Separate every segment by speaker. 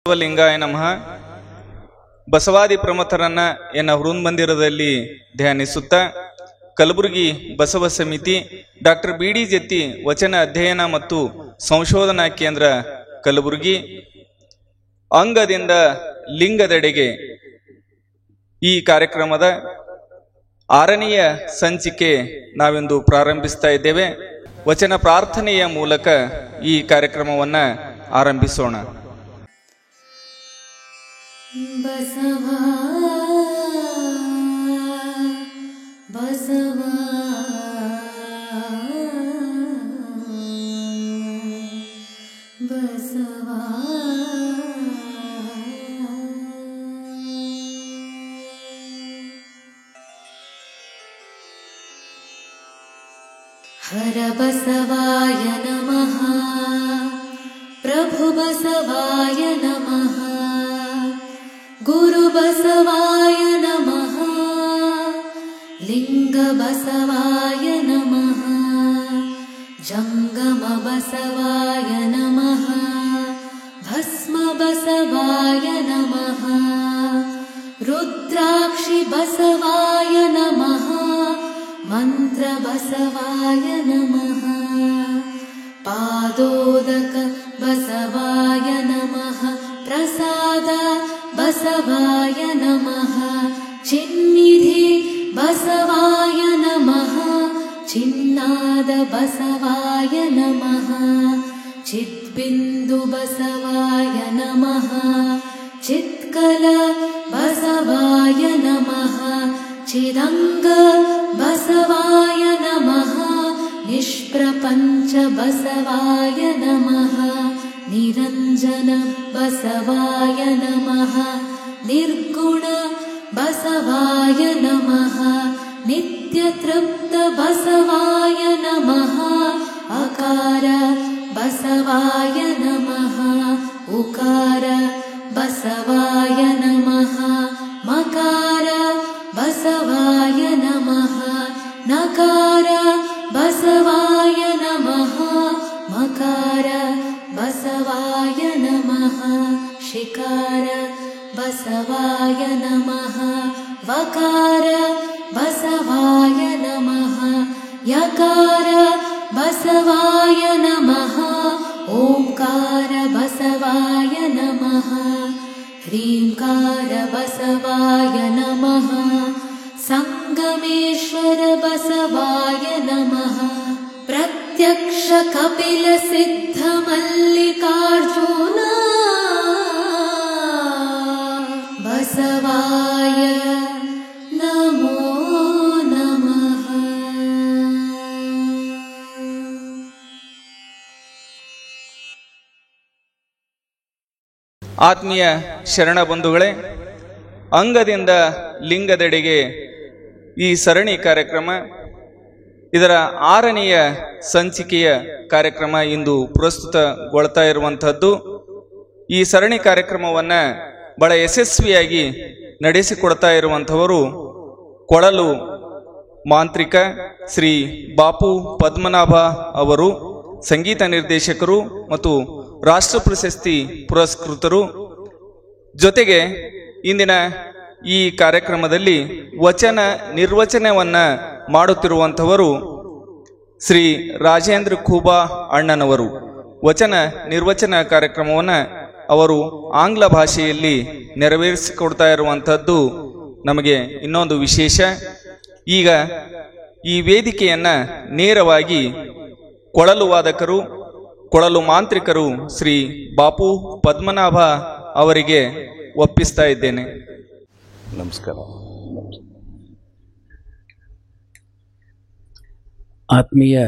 Speaker 1: ಬಸವಲಿಂಗಾಯ ನಮಃ. ಬಸವಾದಿ ಪ್ರಮಥರನ್ನ ಎನ್ನ ಹೃನ್ಮಂದಿರದಲ್ಲಿ ಧ್ಯಾನಿಸುತ್ತಾ ಕಲಬುರಗಿ ಬಸವ ಸಮಿತಿ ಡಾಕ್ಟರ್ ಬಿ ಡಿ ಜತ್ತಿ ವಚನ ಅಧ್ಯಯನ ಮತ್ತು ಸಂಶೋಧನಾ ಕೇಂದ್ರ ಕಲಬುರಗಿ ಅಂಗದಿಂದ ಲಿಂಗದೆಡೆಗೆ ಈ ಕಾರ್ಯಕ್ರಮದ 6ನೆಯ ಸಂಚಿಕೆ ನಾವಿಂದು ಪ್ರಾರಂಭಿಸ್ತಾ ಇದ್ದೇವೆ. ವಚನ ಪ್ರಾರ್ಥನೆಯ ಮೂಲಕ ಈ ಕಾರ್ಯಕ್ರಮವನ್ನ ಆರಂಭಿಸೋಣ.
Speaker 2: ಬಸವಾ ಬಸವಾ ಬಸವಾ ಹರ ಬಸವಾಯ ನಮಃ, ಪ್ರಭು ಬಸವಾಯ ನಮಃ, ಗುರು ಬಸವಾಯ ನಮಃ, ಲಿಂಗ ಬಸವಾಯ ನಮಃ, ಜಂಗಮ ಬಸವಾಯ ನಮಃ, ಭಸ್ಮ ಬಸವಾಯ ನಮಃ, ರುದ್ರಾಕ್ಷಿ ಬಸವಾಯ ನಮಃ, ಮಂತ್ರ ಬಸವಾಯ ನಮಃ, ಪಾದೋದಕ ಬಸವಾಯ ನಮಃ, ಪ್ರಸಾದ ಬಸವಾಯ ನಮಃ, ಚಿನ್ನಿಧಿ ಬಸವಾಯ ನಮಃ, ಚಿನ್ನಾದ ಬಸವಾಯ ನಮಃ, ಚಿದ್ಬಿಂದು ಬಸವಾಯ ನಮಃ, ಚಿತ್ಕಲ ಬಸವಾಯ ನಮಃ, ಚಿದಂಗ ಬಸವಾಯ ನಮಃ, ನಿಷ್ಪ್ರಪಂಚ ಬಸವಾಯ ನಮಃ, ನಿರಂಜನ ಬಸವಾಯ ನಮಃ, ನಿರ್ಗುಣ ಬಸವಾಯ ನಮಃ, ನಿತ್ಯತೃಪ್ತ ಬಸವಾಯ ನಮಃ, ಅಕಾರ ಬಸವಾಯ ನಮಃ, ಉಕಾರ ಬಸವಾಯ ನಮಃ, ಮಕಾರ ಬಸವಾಯ ನಮಃ, ನಕಾರ ಬಸವಾಯ ನಮಃ, ಮಕಾರ ಬಸವಾಯ ನಮಃ, ಶಿಕಾರ ಬಸವಾಯ ನಮಃ, ವಕಾರ ಬಸವಾಯ ನಮಃ, ಯಕಾರ ಬಸವಾಯ ನಮಃ, ಓಂಕಾರ ಬಸವಾಯ ನಮಃ, ಹ್ರೀಂಕಾರ ಬಸವಾಯ ನಮಃ, ಸಂಗಮೇಶ್ವರ ಬಸವಾಯ ನಮಃ, ಪ್ರತ್ಯಕ್ಷ ಕಪಿಲ ಸಿದ್ಧ ಮಲ್ಲಿಕಾರ್ಜುನ ಬಸವಾಯ ನಮೋ ನಮಃ.
Speaker 1: ಆತ್ಮೀಯ ಶರಣ ಬಂಧುಗಳೇ, ಅಂಗದಿಂದ ಲಿಂಗದೆಡೆಗೆ ಈ ಸರಣಿ ಕಾರ್ಯಕ್ರಮ, ಇದರ 6ನೆಯ ಸಂಚಿಕೆಯ ಕಾರ್ಯಕ್ರಮ ಇಂದು ಪ್ರಸ್ತುತಗೊಳ್ತಾ ಇರುವಂತಹದ್ದು. ಈ ಸರಣಿ ಕಾರ್ಯಕ್ರಮವನ್ನು ಬಹಳ ಯಶಸ್ವಿಯಾಗಿ ನಡೆಸಿಕೊಡ್ತಾ ಇರುವಂಥವರು ಕೊಳಲು ಮಾಂತ್ರಿಕ ಶ್ರೀ ಬಾಪು ಪದ್ಮನಾಭ ಅವರು, ಸಂಗೀತ ನಿರ್ದೇಶಕರು ಮತ್ತು ರಾಷ್ಟ್ರ ಪ್ರಶಸ್ತಿ ಪುರಸ್ಕೃತರು. ಜೊತೆಗೆ ಇಂದಿನ ಈ ಕಾರ್ಯಕ್ರಮದಲ್ಲಿ ವಚನ ನಿರ್ವಚನವನ್ನ ಮಾಡುತ್ತಿರುವಂಥವರು ಶ್ರೀ ರಾಜೇಂದ್ರ ಖೂಬಾ ಅಣ್ಣನವರು. ವಚನ ನಿರ್ವಚನ ಕಾರ್ಯಕ್ರಮವನ್ನು ಅವರು ಆಂಗ್ಲ ಭಾಷೆಯಲ್ಲಿ ನೆರವೇರಿಸಿಕೊಡ್ತಾ ಇರುವಂಥದ್ದು ನಮಗೆ ಇನ್ನೊಂದು ವಿಶೇಷ. ಈಗ ಈ ವೇದಿಕೆಯನ್ನ ನೇರವಾಗಿ ಕೊಳಲು ವಾದಕರು, ಕೊಳಲು ಮಾಂತ್ರಿಕರು ಶ್ರೀ ಬಾಪು ಪದ್ಮನಾಭ ಅವರಿಗೆ ಒಪ್ಪಿಸ್ತಾ ಇದ್ದೇನೆ.
Speaker 3: ನಮಸ್ಕಾರ.
Speaker 4: ಆತ್ಮೀಯ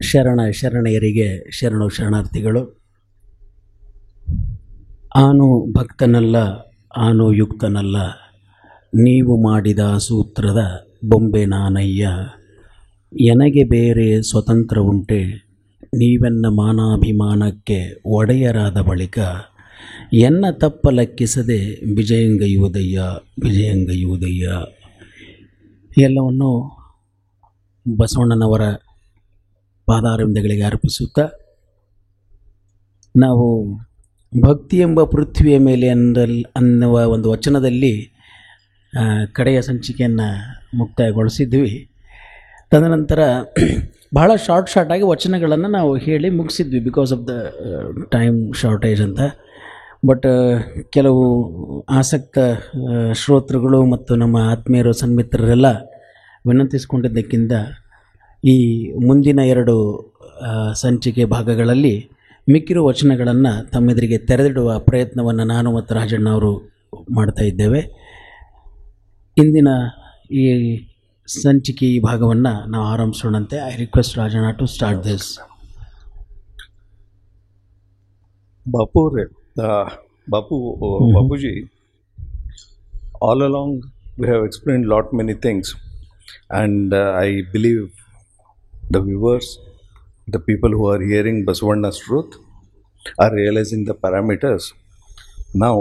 Speaker 4: ಶರಣೆಯರಿಗೆ ಶರಣು ಶರಣಾರ್ಥಿಗಳು. ಆನು ಭಕ್ತನಲ್ಲ, ಆನು ಯುಕ್ತನಲ್ಲ, ನೀವು ಮಾಡಿದ ಸೂತ್ರದ ಬೊಂಬೆ ನಾನಯ್ಯ, ಎನಗೆ ಬೇರೆ ಸ್ವತಂತ್ರ ಉಂಟೆ, ನೀವೆನ್ನ ಮಾನಾಭಿಮಾನಕ್ಕೆ ಒಡೆಯರಾದ ಬಳಿಕ, ಎನ್ನ ತಪ್ಪ ಲೆಕ್ಕಿಸದೆ ವಿಜಯಂಗೈಯುವುದಯ್ಯ ವಿಜಯಂಗೈಯುವುದಯ್ಯ. ಎಲ್ಲವನ್ನು ಬಸವಣ್ಣನವರ ಪಾದಾರವಿಂದಗಳಿಗೆ ಅರ್ಪಿಸುತ್ತಾ ನಾವು ಭಕ್ತಿ ಎಂಬ ಪೃಥ್ವಿಯ ಮೇಲೆ ಅನ್ನುವ ಒಂದು ವಚನದಲ್ಲಿ ಕಡೆಯ ಸಂಚಿಕೆಯನ್ನು ಮುಕ್ತಾಯಗೊಳಿಸಿದ್ವಿ. ತದನಂತರ ಬಹಳ ಶಾರ್ಟಾಗಿ ವಚನಗಳನ್ನು ನಾವು ಹೇಳಿ ಮುಗಿಸಿದ್ವಿ because of the time shortage ಅಂತ. ಬಟ್ ಕೆಲವು ಆಸಕ್ತ ಶ್ರೋತೃಗಳು ಮತ್ತು ನಮ್ಮ ಆತ್ಮೀಯರು ಸನ್ಮಿತ್ರರೆಲ್ಲ ವಿನಂತಿಸಿಕೊಂಡಿದ್ದಕ್ಕಿಂತ ಈ ಮುಂದಿನ 2 ಸಂಚಿಕೆ ಭಾಗಗಳಲ್ಲಿ ಮಿಕ್ಕಿರುವ ವಚನಗಳನ್ನು ತಮ್ಮೆದುರಿಗೆ ತೆರೆದಿಡುವ ಪ್ರಯತ್ನವನ್ನು ನಾನು ಮತ್ತು ರಾಜಣ್ಣ ಅವರು ಮಾಡ್ತಾ ಇದ್ದೇವೆ. ಇಂದಿನ ಈ ಸಂಚಿಕೆ ಈ ಭಾಗವನ್ನು ನಾವು ಆರಂಭಿಸೋಣಂತೆ. I request Rajanna to start this.
Speaker 3: Bapuji, all along we have explained lot many things, and I believe the viewers, the people who are hearing Basavanna's truth, are realizing the parameters. Now,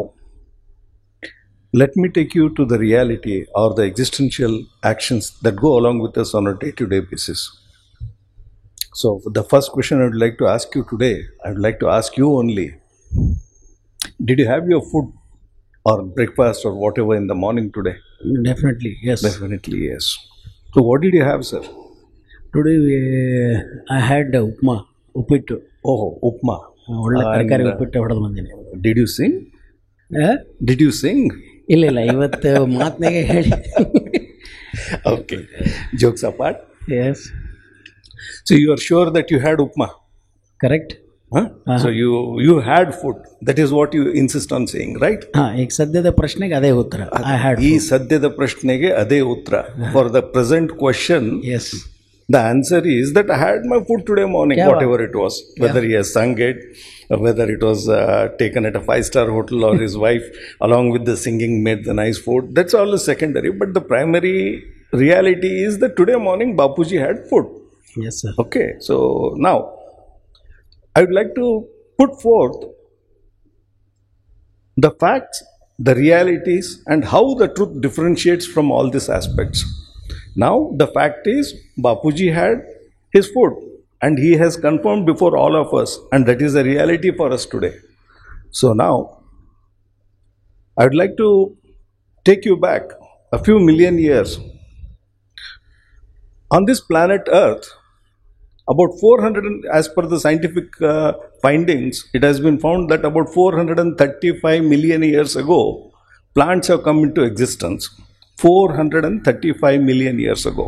Speaker 3: let me take you to the reality or the existential actions that go along with us on a day-to-day basis. So, the first question I would like to ask you today, I would like to ask you only, did you have your food or breakfast or whatever in the morning today?
Speaker 4: Definitely, yes.
Speaker 3: Definitely, yes. So, what did you have, sir?
Speaker 4: Today I had uppittu.
Speaker 3: Oh, upma.
Speaker 4: ಒಳ್ಳೆ ತರಕಾರಿ ಉಪ್ಪಿಟ್ಟು ಹೊಡೆದು ಬಂದಿನಿ.
Speaker 3: Did you sing? Did you sing?
Speaker 4: ಇಲ್ಲ ಇವತ್ತು ಮಾತನಾಗೆ ಹೇಳಿ.
Speaker 3: Okay. Jokes apart.
Speaker 4: Yes.
Speaker 3: So, you are sure that you had upma?
Speaker 4: Correct.
Speaker 3: Huh? So, you had food. That is what you insist on saying, right?
Speaker 4: ಈಗ ಸದ್ಯದ ಪ್ರಶ್ನೆಗೆ ಅದೇ ಉತ್ತರ. I had
Speaker 3: ಈ
Speaker 4: food.
Speaker 3: ಸದ್ಯದ ಪ್ರಶ್ನೆಗೆ ಅದೇ ಉತ್ತರ. For the present question,
Speaker 4: Yes.
Speaker 3: the answer is that I had my food today morning,
Speaker 4: Yeah,
Speaker 3: whatever it was. Whether he has sung it, or whether it was taken at a 5-star hotel, or his wife, along with the singing, made the nice food. That's all is secondary. But the primary reality is that today morning Bapuji had food.
Speaker 4: Yes, sir.
Speaker 3: Okay, so now I would like to put forth the facts, the realities, and how the truth differentiates from all these aspects. Now, the fact is, Bapuji had his food, and he has confirmed before all of us, and that is a reality for us today. So now, I would like to take you back a few million years. On this planet Earth, about 400, as per the scientific findings, it has been found that about 435 million years ago, plants have come into existence. 435 million years ago.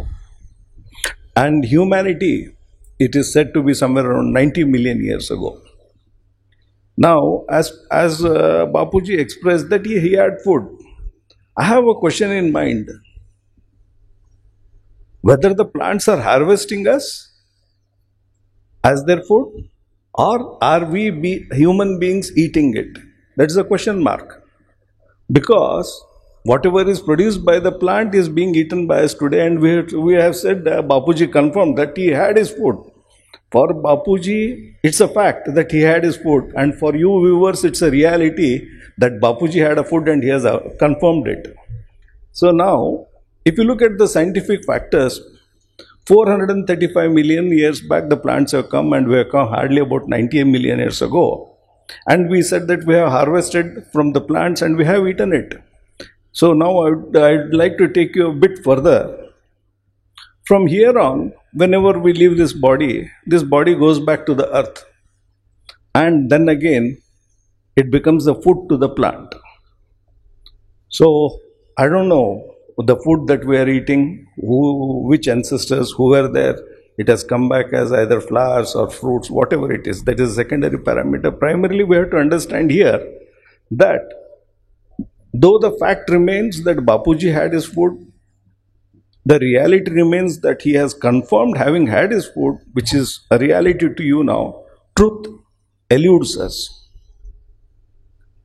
Speaker 3: And humanity, it is said to be somewhere around 90 million years ago. Now, as Bapuji expressed that he had food, I have a question in mind. Whether the plants are harvesting us as their food, or are we human beings eating it? That's a question mark. Because whatever is produced by the plant is being eaten by us today, and we have said Bapuji confirmed that he had his food. For Bapuji, it's a fact that he had his food, and for you viewers, it's a reality that Bapuji had a food and he has confirmed it. So now, if you look at the scientific factors, 435 million years back the plants have come, and we have come hardly about 90 million years ago, and we said that we have harvested from the plants and we have eaten it. So now I'd like to take you a bit further. From here on, whenever we leave this body goes back to the earth, and then again it becomes the food to the plant. So I don't know the food that we are eating, which ancestors who were there, it has come back as either flowers or fruits, whatever it is. That is a secondary parameter. Primarily we have to understand here that though the fact remains that Bapuji had his food, the reality remains that he has confirmed having had his food, which is a reality to you now. Truth eludes us.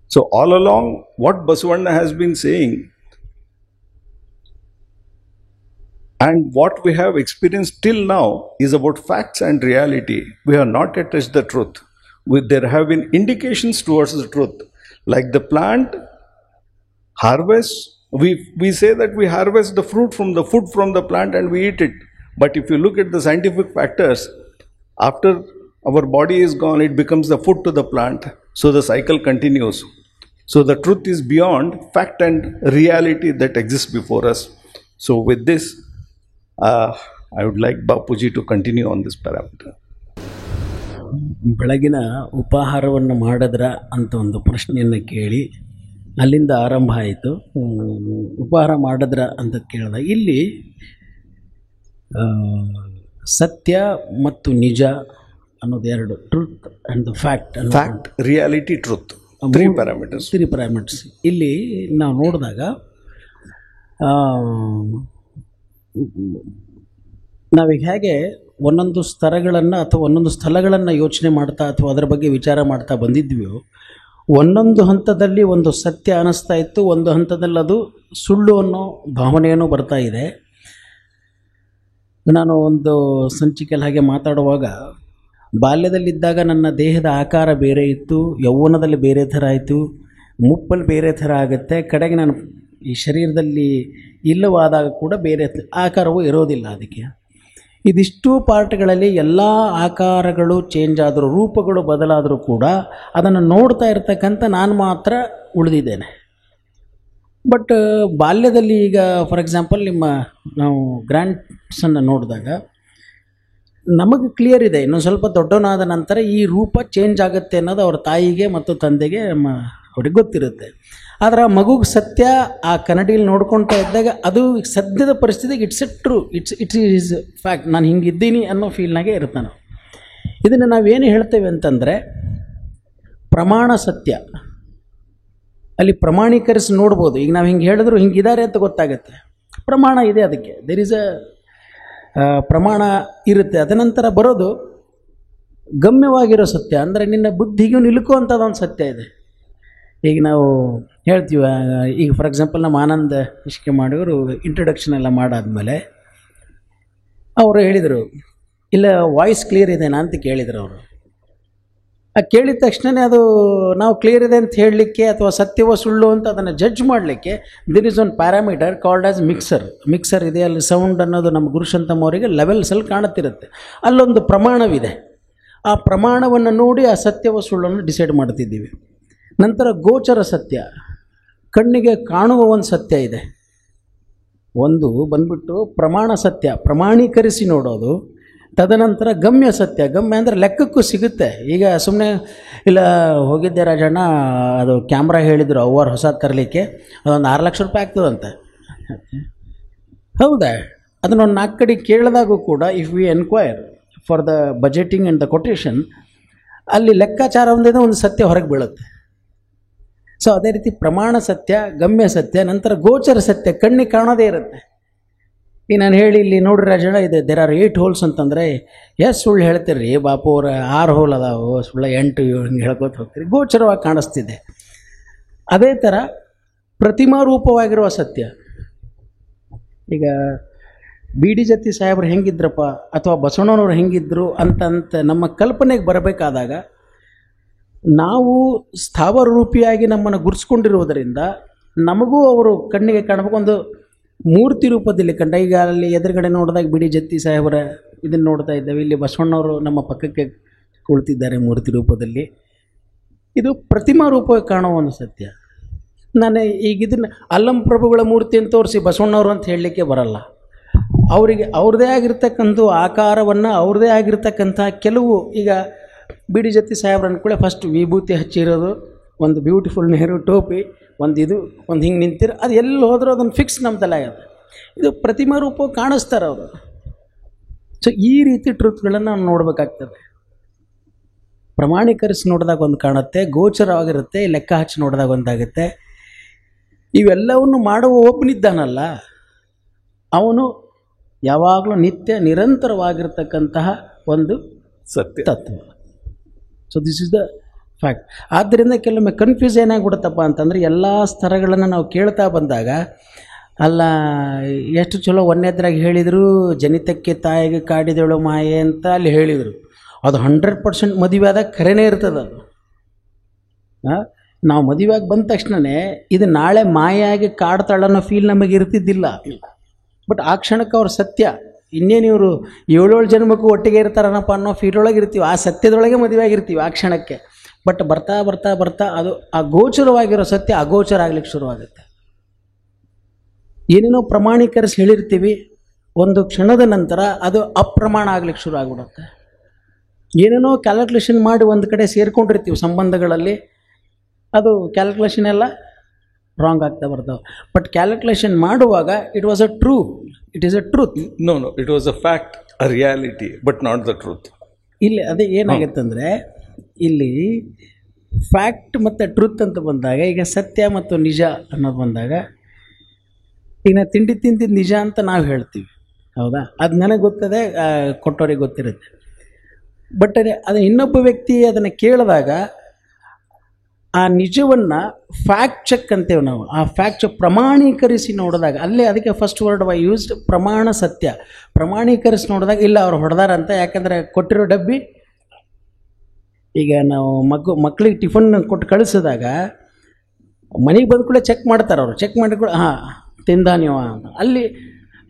Speaker 3: So all along, what Basavanna has been saying and what we have experienced till now is about facts and reality. We have not yet touched the truth. There have been indications towards the truth. Like the plant harvests, we say that we harvest the fruit from the food from the plant and we eat it. But if you look at the scientific factors, after our body is gone, it becomes the food to the plant. So the cycle continues. So the truth is beyond fact and reality that exists before us. So with this, I would like Bapuji to continue on this parameter.
Speaker 4: ಬೆಳಗಿನ ಉಪಾಹಾರವನ್ನು ಮಾಡಿದ್ರ ಅಂತ ಒಂದು ಪ್ರಶ್ನೆಯನ್ನು ಕೇಳಿ ಅಲ್ಲಿಂದ ಆರಂಭ ಆಯಿತು. ಉಪಹಾರ ಮಾಡಿದ್ರ ಅಂತ ಕೇಳಿದಾಗ ಇಲ್ಲಿ ಸತ್ಯ ಮತ್ತು ನಿಜ ಅನ್ನೋದು ಎರಡು, truth and the fact.
Speaker 3: Fact, reality, truth. 3 parameters.
Speaker 4: 3 parameters. ಇಲ್ಲಿ ನಾವು ನೋಡಿದಾಗ ನಾವೀಗ ಹೇಗೆ ಒಂದೊಂದು ಸ್ತರಗಳನ್ನು ಅಥವಾ ಒಂದೊಂದು ಸ್ಥಳಗಳನ್ನು ಯೋಚನೆ ಮಾಡ್ತಾ ಅಥವಾ ಅದರ ಬಗ್ಗೆ ವಿಚಾರ ಮಾಡ್ತಾ ಬಂದಿದ್ವಿಯೋ, ಒಂದೊಂದು ಹಂತದಲ್ಲಿ ಒಂದು ಸತ್ಯ ಅನ್ನಿಸ್ತಾ ಇತ್ತು, ಒಂದು ಹಂತದಲ್ಲಿ ಅದು ಸುಳ್ಳು ಅನ್ನೋ ಭಾವನೆಯೂ ಬರ್ತಾ ಇದೆ. ನಾನು ಒಂದು ಸಂಚಿಕೆಯಲ್ಲಿ ಹಾಗೆ ಮಾತಾಡುವಾಗ, ಬಾಲ್ಯದಲ್ಲಿದ್ದಾಗ ನನ್ನ ದೇಹದ ಆಕಾರ ಬೇರೆ ಇತ್ತು, ಯೌವನದಲ್ಲಿ ಬೇರೆ ಥರ ಆಯಿತು, ಮುಪ್ಪಲ್ಲಿ ಬೇರೆ ಥರ ಆಗುತ್ತೆ, ಕಡೆಗೆ ನಾನು ಈ ಶರೀರದಲ್ಲಿ ಇಲ್ಲವಾದಾಗ ಕೂಡ ಬೇರೆ ಆಕಾರವೂ ಇರೋದಿಲ್ಲ. ಅದಕ್ಕೆ ಇದಿಷ್ಟು ಪಾರ್ಟ್ಗಳಲ್ಲಿ ಎಲ್ಲ ಆಕಾರಗಳು ಚೇಂಜ್ ಆದರೂ, ರೂಪಗಳು ಬದಲಾದರೂ ಕೂಡ ಅದನ್ನು ನೋಡ್ತಾ ಇರ್ತಕ್ಕಂಥ ನಾನು ಮಾತ್ರ ಉಳಿದಿದ್ದೇನೆ. ಬಟ್ ಬಾಲ್ಯದಲ್ಲಿ ಈಗ ಫಾರ್ ಎಕ್ಸಾಂಪಲ್ ನಾವು ಗ್ರ್ಯಾಂಡ್ ಸನ್ನ ನೋಡಿದಾಗ ನಮಗೆ ಕ್ಲಿಯರ್ ಇದೆ, ಇನ್ನೊಂದು ಸ್ವಲ್ಪ ದೊಡ್ಡವನಾದ ನಂತರ ಈ ರೂಪ ಚೇಂಜ್ ಆಗುತ್ತೆ ಅನ್ನೋದು ಅವ್ರ ತಾಯಿಗೆ ಮತ್ತು ತಂದೆಗೆ ಅವ್ರಿಗೆ ಗೊತ್ತಿರುತ್ತೆ. ಆದರೆ ಆ ಮಗುಗೆ ಸತ್ಯ ಆ ಕನ್ನಡಿಯಲ್ಲಿ ನೋಡ್ಕೊಳ್ತಾ ಇದ್ದಾಗ ಅದು ಸದ್ಯದ ಪರಿಸ್ಥಿತಿಗೆ it's A true, it's is fact, ನಾನು ಹಿಂಗಿದ್ದೀನಿ ಅನ್ನೋ ಫೀಲ್ನಾಗೆ ಇರ್ತಾನೆ. ಇದನ್ನು ನಾವೇನು ಹೇಳ್ತೇವೆ ಅಂತಂದರೆ ಪ್ರಮಾಣ ಸತ್ಯ. ಅಲ್ಲಿ ಪ್ರಮಾಣೀಕರಿಸಿ ನೋಡ್ಬೋದು. ಈಗ ನಾವು ಹಿಂಗೆ ಹೇಳಿದ್ರು ಹಿಂಗಿದ್ದಾರೆ ಅಂತ ಗೊತ್ತಾಗುತ್ತೆ, ಪ್ರಮಾಣ ಇದೆ, ಅದಕ್ಕೆ ದೇರ್ ಈಸ್ ಪ್ರಮಾಣ ಇರುತ್ತೆ. ಅದನಂತರ ಬರೋದು ಗಮ್ಯವಾಗಿರೋ ಸತ್ಯ, ಅಂದರೆ ನಿನ್ನ ಬುದ್ಧಿಗೂ ನಿಲುಕುವಂಥದ್ದೊಂದು ಸತ್ಯ ಇದೆ. ಈಗ ನಾವು ಹೇಳ್ತೀವಿ, ಈಗ ಫಾರ್ ಎಕ್ಸಾಂಪಲ್ ನಮ್ಮ ಆನಂದ ಇಷ್ಕೆ ಮಾಡಿದ್ರು ಇಂಟ್ರೊಡಕ್ಷನ್ ಎಲ್ಲ ಮಾಡಾದ್ಮೇಲೆ ಅವರು ಹೇಳಿದರು, ಇಲ್ಲ ವಾಯ್ಸ್ ಕ್ಲಿಯರ್ ಇದೆನಾ ಅಂತ ಕೇಳಿದರು ಅವರು. ಕೇಳಿದ ತಕ್ಷಣವೇ ಅದು ನಾವು ಕ್ಲಿಯರ್ ಇದೆ ಅಂತ ಹೇಳಲಿಕ್ಕೆ ಅಥವಾ ಸತ್ಯವೋ ಸುಳ್ಳು ಅಂತ ಅದನ್ನು ಜಡ್ಜ್ ಮಾಡಲಿಕ್ಕೆ there is one parameter called as mixer ಇದೆ. ಅಲ್ಲಿ ಸೌಂಡ್ ಅನ್ನೋದು ನಮ್ಮ ಗುರುಶಂತಮ್ಮವರಿಗೆ ಲೆವೆಲ್ಸಲ್ಲಿ ಕಾಣುತ್ತಿರುತ್ತೆ, ಅಲ್ಲೊಂದು ಪ್ರಮಾಣವಿದೆ. ಆ ಪ್ರಮಾಣವನ್ನು ನೋಡಿ ಆ ಸತ್ಯವೋ ಸುಳ್ಳನ್ನು ಡಿಸೈಡ್ ಮಾಡ್ತಿದ್ದೀವಿ. ನಂತರ ಗೋಚರ ಸತ್ಯ, ಕಣ್ಣಿಗೆ ಕಾಣುವ ಒಂದು ಸತ್ಯ ಇದೆ. ಒಂದು ಬಂದ್ಬಿಟ್ಟು ಪ್ರಮಾಣ ಸತ್ಯ, ಪ್ರಮಾಣೀಕರಿಸಿ ನೋಡೋದು. ತದನಂತರ ಗಮ್ಯ ಸತ್ಯ, ಗಮ್ಯ ಅಂದರೆ ಲೆಕ್ಕಕ್ಕೂ ಸಿಗುತ್ತೆ. ಈಗ ಸುಮ್ಮನೆ ಇಲ್ಲ ಹೋಗಿದ್ದೆ ರಾಜಣ್ಣ, ಅದು ಕ್ಯಾಮ್ರಾ ಹೇಳಿದರು ಅವ್ವಾರು ಹೊಸ ತರಲಿಕ್ಕೆ, ಅದೊಂದು 6 ಲಕ್ಷ ರೂಪಾಯಿ ಆಗ್ತದಂತೆ. ಹೌದಾ? ಅದನ್ನೊಂದು 4 ಕಡೆ ಕೇಳಿದಾಗೂ ಕೂಡ if we enquire for the budgeting and the quotation, ಅಲ್ಲಿ ಲೆಕ್ಕಾಚಾರ ಒಂದಿದೆ, ಒಂದು ಸತ್ಯ ಹೊರಗೆ ಬೀಳುತ್ತೆ. ಸೊ ಅದೇ ರೀತಿ ಪ್ರಮಾಣ ಸತ್ಯ, ಗಮ್ಯ ಸತ್ಯ, ನಂತರ ಗೋಚರ ಸತ್ಯ, ಕಣ್ಣಿಗೆ ಕಾಣೋದೇ ಇರುತ್ತೆ. ಈಗ ನಾನು ಹೇಳಿ ಇಲ್ಲಿ ನೋಡ್ರಿ ರಾಜಣ್ಣ ಇದೆ ದೇರ್ ಆರ್ 8 ಹೋಲ್ಸ್ ಅಂತಂದರೆ ಸುಳ್ಳು ಹೇಳ್ತೀರಿ ಬಾಪು ಅವ್ರ 6 ಹೋಲ್ ಅದಾವು, ಸುಳ್ಳ 8 ಹಿಂಗೆ ಹೇಳ್ಕೊತ ಹೋಗ್ತೀರಿ, ಗೋಚರವಾಗಿ ಕಾಣಿಸ್ತಿದೆ. ಅದೇ ಥರ ಪ್ರತಿಮಾ ರೂಪವಾಗಿರುವ ಸತ್ಯ. ಈಗ ಬಿ ಡಿ ಜತ್ತಿ ಸಾಹೇಬ್ರು ಹೆಂಗಿದ್ರಪ್ಪ ಅಥವಾ ಬಸವಣ್ಣನವ್ರು ಹೆಂಗಿದ್ರು ಅಂತ ನಮ್ಮ ಕಲ್ಪನೆಗೆ ಬರಬೇಕಾದಾಗ ನಾವು ಸ್ಥಾವರ ರೂಪಿಯಾಗಿ ನಮ್ಮನ್ನು ಗುರುಸ್ಕೊಂಡಿರುವುದರಿಂದ ನಮಗೂ ಅವರು ಕಣ್ಣಿಗೆ ಕಾಣಬೇಕು, ಒಂದು ಮೂರ್ತಿ ರೂಪದಲ್ಲಿ ಕಂಡ. ಈಗ ಅಲ್ಲಿ ಎದುರುಗಡೆ ನೋಡಿದಾಗ ಬಿ ಡಿ ಜತ್ತಿ ಸಾಹೇಬರ ಇದನ್ನು ನೋಡ್ತಾ ಇದ್ದೇವೆ, ಇಲ್ಲಿ ಬಸವಣ್ಣವರು ನಮ್ಮ ಪಕ್ಕಕ್ಕೆ ಕುಳಿತಿದ್ದಾರೆ ಮೂರ್ತಿ ರೂಪದಲ್ಲಿ. ಇದು ಪ್ರತಿಮಾ ರೂಪವಾಗಿ ಕಾಣುವ ಒಂದು ಸತ್ಯ. ನಾನು ಈಗ ಇದನ್ನು ಅಲ್ಲಂ ಪ್ರಭುಗಳ ಮೂರ್ತಿಯನ್ನು ತೋರಿಸಿ ಬಸವಣ್ಣವರು ಅಂತ ಹೇಳಲಿಕ್ಕೆ ಬರಲ್ಲ. ಅವರಿಗೆ ಅವ್ರದ್ದೇ ಆಗಿರ್ತಕ್ಕಂಥ ಆಕಾರವನ್ನು, ಅವ್ರದ್ದೇ ಆಗಿರ್ತಕ್ಕಂಥ ಕೆಲವು, ಈಗ ಬಿ ಡಿ ಜತ್ತಿ ಸಾಹೇಬ್ರು ಅಂದ್ಕೊಳ್ಳೆ ಫಸ್ಟ್ ವಿಭೂತಿ ಹಚ್ಚಿರೋದು, ಒಂದು ಬ್ಯೂಟಿಫುಲ್ ನೆಹರು ಟೋಪಿ, ಒಂದು ಹಿಂಗೆ ನಿಂತಿರೋ, ಅದು ಎಲ್ಲಿ ಹೋದರೂ ಅದನ್ನು ಫಿಕ್ಸ್ ನಮ್ಮ ತಲೆ ಆಗುತ್ತೆ. ಇದು ಪ್ರತಿಮಾ ರೂಪ ಕಾಣಿಸ್ತಾರೆ ಅವರು. ಸೊ ಈ ರೀತಿ ಟ್ರೂತ್ಗಳನ್ನು ನಾವು ನೋಡಬೇಕಾಗ್ತದೆ. ಪ್ರಮಾಣೀಕರಿಸಿ ನೋಡಿದಾಗ ಒಂದು ಕಾಣುತ್ತೆ, ಗೋಚರವಾಗಿರುತ್ತೆ, ಲೆಕ್ಕ ಹಚ್ಚಿ ನೋಡಿದಾಗ ಒಂದಾಗುತ್ತೆ. ಇವೆಲ್ಲವನ್ನು ಮಾಡುವ ಒಬ್ಬನಿದ್ದಾನಲ್ಲ, ಅವನು ಯಾವಾಗಲೂ ನಿತ್ಯ ನಿರಂತರವಾಗಿರ್ತಕ್ಕಂತಹ ಒಂದು
Speaker 3: ಸತ್ಯ
Speaker 4: ತತ್ವ. So this is the fact. ಆದ್ದರಿಂದ ಕೆಲವೊಮ್ಮೆ ಕನ್ಫ್ಯೂಸ್ ಏನಾಗ್ಬಿಡುತ್ತಪ್ಪ ಅಂತಂದರೆ, ಎಲ್ಲ ಸ್ತರಗಳನ್ನು ನಾವು ಕೇಳ್ತಾ ಬಂದಾಗ, ಅಲ್ಲ ಎಷ್ಟು ಚಲೋ ಒಂದನೇದ್ರಾಗ ಹೇಳಿದರು, ಜನಿತಕ್ಕೆ ತಾಯಿಗೆ ಕಾಡಿದಳು ಮಾಯೆ ಅಂತ ಅಲ್ಲಿ ಹೇಳಿದರು. ಅದು 100% ಮದುವೆ ಆದಾಗ ಖರೇನೇ ಇರ್ತದೆ. ಅದು ನಾವು ಮದುವೆಯಾಗಿ ಬಂದ ತಕ್ಷಣವೇ ಇದು ನಾಳೆ ಮಾಯಾಗಿ ಕಾಡ್ತಾಳನ್ನೋ ಫೀಲ್ ನಮಗೆ ಇರ್ತಿದ್ದಿಲ್ಲ. ಬಟ್ ಆ ಕ್ಷಣಕ್ಕೆ ಅವ್ರ ಸತ್ಯ, ಇನ್ನೇನು ಇವರು 7 ಜನ್ಮಕ್ಕೂ ಒಟ್ಟಿಗೆ ಇರ್ತಾರನಪ್ಪ ಅನ್ನೋ ಫೀಲ್ ಒಳಗೆ ಇರ್ತೀವಿ, ಆ ಸತ್ಯದೊಳಗೆ ಮದುವೆ ಆಗಿರ್ತೀವಿ ಆ ಕ್ಷಣಕ್ಕೆ. ಬಟ್ ಬರ್ತಾ ಬರ್ತಾ ಬರ್ತಾ ಅದು ಅಗೋಚರವಾಗಿರೋ ಸತ್ಯ ಅಗೋಚರ ಆಗ್ಲಿಕ್ಕೆ ಶುರುವಾಗುತ್ತೆ. ಏನೇನೋ ಪ್ರಮಾಣೀಕರಿಸಿ ಹೇಳಿರ್ತೀವಿ, ಒಂದು ಕ್ಷಣದ ನಂತರ ಅದು ಅಪ್ರಮಾಣ ಆಗ್ಲಿಕ್ಕೆ ಶುರು ಆಗ್ಬಿಡುತ್ತೆ. ಏನೇನೋ ಕ್ಯಾಲ್ಕುಲೇಷನ್ ಮಾಡಿ ಒಂದು ಕಡೆ ಸೇರ್ಕೊಂಡಿರ್ತೀವಿ ಸಂಬಂಧಗಳಲ್ಲಿ, ಅದು ಕ್ಯಾಲ್ಕುಲೇಷನ್ ಎಲ್ಲ ರಾಂಗ್ ಆಗ್ತಾ ಬರ್ತಾವೆ. ಬಟ್ ಕ್ಯಾಲ್ಕುಲೇಷನ್ ಮಾಡುವಾಗ it is a truth.
Speaker 3: No, it was a fact, a reality, but not the truth.
Speaker 4: ಇಲ್ಲಿ ಅದೇ ಏನಾಗುತ್ತಂದರೆ, ಇಲ್ಲಿ ಫ್ಯಾಕ್ಟ್ ಮತ್ತು ಟ್ರೂತ್ ಅಂತ ಬಂದಾಗ, ಈಗ ಸತ್ಯ ಮತ್ತು ನಿಜ ಅನ್ನೋದು ಬಂದಾಗ, ಈಗ ನಾವು ತಿಂಡಿ ತಿಂದಿದ್ದು ನಿಜ ಅಂತ ನಾವು ಹೇಳ್ತೀವಿ, ಹೌದಾ? ಅದು ನನಗೆ ಗೊತ್ತದೆ, ಕೊಟ್ಟೋರಿಗೆ ಗೊತ್ತಿರುತ್ತೆ. ಬಟ್ ಅದು ಇನ್ನೊಬ್ಬ ವ್ಯಕ್ತಿ ಅದನ್ನು ಕೇಳಿದಾಗ ಆ ನಿಜವನ್ನು ಫ್ಯಾಕ್ಟ್ ಚೆಕ್ ಅಂತೇವೆ ನಾವು. ಆ ಫ್ಯಾಕ್ಟ್ ಚೆಕ್ ಪ್ರಮಾಣೀಕರಿಸಿ ನೋಡಿದಾಗ, ಅಲ್ಲೇ ಅದಕ್ಕೆ ಫಸ್ಟ್ ವರ್ಡ್ ಐ ಯೂಸ್ಡ್ ಪ್ರಮಾಣ ಸತ್ಯ. ಪ್ರಮಾಣೀಕರಿಸಿ ನೋಡಿದಾಗ ಇಲ್ಲ ಅವ್ರು ಹೊಡೆದಾರಂತ. ಯಾಕಂದರೆ ಕೊಟ್ಟಿರೋ ಡಬ್ಬಿ, ಈಗ ನಾವು ಮಕ್ಕಳಿಗೆ ಟಿಫನ್ ಕೊಟ್ಟು ಕಳಿಸಿದಾಗ ಮನೆಗೆ ಬಂದ್ಕೂಡಲೇ ಚೆಕ್ ಮಾಡ್ತಾರೆ ಅವರು. ಚೆಕ್ ಮಾಡಿಕೂಡ ಹಾಂ ತಿಂದ ನೀವು ಅಂತ. ಅಲ್ಲಿ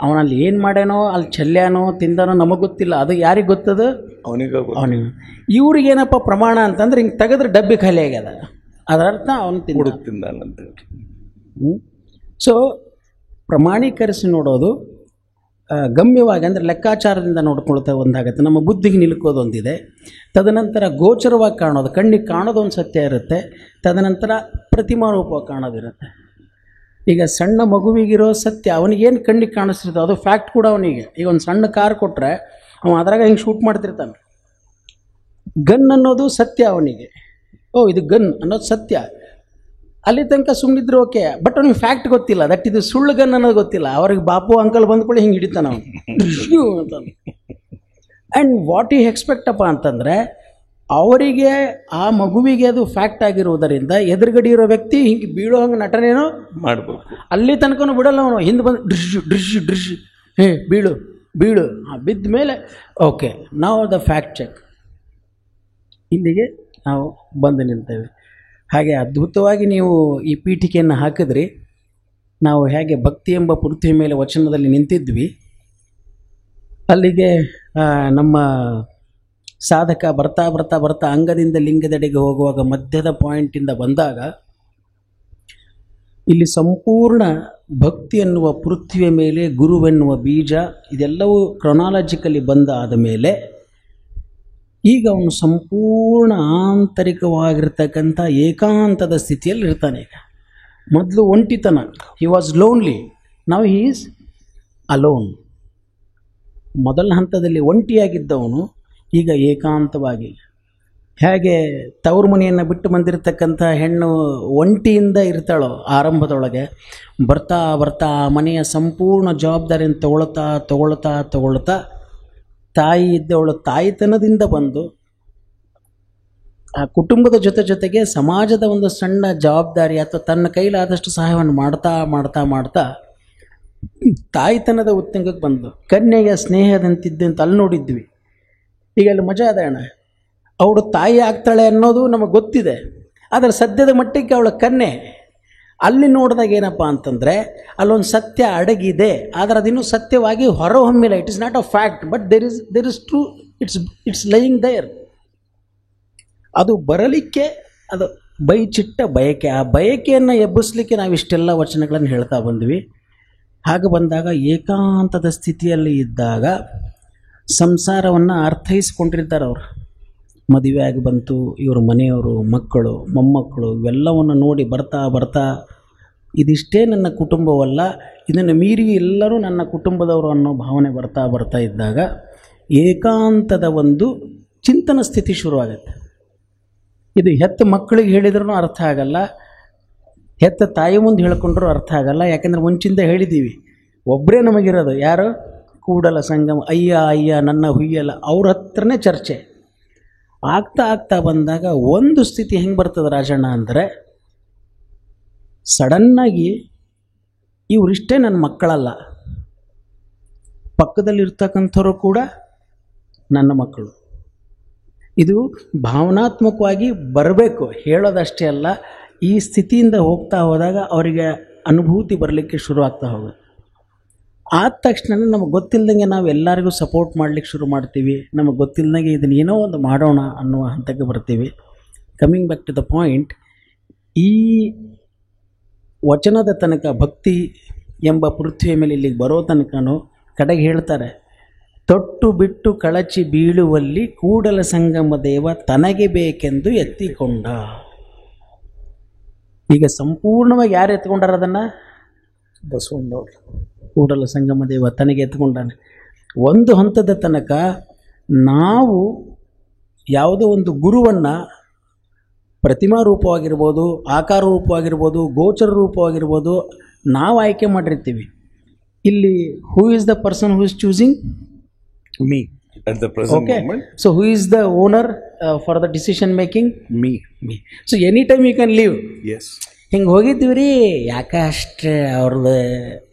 Speaker 4: ಅವನಲ್ಲಿ ಏನು ಮಾಡ್ಯಾನೋ, ಅಲ್ಲಿ ಚೆಲ್ಯಾನೋ ತಿಂದಾನೋ ನಮಗೆ ಗೊತ್ತಿಲ್ಲ, ಅದು ಯಾರಿಗೆ ಗೊತ್ತದು? ಅವನಿಗೆ. ಇವ್ರಿಗೇನಪ್ಪ ಪ್ರಮಾಣ ಅಂತಂದ್ರೆ ಹಿಂಗೆ ತೆಗೆದ್ರೆ ಡಬ್ಬಿ ಖಾಲಿ ಆಗ್ಯದ, ಅದರ ಅರ್ಥ ಅವನು ತಿಂದಾನಂತ. ಸೊ ಪ್ರಮಾಣೀಕರಿಸಿ ನೋಡೋದು ಗಮ್ಯವಾಗಿ, ಅಂದರೆ ಲೆಕ್ಕಾಚಾರದಿಂದ ನೋಡ್ಕೊಳ್ತಾ ಒಂದಾಗುತ್ತೆ. ನಮ್ಮ ಬುದ್ಧಿಗೆ ನಿಲ್ಕೋದೊಂದಿದೆ. ತದನಂತರ ಗೋಚರವಾಗಿ ಕಾಣೋದು, ಕಣ್ಣಿಗೆ ಕಾಣೋದೊಂದು ಸತ್ಯ ಇರುತ್ತೆ. ತದನಂತರ ಪ್ರತಿಮಾ ರೂಪವಾಗಿ ಕಾಣೋದಿರುತ್ತೆ. ಈಗ ಸಣ್ಣ ಮಗುವಿಗಿರೋ ಸತ್ಯ ಅವನಿಗೇನು ಕಣ್ಣಿಗೆ ಕಾಣಿಸ್ತಿರ್ತದೆ ಅದು ಫ್ಯಾಕ್ಟ್ ಕೂಡ ಅವನಿಗೆ. ಈಗ ಒಂದು ಸಣ್ಣ ಕಾರ್ ಕೊಟ್ಟರೆ ಅವ ಅದ್ರಾಗ ಹಿಂಗೆ ಶೂಟ್ ಮಾಡ್ತಿರ್ತಾನೆ. ಗನ್ ಅನ್ನೋದು ಸತ್ಯ ಅವನಿಗೆ, ಓ ಇದು ಗನ್ ಅನ್ನೋದು ಸತ್ಯ. ಅಲ್ಲಿ ತನಕ ಸುಮ್ಮನಿದ್ರು ಓಕೆ, ಬಟ್ ಅವ್ನಿಗೆ ಫ್ಯಾಕ್ಟ್ ಗೊತ್ತಿಲ್ಲ, ದಟ್ ಇದು ಸುಳ್ಳು ಗನ್ ಅನ್ನೋದು ಗೊತ್ತಿಲ್ಲ. ಅವ್ರಿಗೆ ಬಾಪು ಅಂಕಲ್ ಬಂದ್ಕೊಳ್ಳಿ ಹಿಂಗೆ ಹಿಡಿತಾನೆ ಅವನು ಅಂತ. ಆ್ಯಂಡ್ ವಾಟ್ ಯು ಎಕ್ಸ್ಪೆಕ್ಟಪ್ಪ ಅಂತಂದರೆ, ಅವರಿಗೆ ಆ ಮಗುವಿಗೆ ಅದು ಫ್ಯಾಕ್ಟ್ ಆಗಿರುವುದರಿಂದ ಎದುರುಗಡೆ ಇರೋ ವ್ಯಕ್ತಿ ಹಿಂಗೆ ಬೀಳೋ ಹಂಗೆ ನಟನೇನೋ
Speaker 3: ಮಾಡಬೇಕು.
Speaker 4: ಅಲ್ಲಿ ತನಕನೂ ಬಿಡಲ್ಲ ಅವನು. ಹಿಂದೆ ಬಂದು ಡ್ರಿಶ್ ಹೇ ಬೀಳು ಬೀಳು, ಬಿದ್ದ ಮೇಲೆ ಓಕೆ ನಾವು ದ ಫ್ಯಾಕ್ಟ್ ಚೆಕ್. ಇಲ್ಲಿಗೆ ನಾವು ಬಂದು ನಿಲ್ತೇವೆ. ಹಾಗೆ ಅದ್ಭುತವಾಗಿ ನೀವು ಈ ಪೀಠಿಕೆಯನ್ನು ಹಾಕಿದ್ರಿ. ನಾವು ಹೇಗೆ ಭಕ್ತಿ ಎಂಬ ಪೃಥ್ವಿ ಮೇಲೆ ವಚನದಲ್ಲಿ ನಿಂತಿದ್ವಿ, ಅಲ್ಲಿಗೆ ನಮ್ಮ ಸಾಧಕ ಬರ್ತಾ ಬರ್ತಾ ಬರ್ತಾ ಅಂಗದಿಂದ ಲಿಂಗದೆಡೆಗೆ ಹೋಗುವಾಗ ಮಧ್ಯದ ಪಾಯಿಂಟಿಂದ ಬಂದಾಗ ಇಲ್ಲಿ ಸಂಪೂರ್ಣ ಭಕ್ತಿ ಎನ್ನುವ ಪೃಥ್ವಿಯ ಮೇಲೆ ಗುರುವೆನ್ನುವ ಬೀಜ ಇದೆಲ್ಲವೂ ಕ್ರೊನಾಲಜಿಕಲಿ ಬಂದ ಆದ ಮೇಲೆ ಈಗ ಅವನು ಸಂಪೂರ್ಣ ಆಂತರಿಕವಾಗಿರ್ತಕ್ಕಂಥ ಏಕಾಂತದ ಸ್ಥಿತಿಯಲ್ಲಿ ಇರ್ತಾನೆ. ಈಗ ಮೊದಲು ಒಂಟಿತನ, he was lonely, now he is alone. ಮೊದಲ ಹಂತದಲ್ಲಿ ಒಂಟಿಯಾಗಿದ್ದವನು ಈಗ ಏಕಾಂತವಾಗಿ, ಹೇಗೆ ತವರು ಮನೆಯನ್ನು ಬಿಟ್ಟು ಬಂದಿರತಕ್ಕಂಥ ಹೆಣ್ಣು ಒಂಟಿಯಿಂದ ಇರ್ತಾಳೋ ಆರಂಭದೊಳಗೆ, ಬರ್ತಾ ಬರ್ತಾ ಆ ಮನೆಯ ಸಂಪೂರ್ಣ ಜವಾಬ್ದಾರಿಯನ್ನು ತಗೊಳ್ತಾ ತಾಯಿ ಇದ್ದವಳು ತಾಯಿತನದಿಂದ ಬಂದು ಆ ಕುಟುಂಬದ ಜೊತೆಗೆ ಸಮಾಜದ ಒಂದು ಸಣ್ಣ ಜವಾಬ್ದಾರಿ ಅಥವಾ ತನ್ನ ಕೈಲಾದಷ್ಟು ಸಹಾಯವನ್ನು ಮಾಡ್ತಾ ತಾಯಿತನದ ಉತ್ತುಂಗಕ್ಕೆ ಬಂದು ಕನ್ಯೆಯ ಸ್ನೇಹದಂತಿದ್ದಂತ ಅಲ್ಲಿ ನೋಡಿದ್ವಿ. ಈಗ ಅಲ್ಲಿ ಮಜಾ ಅದ ಅಣ್ಣ, ಅವಳು ತಾಯಿ ಆಗ್ತಾಳೆ ಅನ್ನೋದು ನಮಗೆ ಗೊತ್ತಿದೆ, ಆದರೆ ಸದ್ಯದ ಮಟ್ಟಿಗೆ ಅವಳ ಕನ್ಯೆ. ಅಲ್ಲಿ ನೋಡಿದಾಗ ಏನಪ್ಪ ಅಂತಂದರೆ ಅಲ್ಲೊಂದು ಸತ್ಯ ಅಡಗಿದೆ, ಆದರೆ ಅದಿನ್ನೂ ಸತ್ಯವಾಗಿ ಹೊರಹೊಮ್ಮಿಲ್ಲ. It is not a fact, but there is true, it's lying there. ಅದು ಬರಲಿಕ್ಕೆ ಅದು ಬೈಚಿಟ್ಟ ಬಯಕೆ. ಆ ಬಯಕೆಯನ್ನು ಎಬ್ಬಿಸ್ಲಿಕ್ಕೆ ನಾವು ಇಷ್ಟೆಲ್ಲ ವಚನಗಳನ್ನು ಹೇಳ್ತಾ ಬಂದ್ವಿ. ಹಾಗೆ ಬಂದಾಗ ಏಕಾಂತದ ಸ್ಥಿತಿಯಲ್ಲಿ ಇದ್ದಾಗ ಸಂಸಾರವನ್ನು ಅರ್ಥೈಸ್ಕೊಂಡಿರ್ತಾರೆ ಅವರು. ಮದುವೆ ಆಗಿ ಬಂತು, ಇವ್ರ ಮನೆಯವರು, ಮಕ್ಕಳು, ಮೊಮ್ಮಕ್ಕಳು ಇವೆಲ್ಲವನ್ನು ನೋಡಿ ಬರ್ತಾ ಇದಿಷ್ಟೇ ನನ್ನ ಕುಟುಂಬವಲ್ಲ, ಇದನ್ನು ಮೀರಿ ಎಲ್ಲರೂ ನನ್ನ ಕುಟುಂಬದವರು ಅನ್ನೋ ಭಾವನೆ ಬರ್ತಾ ಇದ್ದಾಗ ಏಕಾಂತದ ಒಂದು ಚಿಂತನ ಸ್ಥಿತಿ ಶುರುವಾಗುತ್ತೆ. ಇದು ಹೆತ್ತ ಮಕ್ಕಳಿಗೆ ಹೇಳಿದ್ರೂ ಅರ್ಥ ಆಗಲ್ಲ, ಹೆತ್ತ ತಾಯಿ ಮುಂದೆ ಹೇಳ್ಕೊಂಡ್ರೂ ಅರ್ಥ ಆಗಲ್ಲ. ಯಾಕೆಂದರೆ ಮುಂಚಿಂದ ಹೇಳಿದ್ದೀವಿ, ಒಬ್ಬರೇ ನಮಗಿರೋದು ಯಾರು? ಕೂಡಲ ಸಂಗಮ, ಅಯ್ಯ ನನ್ನ ಹುಯ್ಯಲ್ಲ, ಅವ್ರ ಹತ್ರನೇ ಚರ್ಚೆ ಆಗ್ತಾ ಬಂದಾಗ ಒಂದು ಸ್ಥಿತಿ ಹೆಂಗೆ ಬರ್ತದೆ ರಾಜಣ್ಣ ಅಂದರೆ, ಸಡನ್ನಾಗಿ ಇವರಿಷ್ಟೇ ನನ್ನ ಮಕ್ಕಳಲ್ಲ, ಪಕ್ಕದಲ್ಲಿರ್ತಕ್ಕಂಥವ್ರು ಕೂಡ ನನ್ನ ಮಕ್ಕಳು. ಇದು ಭಾವನಾತ್ಮಕವಾಗಿ ಬರಬೇಕು, ಹೇಳೋದಷ್ಟೇ ಅಲ್ಲ. ಈ ಸ್ಥಿತಿಯಿಂದ ಹೋಗ್ತಾ ಹೋದಾಗ ಅವರಿಗೆ ಅನುಭೂತಿ ಬರಲಿಕ್ಕೆ ಶುರು ಆಗ್ತಾ ಹೋಗುತ್ತೆ. ಆದ ತಕ್ಷಣ ನಮಗೆ ಗೊತ್ತಿಲ್ಲದಂಗೆ ನಾವು ಎಲ್ಲರಿಗೂ ಸಪೋರ್ಟ್ ಮಾಡಲಿಕ್ಕೆ ಶುರು ಮಾಡ್ತೀವಿ. ನಮಗೆ ಗೊತ್ತಿಲ್ಲದಂಗೆ ಇದನ್ನ ಏನೋ ಒಂದು ಮಾಡೋಣ ಅನ್ನುವ ಹಂತಕ್ಕೆ ಬರ್ತೀವಿ. Coming back to the point, ಈ ವಚನದ ತನಕ ಭಕ್ತಿ ಎಂಬ ಪೃಥ್ವಿಯ ಮೇಲೆ ಇಲ್ಲಿಗೆ ಬರೋ ತನಕನೂ ಕಡೆಗೆ ಹೇಳ್ತಾರೆ, ತೊಟ್ಟು ಬಿಟ್ಟು ಕಳಚಿ ಬೀಳುವಲ್ಲಿ ಕೂಡಲ ಸಂಗಮ ದೇವ ತನಗೆ ಬೇಕೆಂದು ಎತ್ತಿಕೊಂಡ. ಈಗ ಸಂಪೂರ್ಣವಾಗಿ ಯಾರು ಎತ್ಕೊಂಡಾರ ಅದನ್ನು?
Speaker 3: ಬಸವಣ್ಣವ್ರು.
Speaker 4: ಕೂಡಲ ಸಂಗಮ ದೇವ ತನಗೆ ಎತ್ಕೊಂಡಾನೆ. ಒಂದು ಹಂತದ ತನಕ ನಾವು ಯಾವುದೋ ಒಂದು ಗುರುವನ್ನು ಪ್ರತಿಮಾ ರೂಪವಾಗಿರ್ಬೋದು, ಆಕಾರ ರೂಪವಾಗಿರ್ಬೋದು, ಗೋಚರ ರೂಪವಾಗಿರ್ಬೋದು ನಾವು ಆಯ್ಕೆ ಮಾಡಿರ್ತೀವಿ. ಇಲ್ಲಿ who is the person who is choosing?
Speaker 3: Me. At the present
Speaker 4: Okay.
Speaker 3: moment,
Speaker 4: So who is the owner for the decision making?
Speaker 3: me.
Speaker 4: Me. So anytime you can leave.
Speaker 3: Yes.
Speaker 4: ಹಿಂಗೆ ಹೋಗಿದ್ದೀವಿ ರೀ, ಯಾಕೆ ಅಷ್ಟು ಅವ್ರದ್ದು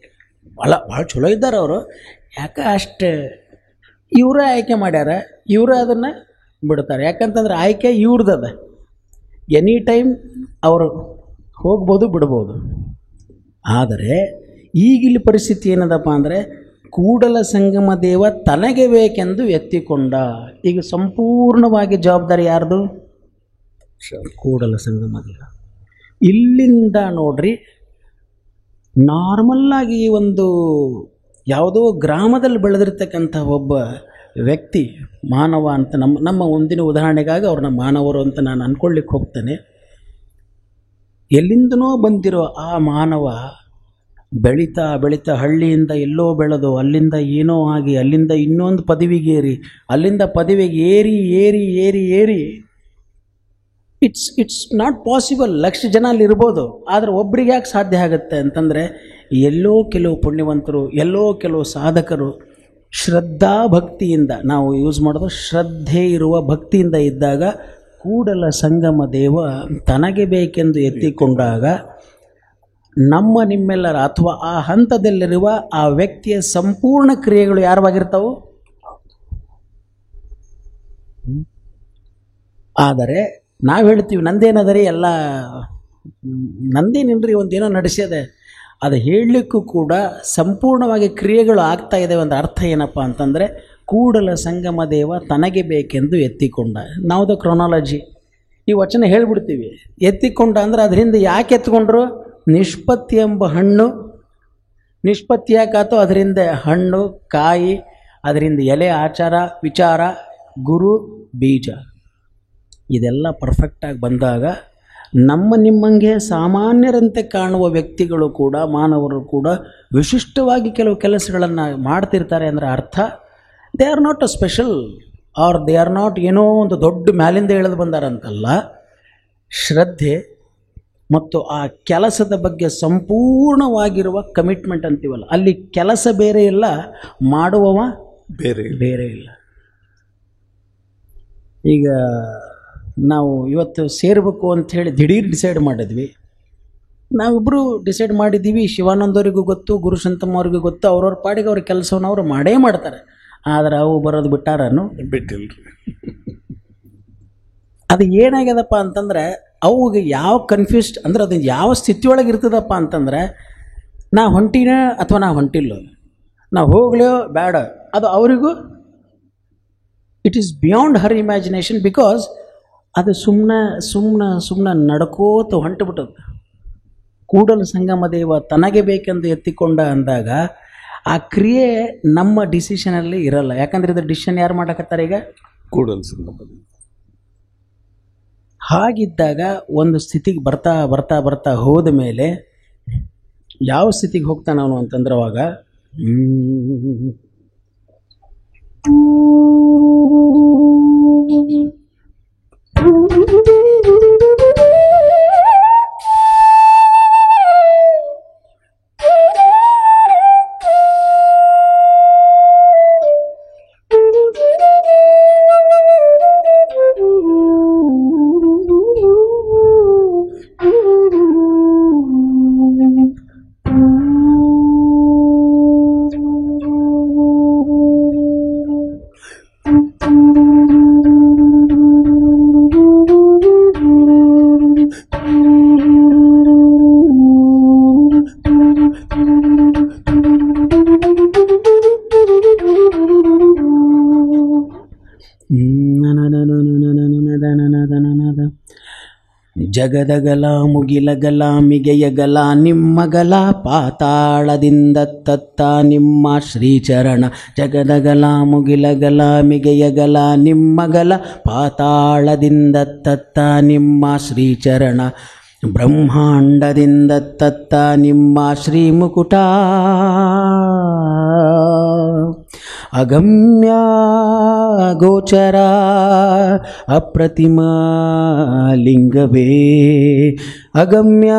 Speaker 4: ಭಾಳ ಚಲೋ ಇದ್ದಾರೆ ಅವರು, ಯಾಕೆ ಅಷ್ಟು ಇವರೇ ಆಯ್ಕೆ ಮಾಡ್ಯಾರ, ಇವರೇ ಅದನ್ನು ಬಿಡ್ತಾರೆ. ಯಾಕಂತಂದ್ರೆ ಆಯ್ಕೆ ಇವ್ರದ್ದದ. ಎನಿ ಟೈಮ್ ಅವರು ಹೋಗ್ಬೋದು, ಬಿಡ್ಬೋದು. ಆದರೆ ಈಗಿಲ್ಲಿ ಪರಿಸ್ಥಿತಿ ಏನದಪ್ಪ ಅಂದರೆ, ಕೂಡಲ ಸಂಗಮ ದೇವ ತನಗೆ ಬೇಕೆಂದು ಎತ್ತಿಕೊಂಡ. ಈಗ ಸಂಪೂರ್ಣವಾಗಿ ಜವಾಬ್ದಾರಿ ಯಾರ್ದು? ಕೂಡಲ ಸಂಗಮ ದೇವ. ಇಲ್ಲಿಂದ ನೋಡ್ರಿ, ನಾರ್ಮಲ್ಲಾಗಿ ಒಂದು ಯಾವುದೋ ಗ್ರಾಮದಲ್ಲಿ ಬೆಳೆದಿರ್ತಕ್ಕಂಥ ಒಬ್ಬ ವ್ಯಕ್ತಿ, ಮಾನವ ಅಂತ ನಮ್ಮ ಒಂದಿನ ಉದಾಹರಣೆಗಾಗಿ ಅವ್ರನ್ನ ಮಾನವರು ಅಂತ ನಾನು ಅಂದ್ಕೊಳ್ಳಿಕ್ಕೆ ಹೋಗ್ತೇನೆ. ಎಲ್ಲಿಂದನೋ ಬಂದಿರೋ ಆ ಮಾನವ ಬೆಳೀತಾ ಬೆಳೀತಾ ಹಳ್ಳಿಯಿಂದ ಎಲ್ಲೋ ಬೆಳೆದು, ಅಲ್ಲಿಂದ ಏನೋ ಆಗಿ, ಅಲ್ಲಿಂದ ಇನ್ನೊಂದು ಪದವಿಗೆ ಏರಿ, ಅಲ್ಲಿಂದ ಪದವಿಗೆ ಏರಿ ಏರಿ ಏರಿ ಏರಿ ಇಟ್ಸ್ ನಾಟ್ ಪಾಸಿಬಲ್. ಲಕ್ಷ ಜನ ಅಲ್ಲಿರ್ಬೋದು, ಆದರೆ ಒಬ್ರಿಗೆ ಯಾಕೆ ಸಾಧ್ಯ ಆಗುತ್ತೆ ಅಂತಂದರೆ, ಎಲ್ಲೋ ಕೆಲವು ಪುಣ್ಯವಂತರು, ಎಲ್ಲೋ ಕೆಲವು ಸಾಧಕರು ಶ್ರದ್ಧಾ ಭಕ್ತಿಯಿಂದ, ನಾವು ಯೂಸ್ ಮಾಡೋದು ಶ್ರದ್ಧೆ ಇರುವ ಭಕ್ತಿಯಿಂದ ಇದ್ದಾಗ ಕೂಡಲ ಸಂಗಮ ದೇವ ತನಗೆ ಬೇಕೆಂದು ಎತ್ತಿಕೊಂಡಾಗ ನಮ್ಮ ನಿಮ್ಮೆಲ್ಲರ ಅಥವಾ ಆ ಹಂತದಲ್ಲಿರುವ ಆ ವ್ಯಕ್ತಿಯ ಸಂಪೂರ್ಣ ಕ್ರಿಯೆಗಳು ಯಾರವಾಗಿರ್ತಾವೆ? ಆದರೆ ನಾವು ಹೇಳ್ತೀವಿ ನಂದೇನದರಿ, ಎಲ್ಲ ನಂದೇನಿಲ್ರಿ, ಒಂದೇನೋ ನಡೆಸ್ಯದೆ. ಅದು ಹೇಳಲಿಕ್ಕೂ ಕೂಡ ಸಂಪೂರ್ಣವಾಗಿ ಕ್ರಿಯೆಗಳು ಆಗ್ತಾ ಇದ್ದಾವೆ. ಒಂದು ಅರ್ಥ ಏನಪ್ಪ ಅಂತಂದರೆ, ಕೂಡಲ ಸಂಗಮ ದೇವ ತನಗೆ ಬೇಕೆಂದು ಎತ್ತಿಕೊಂಡ. ನಾವು ದ ಕ್ರೊನಾಲಜಿ ಈ ವಚನ ಹೇಳ್ಬಿಡ್ತೀವಿ. ಎತ್ತಿಕೊಂಡ ಅಂದರೆ ಅದರಿಂದ ಯಾಕೆ ಎತ್ಕೊಂಡ್ರು? ನಿಷ್ಪತ್ತಿ ಎಂಬ ಹಣ್ಣು, ನಿಷ್ಪತ್ತಿ ಯಾಕಾತೋ ಅದರಿಂದ ಹಣ್ಣು, ಕಾಯಿ, ಅದರಿಂದ ಎಲೆ, ಆಚಾರ, ವಿಚಾರ, ಗುರು, ಬೀಜ ಇದೆಲ್ಲ ಪರ್ಫೆಕ್ಟಾಗಿ ಬಂದಾಗ ನಮ್ಮ ನಿಮ್ಮಂಗೆ ಸಾಮಾನ್ಯರಂತೆ ಕಾಣುವ ವ್ಯಕ್ತಿಗಳು ಕೂಡ, ಮಾನವರು ಕೂಡ ವಿಶಿಷ್ಟವಾಗಿ ಕೆಲವು ಕೆಲಸಗಳನ್ನು ಮಾಡ್ತಿರ್ತಾರೆ. ಅಂದರೆ ಅರ್ಥ they are not a special or they are not ಏನೋ ಒಂದು ದೊಡ್ಡ ಮ್ಯಾಲಿಂದ ಎಳೆದು ಬಂದಾರಂತಲ್ಲ. ಶ್ರದ್ಧೆ ಮತ್ತು ಆ ಕೆಲಸದ ಬಗ್ಗೆ ಸಂಪೂರ್ಣವಾಗಿರುವ ಕಮಿಟ್ಮೆಂಟ್ ಅಂತೀವಲ್ಲ, ಅಲ್ಲಿ ಕೆಲಸ ಬೇರೆ ಇಲ್ಲ, ಮಾಡುವವ ಬೇರೆ ಇಲ್ಲ. ಈಗ ನಾವು ಇವತ್ತು ಸೇರಬೇಕು ಅಂಥೇಳಿ ದಿಢೀರ್ ಡಿಸೈಡ್ ಮಾಡಿದ್ವಿ. ನಾವಿಬ್ಬರು ಡಿಸೈಡ್ ಮಾಡಿದ್ದೀವಿ, ಶಿವಾನಂದವರಿಗೂ ಗೊತ್ತು, ಗುರುಶಂತಮ್ಮವ್ರಿಗೂ ಗೊತ್ತು, ಅವ್ರವ್ರ ಪಾಡಿಗೆ ಅವ್ರ ಕೆಲಸವನ್ನು ಅವರು ಮಾಡೇ ಮಾಡ್ತಾರೆ. ಆದರೆ ಅವು ಬರೋದು ಬಿಟ್ಟಾರನು
Speaker 3: ಬಿಟ್ಟಿಲ್ರಿ.
Speaker 4: ಅದು ಏನಾಗ್ಯದಪ್ಪ ಅಂತಂದರೆ, ಅವಾಗ ಯಾವ ಕನ್ಫ್ಯೂಸ್ಡ್ ಅಂದ್ರೆ ಅದು ಯಾವ ಸ್ಥಿತಿಯೊಳಗೆ ಇರ್ತದಪ್ಪ ಅಂತಂದರೆ, ನಾ ಹೊಂಟಿನ ಅಥವಾ ನಾ ಹೊಂಟಿಲ್ಲ, ನಾ ಹೋಗ್ಲೋ ಬೇಡ, ಅದು ಅವರಿಗೂ it is beyond Har imagination. Because ಅದು ಸುಮ್ಮನೆ ನಡ್ಕೋತ ಹೊಂಟುಬಿಟ್ಟದು. ಕೂಡಲ ಸಂಗಮ ದೇವ ತನಗೆ ಬೇಕೆಂದು ಎತ್ತಿಕೊಂಡ ಅಂದಾಗ ಆ ಕ್ರಿಯೆ ನಮ್ಮ ಡಿಸಿಷನಲ್ಲಿ ಇರಲ್ಲ. ಯಾಕಂದರೆ ಇದು ಡಿಸಿಷನ್ ಯಾರು ಮಾಡಕತ್ತಾರೆ? ಈಗ
Speaker 3: ಕೂಡಲ ಸಂಗಮ ದೇವ.
Speaker 4: ಹಾಗಿದ್ದಾಗ ಒಂದು ಸ್ಥಿತಿಗೆ ಬರ್ತಾ ಬರ್ತಾ ಬರ್ತಾ ಹೋದ ಮೇಲೆ ಯಾವ ಸ್ಥಿತಿಗೆ ಹೋಗ್ತಾನೆ ಅವನು ಅಂತಂದ್ರೆ, ಅವಾಗ ಜಗದಗಲ ಮುಗಿಲಗಲ ಮಿಗೆಯಗಲ ನಿಮ್ಮಗಲ ಪಾತಾಳದಿಂದ ತತ್ತ ನಿಮ್ಮ ಶ್ರೀಚರಣ. ಜಗದಗಲ ಮುಗಿಲಗಲ ಮಿಗೆಯಗಲ ನಿಮ್ಮಗಲ ಪಾತಾಳದಿಂದ ತತ್ತ ನಿಮ್ಮ ಶ್ರೀಚರಣ. ಬ್ರಹ್ಮಾಂಡದಿಂದ ತತ್ತ ನಿಮ್ಮ ಶ್ರೀಮುಕುಟ. ಅಗಮ್ಯ ಗೋಚರ ಅಪ್ರತಿಮ ಲಿಂಗವೇ. ಅಗಮ್ಯ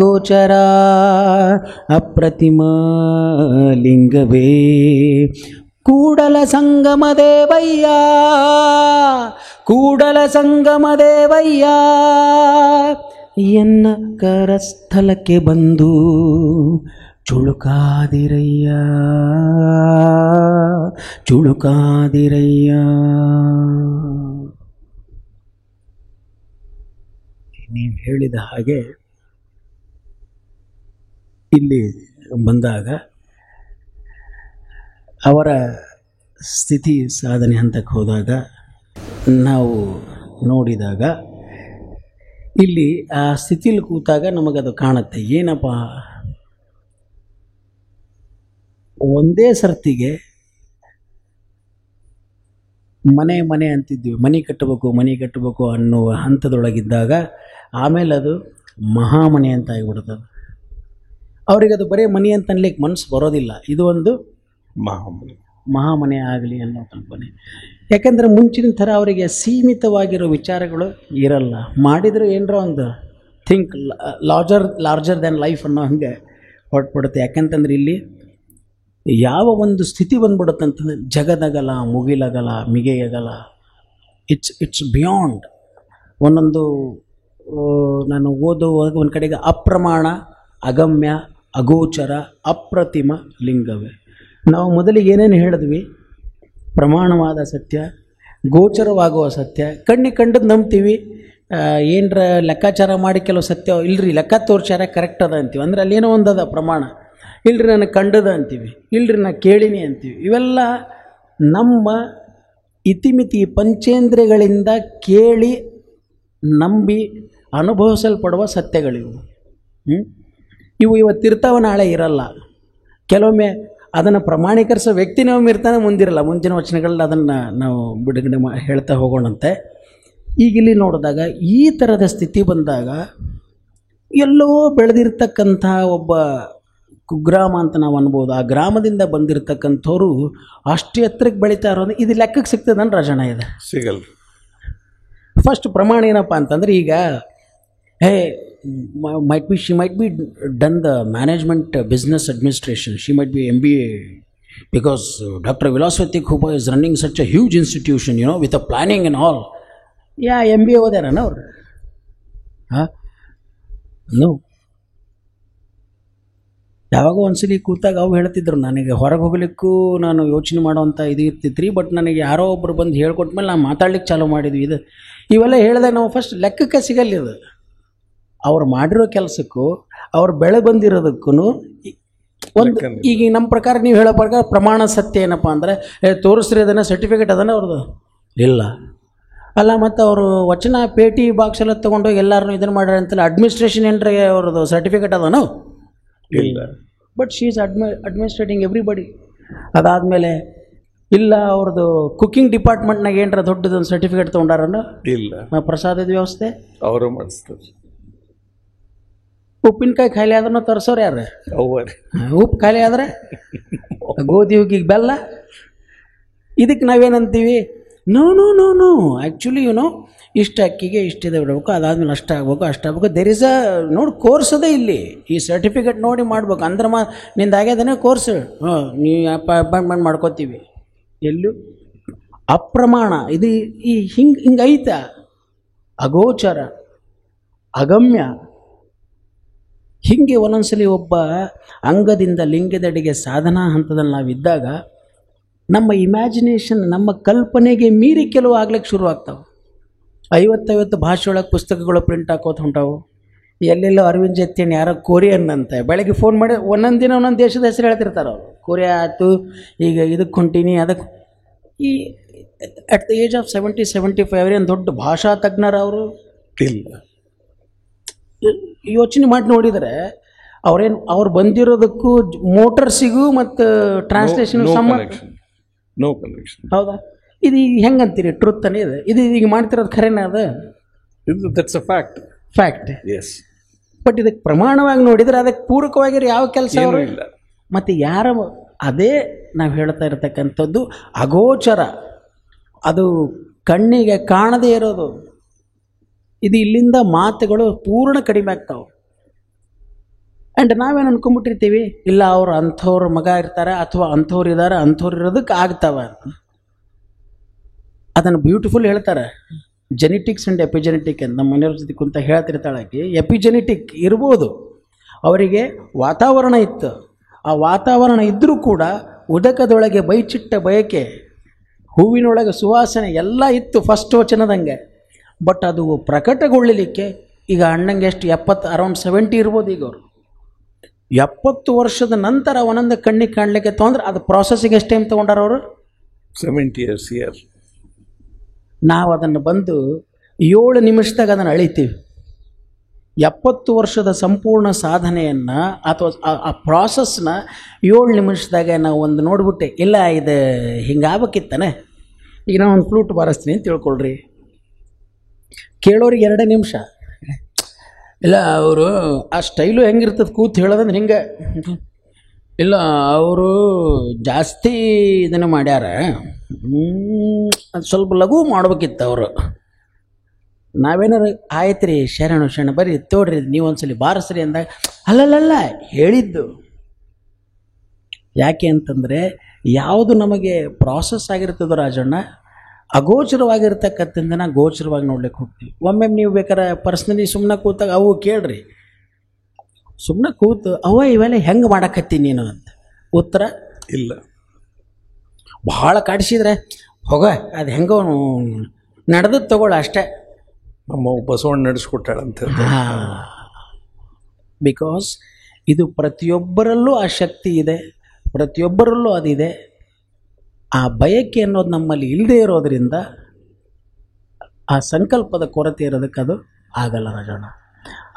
Speaker 4: ಗೋಚರ ಅಪ್ರತಿಮ ಲಿಂಗವೇ. ಕೂಡಲ ಸಂಗಮ ದೇವಯ್ಯ, ಕೂಡಲ ಸಂಗಮ ದೇವಯ್ಯ, ಎನ್ನ ಕರಸ್ಥಲಕ್ಕೆ ಬಂದು ಚುಳುಕಾದಿರಯ್ಯ, ಚುಳುಕಾದಿರಯ್ಯ. ನೀವು ಹೇಳಿದ ಹಾಗೆ ಇಲ್ಲಿ ಬಂದಾಗ ಅವರ ಸ್ಥಿತಿ ಸಾಧನೆ ಹಂತಕ್ಕೆ ಹೋದಾಗ ನಾವು ನೋಡಿದಾಗ ಇಲ್ಲಿ ಆ ಸ್ಥಿತಿಯಲ್ಲಿ ಕೂತಾಗ ನಮಗದು ಕಾಣುತ್ತೆ. ಏನಪ್ಪ, ಒಂದೇ ಸರ್ತಿಗೆ ಮನೆ ಮನೆ ಅಂತಿದ್ವಿ, ಮನೆ ಕಟ್ಟಬೇಕು ಅನ್ನುವ ಹಂತದೊಳಗಿದ್ದಾಗ ಆಮೇಲೆ ಅದು ಮಹಾಮನೆ ಅಂತ ಆಗಿಬಿಡ್ತದೆ. ಅವ್ರಿಗೆ ಅದು ಬರೀ ಮನೆ ಅಂತ ಅನ್ಲಿಕ್ಕೆ ಮನಸ್ಸು ಬರೋದಿಲ್ಲ. ಇದು ಒಂದು ಮಹಾಮನೆ ಆಗಲಿ ಅನ್ನೋ ಕಲ್ಪನೆ. ಯಾಕೆಂದರೆ ಮುಂಚಿನ ಥರ ಅವರಿಗೆ ಸೀಮಿತವಾಗಿರೋ ವಿಚಾರಗಳು ಇರಲ್ಲ. ಮಾಡಿದರೆ ಏನರ ಒಂದು ಥಿಂಕ್ ಲಾರ್ಜರ್ ದ್ಯಾನ್ ಲೈಫ್ ಅನ್ನೋ ಹಂಗೆ ಹೊರಟ್ಬಿಡುತ್ತೆ. ಯಾಕಂತಂದ್ರೆ ಇಲ್ಲಿ ಯಾವ ಒಂದು ಸ್ಥಿತಿ ಬಂದ್ಬಿಡುತ್ತೆ ಅಂತಂದರೆ ಜಗದಗಲ ಮುಗಿಲಗಲ ಮಿಗೆಯಗಲ. It's beyond. ಒಂದೊಂದು ನಾನು ಓದುವಾಗ ಒಂದು ಕಡೆಗೆ ಅಪ್ರಮಾಣ, ಅಗಮ್ಯ, ಅಗೋಚರ, ಅಪ್ರತಿಮ ಲಿಂಗವೇ. ನಾವು ಮೊದಲಿಗೆ ಏನೇನು ಹೇಳಿದ್ವಿ, ಪ್ರಮಾಣವಾದ ಸತ್ಯ, ಗೋಚರವಾಗುವ ಸತ್ಯ, ಕಣ್ಣಿಗೆ ಕಂಡದ್ದು ನಂಬ್ತೀವಿ. ಏನರ ಲೆಕ್ಕಾಚಾರ ಮಾಡಿ ಕೆಲವು ಸತ್ಯ ಇಲ್ಲರಿ ಲೆಕ್ಕ ತೋರ್ಸಾರ ಕರೆಕ್ಟ್ ಅದ ಅಂತೀವಿ. ಅಂದರೆ ಅಲ್ಲೇನೋ ಒಂದದ ಪ್ರಮಾಣ. ಇಲ್ಲರಿ ನನಗೆ ಕಂಡದ ಅಂತೀವಿ, ಇಲ್ಲರಿ ನಾನು ಕೇಳಿನಿ ಅಂತೀವಿ. ಇವೆಲ್ಲ ನಮ್ಮ ಇತಿಮಿತಿ ಪಂಚೇಂದ್ರಿಯಗಳಿಂದ ಕೇಳಿ ನಂಬಿ ಅನುಭವಿಸಲ್ಪಡುವ ಸತ್ಯಗಳಿವು. ಇವು ಇವತ್ತಿರ್ತಾವ, ನಾಳೆ ಇರಲ್ಲ. ಕೆಲವೊಮ್ಮೆ ಅದನ್ನು ಪ್ರಮಾಣೀಕರಿಸೋ ವ್ಯಕ್ತಿ ನಾವು ಇರ್ತಾನೆ, ಮುಂದಿರಲ್ಲ. ಮುಂಚಿನ ವಚನಗಳಲ್ಲಿ ಅದನ್ನು ನಾವು ಬಿಡುಗಡೆ ಹೇಳ್ತಾ ಹೋಗೋಣಂತೆ. ಈಗ ಇಲ್ಲಿ ನೋಡಿದಾಗ ಈ ಥರದ ಸ್ಥಿತಿ ಬಂದಾಗ ಎಲ್ಲೋ ಬೆಳೆದಿರ್ತಕ್ಕಂಥ ಒಬ್ಬ ಕುಗ್ರಾಮ ಅಂತ ನಾವು ಅನ್ಬೋದು. ಆ ಗ್ರಾಮದಿಂದ ಬಂದಿರತಕ್ಕಂಥವ್ರು ಅಷ್ಟು ಎತ್ತರಕ್ಕೆ ಬೆಳೀತಾ ಇರೋದು ಇದು ಲೆಕ್ಕಕ್ಕೆ ಸಿಗ್ತದನ್ನು ರಜಣ ಇದೆ,
Speaker 3: ಸಿಗಲ್ಲ.
Speaker 4: ಫಸ್ಟ್ ಪ್ರಮಾಣ ಏನಪ್ಪ ಅಂತಂದ್ರೆ, ಈಗ she might be done the management business administration, she might be MBA, because Dr. Vilaswati Khupa is running such a huge institution, with a planning and all. MBA ಓದ್ಯಾರನ ಅವ್ರು? ನೋ. ಯಾವಾಗ ಒಂದ್ಸಲಿ ಕೂತಾಗ ಅವು ಹೇಳ್ತಿದ್ರು, ನನಗೆ ಹೊರಗೆ ಹೋಗ್ಲಿಕ್ಕೂ ನಾನು ಯೋಚನೆ ಮಾಡೋವಂಥ ಇದು ಇರ್ತಿತ್ತು ರೀ. ಬಟ್ ನನಗೆ ಯಾರೋ ಒಬ್ಬರು ಬಂದು ಹೇಳ್ಕೊಟ್ಮೇಲೆ ನಾನು ಮಾತಾಡ್ಲಿಕ್ಕೆ ಚಾಲೂ ಮಾಡಿದ್ವಿ. ಇವೆಲ್ಲ ಹೇಳಿದಾಗ ನಾವು ಫಸ್ಟ್ ಲೆಕ್ಕಕ್ಕೆ ಸಿಗಲ್ಲ. ಇದು ಅವ್ರು ಮಾಡಿರೋ ಕೆಲಸಕ್ಕೂ ಅವ್ರು ಬೆಳೆ ಬಂದಿರೋದಕ್ಕೂ ಒಂದು. ಈಗ ನಮ್ಮ ಪ್ರಕಾರ ನೀವು ಹೇಳೋ ಪ್ರಕಾರ ಪ್ರಮಾಣ ಸತ್ಯ ಏನಪ್ಪ ಅಂದರೆ, ತೋರಿಸ್ರಿ ಅದನ್ನು, ಸರ್ಟಿಫಿಕೇಟ್ ಅದನ್ನು ಅವ್ರದ್ದು ಇಲ್ಲ ಅಲ್ಲ. ಮತ್ತು ಅವರು ವಚನ ಪೇಟಿ ಬಾಕ್ಸ್ ಎಲ್ಲ ತೊಗೊಂಡೋಗಿ ಎಲ್ಲರೂ ಇದನ್ನು ಮಾಡ್ಯಾರ ಅಂತಲ್ಲ, ಅಡ್ಮಿನಿಸ್ಟ್ರೇಷನ್ ಏನ್ರಿ ಅವ್ರದ್ದು ಸರ್ಟಿಫಿಕೇಟ್ ಅದನೋ ಇಲ್ಲ. But she is administrating everybody. ಅದಾದಮೇಲೆ ಇಲ್ಲ, ಅವ್ರದ್ದು ಕುಕ್ಕಿಂಗ್ ಡಿಪಾರ್ಟ್ಮೆಂಟ್ನಾಗ ಏನರ ದೊಡ್ಡದೊಂದು ಸರ್ಟಿಫಿಕೇಟ್ ತೊಗೊಂಡಾರನ ಇಲ್ಲ. ಪ್ರಸಾದದ ವ್ಯವಸ್ಥೆ ಅವರು ಮಾಡಿಸ್ತಾರೆ. ಉಪ್ಪಿನಕಾಯಿ ಖಾಲಿ ಆದ್ರೂ ತರಿಸೋರು ಯಾರು? ಉಪ್ಪು ಖಾಲಿ ಆದರೆ ಗೋಧಿ ಹುಗ್ಗಿಗೆ ಬೆಲ್ಲ. ಇದಕ್ಕೆ ನಾವೇನಂತೀವಿ, no no no no actually ಇಷ್ಟು ಅಕ್ಕಿಗೆ ಇಷ್ಟಿದೆ ಬಿಡಬೇಕು, ಅದಾದ್ಮೇಲೆ ಅಷ್ಟಾಗಬೇಕು. ದೇರ್ ಇಸ್ ನೋಡಿ ಕೋರ್ಸ್ ಅದೇ ಇಲ್ಲಿ. ಈ ಸರ್ಟಿಫಿಕೇಟ್ ನೋಡಿ ಮಾಡ್ಬೇಕು ಅಂದ್ರೆ ನಿಂದು ಆಗ್ಯದೇನೆ ಕೋರ್ಸ್, ನೀವು ಅಪಾಯಿಂಟ್ಮೆಂಟ್ ಮಾಡ್ಕೋತೀವಿ. ಎಲ್ಲೂ ಅಪ್ರಮಾಣ ಇದು ಹಿಂಗೆ ಐತ. ಅಗೋಚರ, ಅಗಮ್ಯ, ಹೀಗೆ ಒಂದೊಂದ್ಸಲಿ ಒಬ್ಬ ಅಂಗದಿಂದ ಲಿಂಗದಡಿಗೆ ಸಾಧನಾ ಹಂತದಲ್ಲಿ ನಾವಿದ್ದಾಗ ನಮ್ಮ ಇಮ್ಯಾಜಿನೇಷನ್, ನಮ್ಮ ಕಲ್ಪನೆಗೆ ಮೀರಿ ಕೆಲವು ಆಗ್ಲಿಕ್ಕೆ ಶುರುವಾಗ್ತಾವೆ. 50 ಭಾಷೆ ಒಳಗೆ ಪುಸ್ತಕಗಳು ಪ್ರಿಂಟ್ ಹಾಕೋತ ಹೊಂಟಾವು. ಎಲ್ಲೆಲ್ಲೋ ಅರವಿಂದ್ ಜತ್ಯನ್ ಯಾರೋ ಕೊರಿಯನ್ ಅಂತ ಬೆಳಗ್ಗೆ ಫೋನ್ ಮಾಡಿ ಒಂದೊಂದು ದಿನ ಒಂದೊಂದು ದೇಶದ ಹೆಸರು ಹೇಳ್ತಿರ್ತಾರೆ ಅವರು. ಕೊರಿಯಾ ಆಯಿತು, ಈಗ ಇದಕ್ಕೆ ಹೊಂಟೀನಿ, ಅದಕ್ಕೆ. ಈ ಅಟ್ ದ ಏಜ್ ಆಫ್ 70-75 ಅವರೇನು ದೊಡ್ಡ ಭಾಷಾ ತಜ್ಞರು ಅವರು.
Speaker 3: ಇಲ್ಲ.
Speaker 4: ಯೋಚನೆ ಮಾಡಿ ನೋಡಿದರೆ ಅವ್ರು ಬಂದಿರೋದಕ್ಕೂ ಮೋಟರ್ಸಿಗೂ ಮತ್ತು ಟ್ರಾನ್ಸ್ಲೇಷನ್
Speaker 3: ನೋ ಕನೆಕ್ಷನ್.
Speaker 4: ಹೌದಾ? ಇದು ಈಗ ಹೆಂಗಂತೀರಿ? ಟ್ರುತ್ ಅನ್ನೋದು ಇದು ಈಗ ಮಾಡ್ತಿರೋದು ಖರೇನ ಅದು?
Speaker 3: That's a fact.
Speaker 4: Fact.
Speaker 3: Yes.
Speaker 4: But ಇದಕ್ಕೆ ಪ್ರಮಾಣವಾಗಿ ನೋಡಿದರೆ ಅದಕ್ಕೆ ಪೂರಕವಾಗಿರೋ ಯಾವ ಕೆಲಸ
Speaker 3: ಇಲ್ಲ.
Speaker 4: ಮತ್ತು ಯಾರ ಅದೇ ನಾವು ಹೇಳ್ತಾ ಇರತಕ್ಕಂಥದ್ದು ಅಗೋಚರ, ಅದು ಕಣ್ಣಿಗೆ ಕಾಣದೇ ಇರೋದು. ಇದು ಇಲ್ಲಿಂದ ಮಾತುಗಳು ಪೂರ್ಣ ಕಡಿಮೆ ಆಗ್ತಾವೆ. ಆ್ಯಂಡ್ ನಾವೇನು ಅನ್ಕೊಂಡ್ಬಿಟ್ಟಿರ್ತೀವಿ, ಇಲ್ಲ ಅವ್ರು ಅಂಥವ್ರ ಮಗ ಇರ್ತಾರೆ ಅಥವಾ ಅಂಥವ್ರು ಇದ್ದಾರೆ, ಅಂಥವ್ರು ಇರೋದಕ್ಕೆ ಆಗ್ತಾವೆ. ಅದನ್ನು ಬ್ಯೂಟಿಫುಲ್ ಹೇಳ್ತಾರೆ, ಜೆನೆಟಿಕ್ಸ್ ಆ್ಯಂಡ್ ಎಪಿಜೆನೆಟಿಕ್ ಅಂತ. ನಮ್ಮ ಮನೆಯವ್ರ ಜೊತೆ ಕುಂತ ಹೇಳ್ತಿರ್ತಾಳಾಗಿ, ಎಪಿಜೆನೆಟಿಕ್ ಇರ್ಬೋದು, ಅವರಿಗೆ ವಾತಾವರಣ ಇತ್ತು, ಆ ವಾತಾವರಣ ಇದ್ದರೂ ಕೂಡ ಉದಕದೊಳಗೆ ಬೈಚಿಟ್ಟ ಬಯಕೆ, ಹೂವಿನೊಳಗೆ ಸುವಾಸನೆ ಎಲ್ಲ ಇತ್ತು ಫಸ್ಟ್ ವಚನದಂಗೆ. ಬಟ್ ಅದು ಪ್ರಕಟಗೊಳ್ಳಲಿಕ್ಕೆ ಈಗ ಅಣ್ಣಂಗೆ ಎಷ್ಟು 70 ಅರೌಂಡ್ 70 ಇರ್ಬೋದು. ಈಗ ಅವರು 70 ವರ್ಷದ ನಂತರ ಒಂದೊಂದು ಕಣ್ಣಿಗೆ ಕಾಣಲಿಕ್ಕೆ ತೊಗೊಂಡ್ರೆ ಅದು ಪ್ರಾಸೆಸಿಂಗ್ ಎಷ್ಟು ಟೈಮ್ ತೊಗೊಂಡಾರ ಅವರು?
Speaker 3: 70 years.
Speaker 4: ನಾವು ಅದನ್ನು ಬಂದು 7 ನಿಮಿಷದಾಗ ಅದನ್ನು ಅಳಿತೀವಿ. 70 ವರ್ಷದ ಸಂಪೂರ್ಣ ಸಾಧನೆಯನ್ನು ಅಥವಾ ಆ ಪ್ರಾಸೆಸ್ನ 7 ನಿಮಿಷದಾಗ ನಾವು ಒಂದು ನೋಡ್ಬಿಟ್ಟೆ, ಇಲ್ಲ ಇದು ಹಿಂಗಾಗಬೇಕಿತ್ತಾನೆ. ಈಗ ನಾವು ಒಂದು ಫ್ಲೂಟ್ ಬಾರಿಸ್ತೀನಿ ಅಂತ ತಿಳ್ಕೊಳ್ರಿ, ಕೇಳೋರಿಗೆ 2 ನಿಮಿಷ. ಇಲ್ಲ ಅವರು ಆ ಸ್ಟೈಲು ಹೆಂಗಿರ್ತದೆ ಕೂತು ಹೇಳೋದಂದ್ರೆ ಹಿಂಗೆ, ಇಲ್ಲ ಅವರು ಜಾಸ್ತಿ ಇದನ್ನು ಮಾಡ್ಯಾರ, ಅದು ಸ್ವಲ್ಪ ಲಘು ಮಾಡ್ಬೇಕಿತ್ತು ಅವರು. ನಾವೇನಾರು ಆಯ್ತು ರೀ ಶರಣ ಬರ್ರಿ ತೋಡ್ರಿ ನೀವು ಒಂದ್ಸಲಿ ಬಾರಿಸ್ರಿ ಅಂದಾಗ, ಅಲ್ಲಲ್ಲ ಹೇಳಿದ್ದು. ಯಾಕೆ ಅಂತಂದರೆ ಯಾವುದು ನಮಗೆ ಪ್ರಾಸೆಸ್ ಆಗಿರ್ತದೋ ರಾಜಣ್ಣ, ಅಗೋಚರವಾಗಿರ್ತಕ್ಕಂಥದ್ದನ್ನು ಗೋಚರವಾಗಿ ನೋಡ್ಲಿಕ್ಕೆ ಹೋಗ್ತೀವಿ. ಒಮ್ಮೆ ನೀವು ಬೇಕಾದ್ರೆ ಪರ್ಸ್ನಲಿ ಸುಮ್ಮನೆ ಕೂತಾಗ ಅವು ಕೇಳ್ರಿ, ಸುಮ್ಮನೆ ಕೂತು ಅವ ಇವೆಲ್ಲ ಹೆಂಗೆ ಮಾಡಕತ್ತೀನಿ ನೀನು ಅಂತ ಉತ್ತರ
Speaker 3: ಇಲ್ಲ.
Speaker 4: ಭಾಳ ಕಾಡಿಸಿದ್ರೆ ಹೋಗ ಅದು ಹೆಂಗೋ ನಡೆದದ್ದು ತಗೊಳ್ಳ ಅಷ್ಟೇ.
Speaker 3: ನಮ್ಮ ಬಸವಣ್ಣ ನಡೆಸ್ಕೊಟ್ಟಾಳಂತ.
Speaker 4: ಬಿಕಾಸ್ ಇದು ಪ್ರತಿಯೊಬ್ಬರಲ್ಲೂ ಆ ಶಕ್ತಿ ಇದೆ, ಪ್ರತಿಯೊಬ್ಬರಲ್ಲೂ ಅದಿದೆ. ಆ ಬಯಕೆ ಅನ್ನೋದು ನಮ್ಮಲ್ಲಿ ಇಲ್ಲದೆ ಇರೋದರಿಂದ ಆ ಸಂಕಲ್ಪದ ಕೊರತೆ ಇರೋದಕ್ಕೆ ಅದು ಆಗಲ್ಲ ರಾಜಣ್ಣ.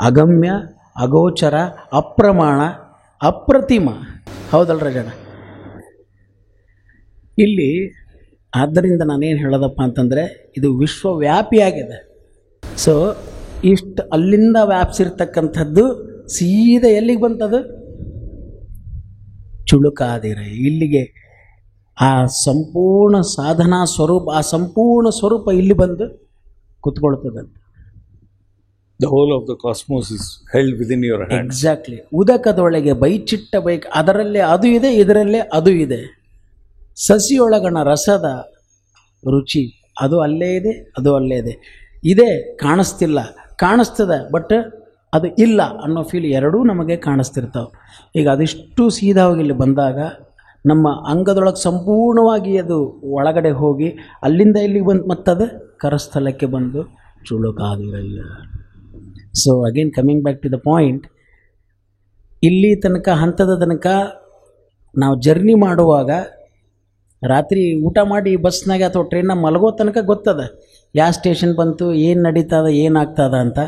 Speaker 4: ಅಗಮ್ಯ, ಅಗೋಚರ, ಅಪ್ರಮಾಣ, ಅಪ್ರತಿಮ, ಹೌದಲ್ಲ ರಾಜಣ್ಣ? ಇಲ್ಲಿ ಆದ್ದರಿಂದ ನಾನೇನು ಹೇಳೋದಪ್ಪ ಅಂತಂದರೆ ಇದು ವಿಶ್ವವ್ಯಾಪಿಯಾಗಿದೆ. ಸೊ ಇಷ್ಟು ಅಲ್ಲಿಂದ ವ್ಯಾಪಿಸಿರ್ತಕ್ಕಂಥದ್ದು ಸೀದಾ ಎಲ್ಲಿಗೆ ಬಂತದು? ಚುಳುಕಾದಿರೆ ಇಲ್ಲಿಗೆ. ಆ ಸಂಪೂರ್ಣ ಸಾಧನಾ ಸ್ವರೂಪ, ಆ ಸಂಪೂರ್ಣ ಸ್ವರೂಪ ಇಲ್ಲಿ ಬಂದು ಕುತ್ಕೊಳ್ತದಂತೆ.
Speaker 3: The whole of the cosmos is held within your hands.
Speaker 4: Exactly. ಉದಕದೊಳಗೆ ಬೈಚಿಟ್ಟ ಬೈಕ್, ಅದರಲ್ಲೇ ಅದು ಇದೆ, ಇದರಲ್ಲೇ ಅದು ಇದೆ. ಸಸಿಯೊಳಗಣ ರಸದ ರುಚಿ, ಅದು ಅಲ್ಲೇ ಇದೆ, ಅದು ಅಲ್ಲೇ ಇದೆ. ಇದೆ ಕಾಣಿಸ್ತಿಲ್ಲ, ಕಾಣಿಸ್ತದೆ ಬಟ್ ಅದು ಇಲ್ಲ ಅನ್ನೋ ಫೀಲ್ ಎರಡೂ ನಮಗೆ ಕಾಣಿಸ್ತಿರ್ತಾವೆ. ಈಗ ಅದಿಷ್ಟು ಸೀದಾವಾಗಿ ಇಲ್ಲಿ ಬಂದಾಗ ನಮ್ಮ ಅಂಗದೊಳಗೆ ಸಂಪೂರ್ಣವಾಗಿ ಅದು ಒಳಗಡೆ ಹೋಗಿ ಅಲ್ಲಿಂದ ಇಲ್ಲಿಗೆ ಬಂದು ಮತ್ತದು ಕರಸ್ಥಲಕ್ಕೆ ಬಂದು ಚುಳುಕಾದಿರಲ್ಲ. So again coming back to the point, ಇಲ್ಲಿ ತನಕ ಹಂತದ ತನಕ ನಾವು ಜರ್ನಿ ಮಾಡುವಾಗ ರಾತ್ರಿ ಊಟ ಮಾಡಿ ಬಸ್ನಾಗ ಅಥವಾ ಟ್ರೈನ್ನಾಗ ಮಲಗೋ ತನಕ ಗೊತ್ತದ ಯಾವ ಸ್ಟೇಷನ್ ಬಂತು, ಏನು ನಡೀತದ, ಏನಾಗ್ತದ ಅಂತ.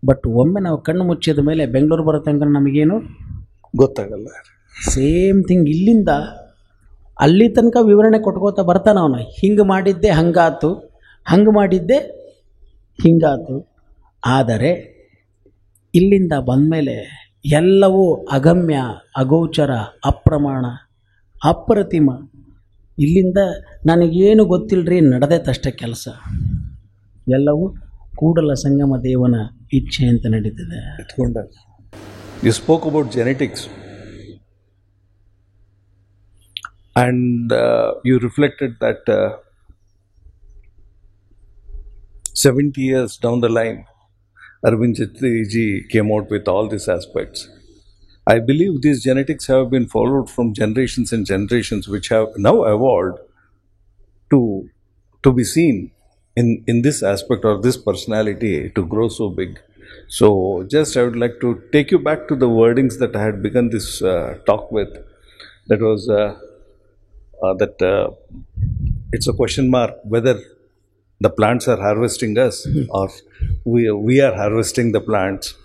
Speaker 4: ಬಟ್ ಒಮ್ಮೆ ನಾವು ಕಣ್ಣು ಮುಚ್ಚಿದ ಮೇಲೆ ಬೆಂಗಳೂರು ಬರೋ ತನಕ ನಮಗೇನು
Speaker 3: ಗೊತ್ತಾಗಲ್ಲ.
Speaker 4: ಸೇಮ್ ಥಿಂಗ್ ಇಲ್ಲಿಂದ ಅಲ್ಲಿ ತನಕ ವಿವರಣೆ ಕೊಟ್ಕೋತಾ ಬರ್ತಾನೆ ಅವನು. ಹಿಂಗೆ ಮಾಡಿದ್ದೆ ಹಂಗಾತು, ಹಂಗೆ ಮಾಡಿದ್ದೆ ಹಿಂಗಾತು. ಆದರೆ ಇಲ್ಲಿಂದ ಬಂದಮೇಲೆ ಎಲ್ಲವೂ ಅಗಮ್ಯ, ಅಗೋಚರ, ಅಪ್ರಮಾಣ, ಅಪ್ರತಿಮ. ಇಲ್ಲಿಂದ ನನಗೇನು ಗೊತ್ತಿಲ್ಲರಿ, ನಡೆದೈತಷ್ಟೇ ಕೆಲಸ. ಎಲ್ಲವೂ ಕೂಡಲ ಸಂಗಮ ದೇವನ ಇಚ್ಛೆ ಅಂತ ನಡೀತದೆ.
Speaker 3: You spoke about genetics and you reflected that 70 years down the line, Arvind Chitri ji came out with all these aspects. I believe these genetics have been followed from generations and generations, which have now evolved to be seen in this aspect or this personality to grow so big. So just I would like to take you back to the wordings that I had begun this talk with. That was that it's a question mark whether The plants are harvesting us, or we are harvesting the plants.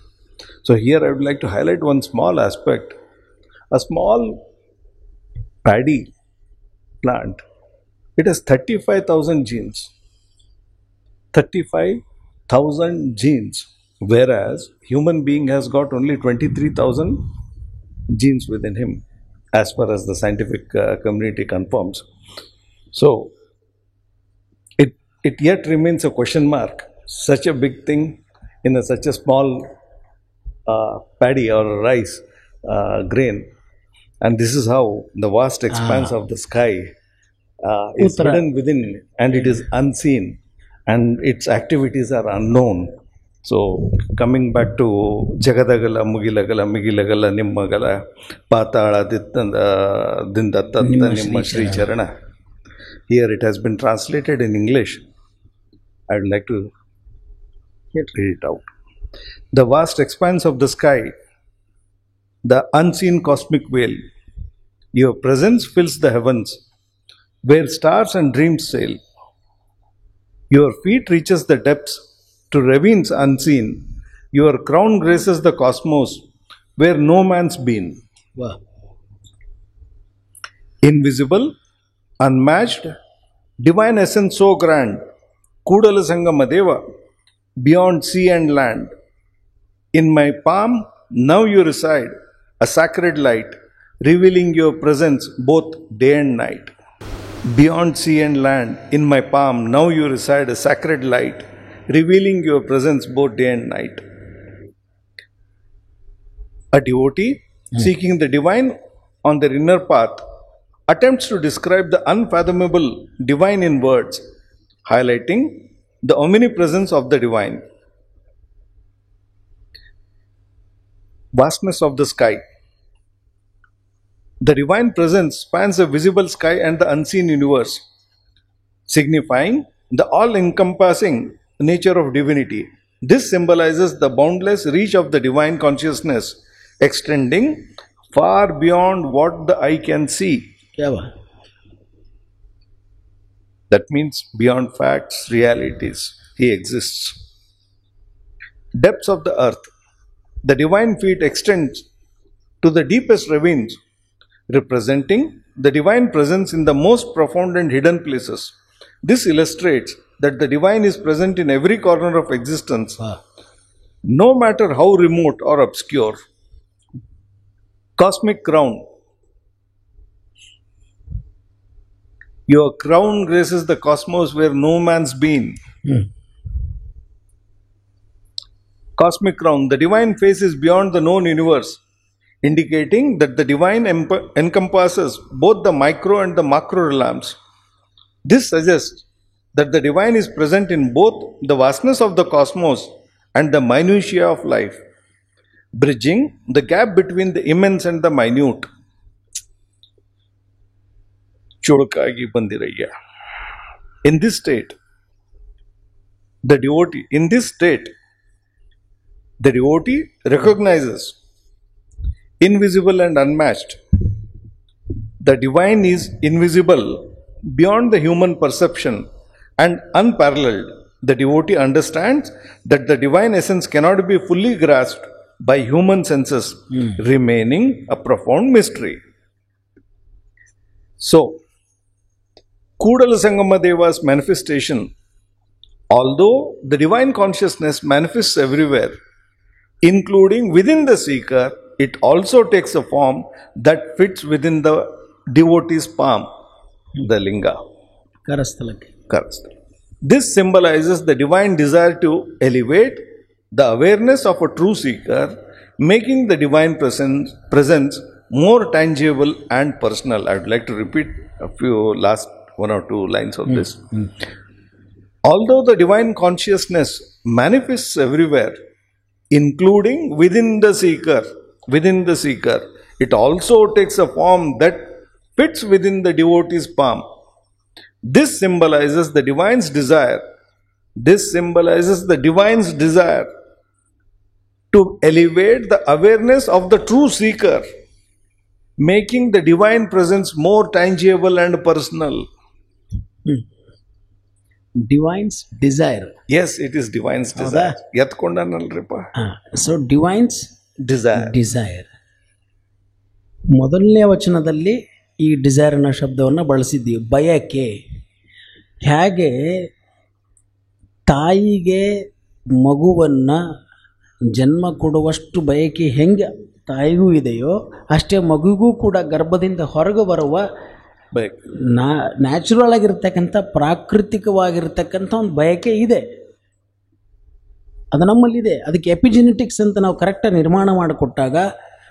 Speaker 3: So here I would like to highlight one small aspect. A small paddy plant, it has 35,000 genes. 35,000 genes, whereas human being has got only 23,000 genes within him, as far as the scientific community confirms. So it yet remains a question mark. Such a big thing in such a small paddy or rice grain, and this is how the vast expanse of the sky is
Speaker 4: Uttara.
Speaker 3: hidden within, and it is unseen, and its activities are unknown. So coming back to Jagadagala, Mugilagala, Migilagala, Nimmagala, Patala, Dinda Tatta, Nimma Sri Charana. Here it has been translated in English. I would like to read it out. The vast expanse of the sky, the unseen cosmic veil, your presence fills the heavens, where stars and dreams sail. Your feet reaches the depths to ravines unseen. Your crown graces the cosmos, where no man's been.
Speaker 4: Wow.
Speaker 3: Invisible, unmatched, divine essence so grand, Kudala Sangamadeva, beyond sea and land. In my palm, now you reside, a sacred light, revealing your presence both day and night. Beyond sea and land, in my palm, now you reside, a sacred light, revealing your presence both day and night. A devotee seeking the divine on their inner path attempts to describe the unfathomable divine in words, highlighting the omnipresence of the divine. Vastness of the sky. The divine presence spans the visible sky and the unseen universe, signifying the all-encompassing nature of divinity. This symbolizes the boundless reach of the divine consciousness, extending far beyond what the eye can see.
Speaker 4: क्या बात.
Speaker 3: That means beyond facts, realities, He exists. Depths of the earth. The divine feet extends to the deepest ravines, representing the divine presence in the most profound and hidden places. This illustrates that the divine is present in every corner of existence,
Speaker 4: Wow.
Speaker 3: no matter how remote or obscure. Cosmic crown. Your crown graces the cosmos where no man's been. Cosmic crown. The divine face is beyond the known universe, indicating that the divine encompasses both the micro and the macro realms. This suggests that the divine is present in both the vastness of the cosmos and the minutiae of life, bridging the gap between the immense and the minute. Chodakaagi bandirayya. In this state, the devotee recognizes invisible and unmatched. The divine is invisible beyond the human perception and unparalleled. The devotee understands that the divine essence cannot be fully grasped by human senses, remaining a profound mystery. So, Kudala Sangamadeva's manifestation, although the divine consciousness manifests everywhere, including within the seeker, it also takes a form that fits within the devotee's palm, the linga.
Speaker 4: ಕರಸ್ಥಲಕ್ಕೆ.
Speaker 3: This symbolizes the divine desire to elevate the awareness of a true seeker, making the divine presence more tangible and personal. I would like to repeat a few last one or two lines of this. Although the divine consciousness manifests everywhere, including within the seeker, it also takes a form that fits within the devotee's palm. This symbolizes the divine's desire. To elevate the awareness of the true seeker, making the divine presence more tangible and personal.
Speaker 4: Divine's desire.
Speaker 3: Yes, it is divine's desire. ಎತ್ಕೊಂಡನಲ್ರಿಪ್ಪ.
Speaker 4: So divine's
Speaker 3: Desire.
Speaker 4: Desire. ಮೊದಲನೇ ವಚನದಲ್ಲಿ ಈ desire ಅನ್ನೋ ಶಬ್ದವನ್ನು ಬಳಸಿದ್ದೀವಿ. ಬಯಕೆ. ಹೇಗೆ ತಾಯಿಗೆ ಮಗುವನ್ನು ಜನ್ಮ ಕೊಡುವಷ್ಟು ಬಯಕೆ ಹೆಂಗೆ ತಾಯಿಗೂ ಇದೆಯೋ ಅಷ್ಟೇ ಮಗುಗೂ ಕೂಡ ಗರ್ಭದಿಂದ ಹೊರಗೆ ಬರುವ
Speaker 3: Bike.
Speaker 4: ನ್ಯಾಚುರಲ್ ಆಗಿರ್ತಕ್ಕಂಥ ಪ್ರಾಕೃತಿಕವಾಗಿರ್ತಕ್ಕಂಥ ಒಂದು ಬಯಕೆ ಇದೆ. ಅದು ನಮ್ಮಲ್ಲಿದೆ. ಅದಕ್ಕೆ ಎಪಿಜೆನೆಟಿಕ್ಸ್ ಅಂತ ನಾವು ಕರೆಕ್ಟಾಗಿ ನಿರ್ಮಾಣ ಮಾಡಿಕೊಟ್ಟಾಗ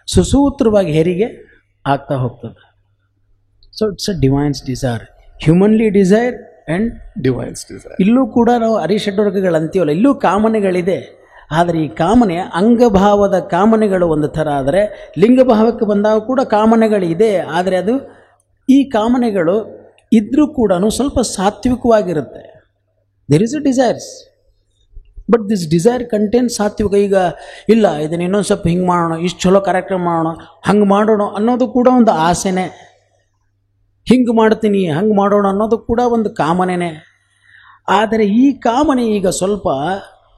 Speaker 4: ಸುಸೂತ್ರವಾಗಿ ಹೆರಿಗೆ ಆಗ್ತಾ ಹೋಗ್ತದೆ. So it's a divine's desire, humanly desire and
Speaker 3: Divine's desire.
Speaker 4: ಇಲ್ಲೂ ಕೂಡ ನಾವು ಅರಿಷಡ್ವರ್ಗಗಳು ಅಂತೀವಲ್ಲ, ಇಲ್ಲೂ ಕಾಮನೆಗಳಿದೆ. ಆದರೆ ಈ ಕಾಮನೆ ಅಂಗಭಾವದ ಕಾಮನೆಗಳು ಒಂದು ಥರ ಆದರೆ, ಲಿಂಗಭಾವಕ್ಕೆ ಬಂದಾಗ ಕೂಡ ಕಾಮನೆಗಳಿದೆ. ಆದರೆ ಅದು ಈ ಕಾಮನೆಗಳು ಇದ್ದರೂ ಕೂಡ ಸ್ವಲ್ಪ ಸಾತ್ವಿಕವಾಗಿರುತ್ತೆ. There is a desires, but this desire content ಸಾತ್ವಿಕ. ಈಗ ಇಲ್ಲ ಇದನ್ನು ಇನ್ನೊಂದು ಸ್ವಲ್ಪ ಹಿಂಗೆ ಮಾಡೋಣ, ಇಷ್ಟು ಚಲೋ ಕಾರ್ಯಕ್ರಮ ಮಾಡೋಣ, ಹಂಗೆ ಮಾಡೋಣ ಅನ್ನೋದು ಕೂಡ ಒಂದು ಆಸೆನೇ. ಹಿಂಗೆ ಮಾಡ್ತೀನಿ ಹಂಗೆ ಮಾಡೋಣ ಅನ್ನೋದು ಕೂಡ ಒಂದು ಕಾಮನೆನೇ. ಆದರೆ ಈ ಕಾಮನೆ ಈಗ ಸ್ವಲ್ಪ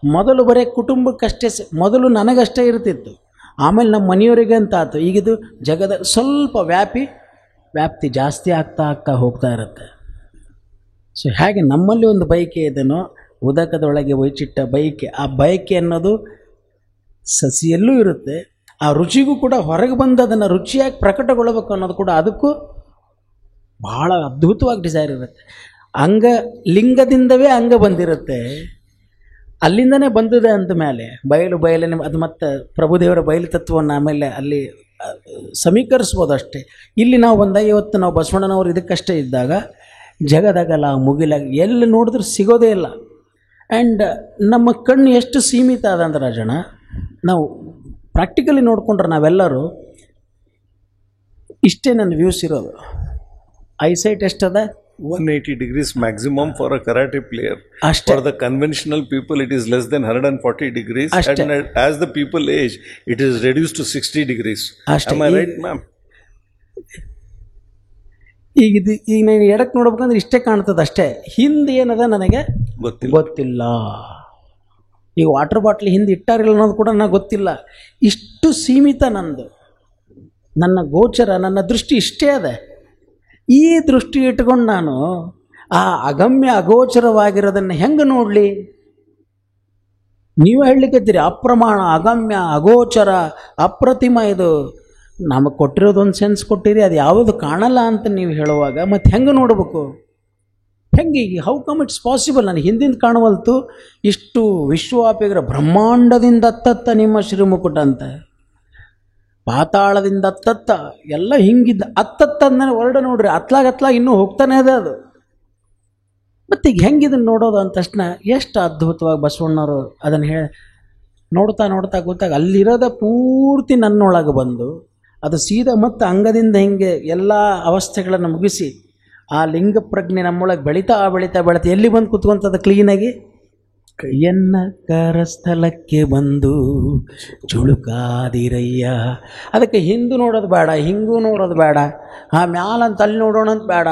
Speaker 4: ಮೊದಲು ಬರೀ ಕುಟುಂಬಕ್ಕಷ್ಟೇ, ಮೊದಲು ನನಗಷ್ಟೇ ಇರ್ತಿತ್ತು, ಆಮೇಲೆ ನಮ್ಮ ಮನೆಯವರಿಗೆ ಅಂತ ಆಯ್ತು. ಈಗಿದು ಜಗದ ಸ್ವಲ್ಪ ವ್ಯಾಪ್ತಿ ಜಾಸ್ತಿ ಆಗ್ತಾ ಹೋಗ್ತಾ ಇರುತ್ತೆ. ಸೊ ಹಾಗೆ ನಮ್ಮಲ್ಲಿ ಒಂದು ಬಯಕೆ ಇದನ್ನು ಉದಕದೊಳಗೆ ವೈಚಿಟ್ಟ ಬಯಕೆ. ಆ ಬಯಕೆ ಅನ್ನೋದು ಸಸಿಯಲ್ಲೂ ಇರುತ್ತೆ. ಆ ರುಚಿಗೂ ಕೂಡ ಹೊರಗೆ ಬಂದು ಅದನ್ನು ರುಚಿಯಾಗಿ ಪ್ರಕಟಗೊಳ್ಳಬೇಕು ಅನ್ನೋದು ಕೂಡ ಅದಕ್ಕೂ ಬಹಳ ಅದ್ಭುತವಾಗಿ ಡಿಸೈರ್ ಇರುತ್ತೆ. ಲಿಂಗದಿಂದವೇ ಅಂಗ ಬಂದಿರುತ್ತೆ, ಅಲ್ಲಿಂದನೇ ಬಂದಿದೆ ಅಂದ ಮೇಲೆ ಬಯಲನೆ ಅದು ಮತ್ತು ಪ್ರಭುದೇವರ ಬಯಲು ತತ್ವವನ್ನು ಆಮೇಲೆ ಅಲ್ಲಿ ಸಮೀಕರಿಸ್ಬೋದು ಅಷ್ಟೇ. ಇಲ್ಲಿ ನಾವು ಬಂದಾಗ ಇವತ್ತು ನಾವು ಬಸವಣ್ಣನವರು ಇದಕ್ಕಷ್ಟೇ ಇದ್ದಾಗ ಜಗದಗಲ ಮುಗಿಲಾಗ ಎಲ್ಲಿ ನೋಡಿದ್ರೂ ಸಿಗೋದೇ ಇಲ್ಲ. ಆ್ಯಂಡ್ ನಮ್ಮ ಕಣ್ಣು ಎಷ್ಟು ಸೀಮಿತ ಅದಂದ್ರೆ ರಾಜಣ್ಣ, ನಾವು ಪ್ರಾಕ್ಟಿಕಲಿ ನೋಡಿಕೊಂಡ್ರೆ ನಾವೆಲ್ಲರೂ ಇಷ್ಟೇ ನನ್ನ ವ್ಯೂಸ್ ಇರೋದು. Eyesight ಎಷ್ಟದ?
Speaker 3: 180 degrees maximum for a karate player.
Speaker 4: ಅಷ್ಟೇ.
Speaker 3: For the conventional people, it is less than 140 degrees.
Speaker 4: ಅಷ್ಟೇ.
Speaker 3: And as the people age, it is reduced to 60 degrees.
Speaker 4: ಅಷ್ಟೇ.
Speaker 3: Am I right, ma'am?
Speaker 4: ಈಗ ನಾನು ಎಡಕ್ಕೆ ನೋಡ್ಬೇಕಂದ್ರೆ ಇಷ್ಟೇ ಕಾಣ್ತದೆ ಅಷ್ಟೇ. ಹಿಂದೆ ಏನದ ನನಗೆ ಗೊತ್ತಿಲ್ಲ. ಈಗ ವಾಟರ್ ಬಾಟ್ಲಿ ಹಿಂದೆ ಇಟ್ಟಾರಿಲ್ಲ ಅನ್ನೋದು ಕೂಡ ನನಗೆ ಗೊತ್ತಿಲ್ಲ. ಇಷ್ಟು ಸೀಮಿತ ನಂದು, ನನ್ನ ಗೋಚರ, ನನ್ನ ದೃಷ್ಟಿ ಇಷ್ಟೇ ಅದ. ಈ ದೃಷ್ಟಿ ಇಟ್ಕೊಂಡು ನಾನು ಆ ಅಗಮ್ಯ ಅಗೋಚರವಾಗಿರೋದನ್ನು ಹೆಂಗೆ ನೋಡಲಿ? ನೀವು ಹೇಳಲಿಕ್ಕಿದ್ದೀರಿ ಅಪ್ರಮಾಣ, ಅಗಮ್ಯ, ಅಗೋಚರ, ಅಪ್ರತಿಮ. ಇದು ನಮಗೆ ಕೊಟ್ಟಿರೋದೊಂದು ಸೆನ್ಸ್ ಕೊಟ್ಟಿರಿ, ಅದು ಯಾವುದು ಕಾಣಲ್ಲ ಅಂತ ನೀವು ಹೇಳುವಾಗ ಮತ್ತು ಹೆಂಗೆ ನೋಡಬೇಕು? ಹೆಂಗೆ ಈಗ ಹೌ ಕಮ್ ಇಟ್ಸ್ ಪಾಸಿಬಲ್? ನನಗೆ ಹಿಂದಿಂದ ಕಾಣವಲ್ತು. ಇಷ್ಟು ವಿಶ್ವವ್ಯಾಪಿಗರ ಬ್ರಹ್ಮಾಂಡದಿಂದ ಅತ್ತತ್ತ ನಿಮ್ಮ ಶ್ರೀಮುಕುಟ ಅಂತ, ಪಾತಾಳದಿಂದ ಅತ್ತತ್ತ ಎಲ್ಲ ಹಿಂಗಿದ್ದ ಅತ್ತತ್ತ ಅಂದರೆ ಹೊರಡ ನೋಡ್ರಿ, ಅತ್ಲಾಗ ಇನ್ನೂ ಹೋಗ್ತಾನೆ ಇದೆ ಅದು. ಮತ್ತು ಈಗ ಹೆಂಗಿದನ್ನು ನೋಡೋದು ಅಂದ ತಕ್ಷಣ ಎಷ್ಟು ಅದ್ಭುತವಾಗಿ ಬಸವಣ್ಣವರು ಅದನ್ನು ನೋಡ್ತಾ ಗೊತ್ತಾಗ ಅಲ್ಲಿರೋದ ಪೂರ್ತಿ ನನ್ನೊಳಗೆ ಬಂದು ಅದು ಸೀದಾ ಮತ್ತು ಅಂಗದಿಂದ ಹಿಂಗೆ ಎಲ್ಲ ಅವಸ್ಥೆಗಳನ್ನು ಮುಗಿಸಿ ಆ ಲಿಂಗ ಪ್ರಜ್ಞೆ ನಮ್ಮೊಳಗೆ ಬೆಳೀತಾ ಎಲ್ಲಿ ಬಂದು ಕೂತ್ಕೊಂತದ ಕ್ಲೀನಾಗಿ ಕೈಯನ್ನ ಕರಸ್ಥಲಕ್ಕೆ ಬಂದು ಚುಳುಕಾದಿರಯ್ಯ. ಅದಕ್ಕೆ ಹಿಂದೂ ನೋಡೋದು ಬೇಡ, ಹಿಂಗೂ ನೋಡೋದು ಬೇಡ, ಆ ಮ್ಯಾಲಂತ ಅಲ್ಲಿ ನೋಡೋಣ ಅಂತ ಬೇಡ.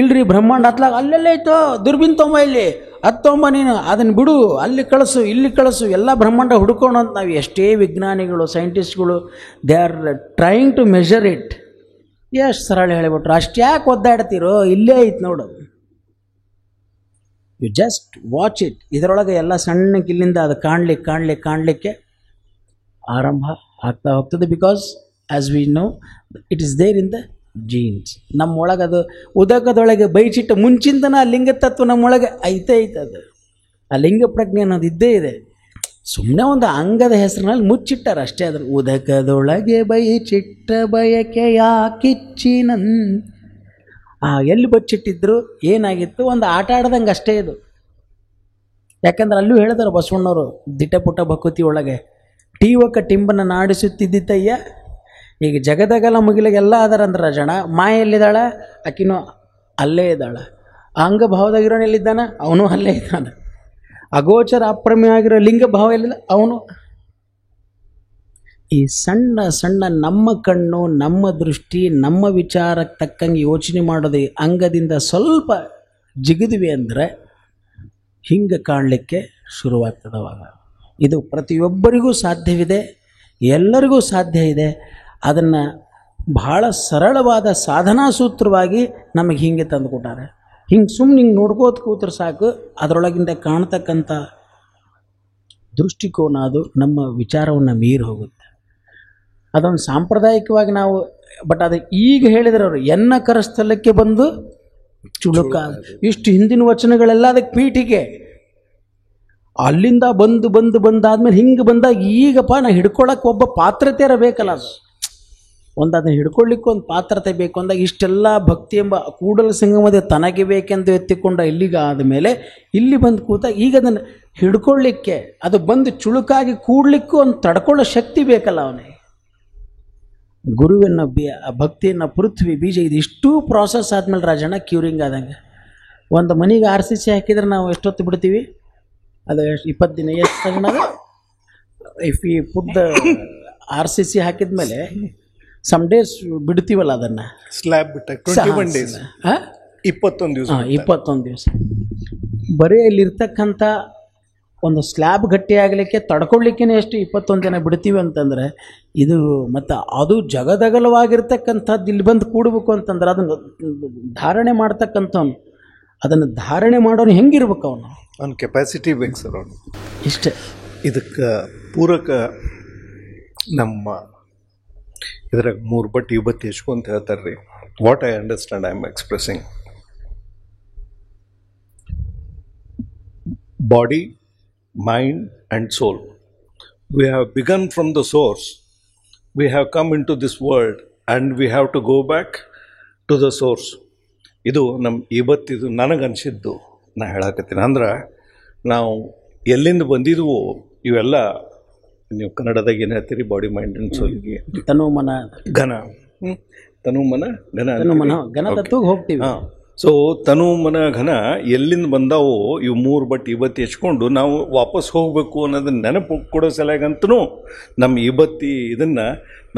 Speaker 4: ಇಲ್ರಿ ಬ್ರಹ್ಮಾಂಡ ಹತ್ಲಾಗ ಅಲ್ಲೆಲ್ಲ ಐತೋ, ದುರ್ಬಿನ್ ತೊಂಬ ಇಲ್ಲಿ ಅದು ತೊಂಬ, ನೀನು ಅದನ್ನು ಬಿಡು, ಅಲ್ಲಿ ಕಳಿಸು ಇಲ್ಲಿ ಕಳಿಸು, ಎಲ್ಲ ಬ್ರಹ್ಮಾಂಡ ಹುಡ್ಕೋಣ ಅಂತ ನಾವು ಎಷ್ಟೇ ವಿಜ್ಞಾನಿಗಳು ಸೈಂಟಿಸ್ಟ್ಗಳು they are trying to measure it. ಎಷ್ಟು ಸರಳ ಹೇಳಿಬಿಟ್ರು, ಅಷ್ಟು ಯಾಕೆ ಒದ್ದಾಡ್ತೀರೋ, ಇಲ್ಲೇ ಐತೆ ನೋಡು, ಯು ಜಸ್ಟ್ ವಾಚ್ ಇಟ್. ಇದರೊಳಗೆ ಎಲ್ಲ ಸಣ್ಣಕ್ಕೆ ಇಲ್ಲಿಂದ ಅದು ಕಾಣಲಿಕ್ಕೆ ಆರಂಭ ಆಗ್ತಾ ಹೋಗ್ತದೆ. Because as we know it is there in the genes. ನಮ್ಮೊಳಗೆ ಅದು ಉದಕದೊಳಗೆ ಬೈಚಿಟ್ಟ ಮುಂಚಿಂದನ ಆ ಲಿಂಗ ತತ್ವ ನಮ್ಮೊಳಗೆ ಐತೆ ಅದು. ಆ ಲಿಂಗ ಪ್ರಜ್ಞೆ ಅನ್ನೋದು ಇದ್ದೇ ಇದೆ. ಸುಮ್ಮನೆ ಒಂದು ಅಂಗದ ಹೆಸರಿನಲ್ಲಿ ಮುಚ್ಚಿಟ್ಟಾರೆ ಅಷ್ಟೇ. ಅದ್ರ ಉದಕದೊಳಗೆ ಬೈಚಿಟ್ಟ ಬಯಕೆಯ ಕಿಚ್ಚಿನನ್. ಎಲ್ಲಿ ಬಚ್ಚಿಟ್ಟಿದ್ರು ಏನಾಗಿತ್ತು, ಒಂದು ಆಟ ಆಡ್ದಂಗೆ ಅಷ್ಟೇ ಇದು. ಯಾಕಂದ್ರೆ ಅಲ್ಲೂ ಹೇಳಿದಾರೆ ಬಸವಣ್ಣವರು ದಿಟಪುಟ ಭಕುತಿ ಒಳಗೆ, ಟೀವಕ ಟಿಂಬನ ನಾಡಿಸುತ್ತಿದ್ದಯ್ಯ. ಈಗ ಜಗದಗಲ ಮುಗಿಲಿಗೆಲ್ಲ ಅದರಂದ್ರೆ ರಾಜಣ್ಣ, ಮಾಯೆಲ್ಲಿದ್ದಾಳ, ಆಕಿನೂ ಅಲ್ಲೇ ಇದ್ದಾಳ. ಅಂಗಭಾವದಾಗಿರೋನು ಎಲ್ಲಿದ್ದಾನೆ, ಅವನು ಅಲ್ಲೇ ಇದ್ದಾನೆ. ಅಗೋಚರ ಅಪ್ರಮೇಯವಾಗಿರೋ ಲಿಂಗ ಭಾವ ಎಲ್ಲಿಲ್ಲ, ಅವನು. ಈ ಸಣ್ಣ ನಮ್ಮ ಕಣ್ಣು, ನಮ್ಮ ದೃಷ್ಟಿ, ನಮ್ಮ ವಿಚಾರಕ್ಕೆ ತಕ್ಕಂಗೆ ಯೋಚನೆ ಮಾಡೋದು ಅಂಗದಿಂದ ಸ್ವಲ್ಪ ಜಿಗಿದ್ವಿ ಅಂದರೆ ಹಿಂಗೆ ಕಾಣಲಿಕ್ಕೆ ಶುರುವಾಗ್ತದೆ ಅವಾಗ. ಇದು ಪ್ರತಿಯೊಬ್ಬರಿಗೂ ಸಾಧ್ಯವಿದೆ, ಎಲ್ಲರಿಗೂ ಸಾಧ್ಯ ಇದೆ. ಅದನ್ನು ಭಾಳ ಸರಳವಾದ ಸಾಧನಾ ಸೂತ್ರವಾಗಿ ನಮಗೆ ಹಿಂಗೆ ತಂದುಕೊಟ್ಟಾರೆ. ಹಿಂಗೆ ಸುಮ್ಮನೆ ಹಿಂಗೆ ನೋಡ್ಕೋತ ಕೂತ್ರೆ ಸಾಕು, ಅದರೊಳಗಿಂದ ಕಾಣ್ತಕ್ಕಂಥ ದೃಷ್ಟಿಕೋನ ಅದು ನಮ್ಮ ವಿಚಾರವನ್ನು ಮೀರಿ ಹೋಗುತ್ತೆ. ಅದೊಂದು ಸಾಂಪ್ರದಾಯಿಕವಾಗಿ ನಾವು, ಬಟ್ ಅದು ಈಗ ಹೇಳಿದ್ರೆ ಅವರು ಎನ್ನ ಕರಸ್ಥಲಕ್ಕೆ ಬಂದು ಚುಳುಕ, ಇಷ್ಟು ಹಿಂದಿನ ವಚನಗಳೆಲ್ಲ ಅದಕ್ಕೆ ಪೀಠಿಗೆ. ಅಲ್ಲಿಂದ ಬಂದಾದ್ಮೇಲೆ ಹಿಂಗೆ ಬಂದಾಗ ಈಗಪ್ಪ ನಾ ಹಿಡ್ಕೊಳಕ್ಕೆ ಒಬ್ಬ ಪಾತ್ರತೆ ಇರಬೇಕಲ್ಲ. ಅದು ಒಂದು ಅದನ್ನು ಹಿಡ್ಕೊಳ್ಳಿಕ್ಕೆ ಒಂದು ಪಾತ್ರತೆ ಬೇಕು ಅಂದಾಗ ಇಷ್ಟೆಲ್ಲ ಭಕ್ತಿ ಎಂಬ ಕೂಡಲ ಸಂಗಮದ ತನಗೆ ಬೇಕೆಂದು ಎತ್ತಿಕೊಂಡ ಇಲ್ಲಿಗೆ ಆದಮೇಲೆ ಇಲ್ಲಿ ಬಂದು ಕೂತ ಈಗ ಅದನ್ನು ಹಿಡ್ಕೊಳ್ಳಿಕ್ಕೆ, ಅದು ಬಂದು ಚುಳುಕಾಗಿ ಕೂಡ್ಲಿಕ್ಕೂ ಒಂದು ತಡ್ಕೊಳ್ಳೋ ಶಕ್ತಿ ಬೇಕಲ್ಲ ಅವನಿಗೆ. ಗುರುವಿನ ಭಕ್ತಿಯನ್ನು ಪೃಥ್ವಿ ಬೀಜ ಇದಿಷ್ಟೂ ಪ್ರಾಸೆಸ್ ಆದಮೇಲೆ ರಾಜಣ್ಣ ಕ್ಯೂರಿಂಗ್ ಆದಂಗೆ. ಒಂದು ಮನೆಗೆ RCC ಹಾಕಿದ್ರೆ ನಾವು ಎಷ್ಟೊತ್ತು ಬಿಡ್ತೀವಿ? ಅದು 20 ದಿನ ಎಷ್ಟು ತಗೊಂಡಾಗ ಇಫ್ ಈ ಫುಡ್ RCC ಹಾಕಿದ್ಮೇಲೆ ಸಮ್ ಡೇಸ್ ಬಿಡ್ತೀವಲ್ಲ ಅದನ್ನು,
Speaker 3: ಸ್ಲ್ಯಾಬ್ ಬಿಟ್ಟಾಗ 21 ಡೇಸ್, 21 ದಿವಸ.
Speaker 4: 21 ದಿವಸ ಬರೀ ಇಲ್ಲಿರ್ತಕ್ಕಂಥ ಒಂದು ಸ್ಲ್ಯಾಬ್ ಗಟ್ಟಿ ಆಗಲಿಕ್ಕೆ ತಡ್ಕೊಳ್ಳಿಕ್ಕೇ ಎಷ್ಟು 21 ದಿನ ಬಿಡ್ತೀವಿ ಅಂತಂದರೆ, ಇದು ಮತ್ತು ಅದು ಜಗದಗಲವಾಗಿರ್ತಕ್ಕಂಥದ್ದು ಇಲ್ಲಿ ಬಂದು ಕೂಡಬೇಕು ಅಂತಂದ್ರೆ ಅದನ್ನು ಧಾರಣೆ ಮಾಡ್ತಕ್ಕಂಥವ್ನು, ಅದನ್ನು ಧಾರಣೆ ಮಾಡೋನು ಹೆಂಗಿರ್ಬೇಕು ಅವನು?
Speaker 3: ಅವ್ನ ಕೆಪಾಸಿಟಿ ಬೇಕು ಸರ್ ಅವನು.
Speaker 4: ಇಷ್ಟೇ.
Speaker 3: ಇದಕ್ಕೆ ಪೂರಕ ನಮ್ಮ ಇದ್ರಾಗ 3 ಬಟ್ ಇವತ್ತು ಎಷ್ಟು ಅಂತ ಹೇಳ್ತಾರೆ ರೀ. What I understand I am expressing, body, mind and soul. We have begun from the source. We have come into this world and we have to go back to the source. ಇದು ಇವತ್ತಿದು ನನಗನ್ಸಿದ್ದು ನಾ ಹೇಳಕತ್ತೀನಿ. ಅಂದ್ರೆ ನಾವು ಎಲ್ಲಿಂದ ಬಂದಿದ್ವು ಇವೆಲ್ಲ, ನೀವು ಕನ್ನಡದಾಗ ಏನು ಹೇಳ್ತೀರಿ, ಬಾಡಿ ಮೈಂಡ್ ಆ್ಯಂಡ್ ಸೋಲ್ಗೆ
Speaker 4: ತನುಮನ
Speaker 3: ಘನ, ತನುಮನ
Speaker 4: ಘನದತ್ತೂಗೆ ಹೋಗ್ತೀವಿ.
Speaker 3: ಹಾಂ, ಸೊ ತನು ಮನ ಘನ ಎಲ್ಲಿಂದ ಬಂದಾವೋ ಇವು 3 ಬಟ್ ಇವತ್ತು ಹೆಚ್ಕೊಂಡು ನಾವು ವಾಪಸ್ ಹೋಗಬೇಕು ಅನ್ನೋದನ್ನ ನೆನಪು ಕೊಡೋ ಸಲಗಂತೂ ನಮ್ಮ ಇವತ್ತಿ ಇದನ್ನು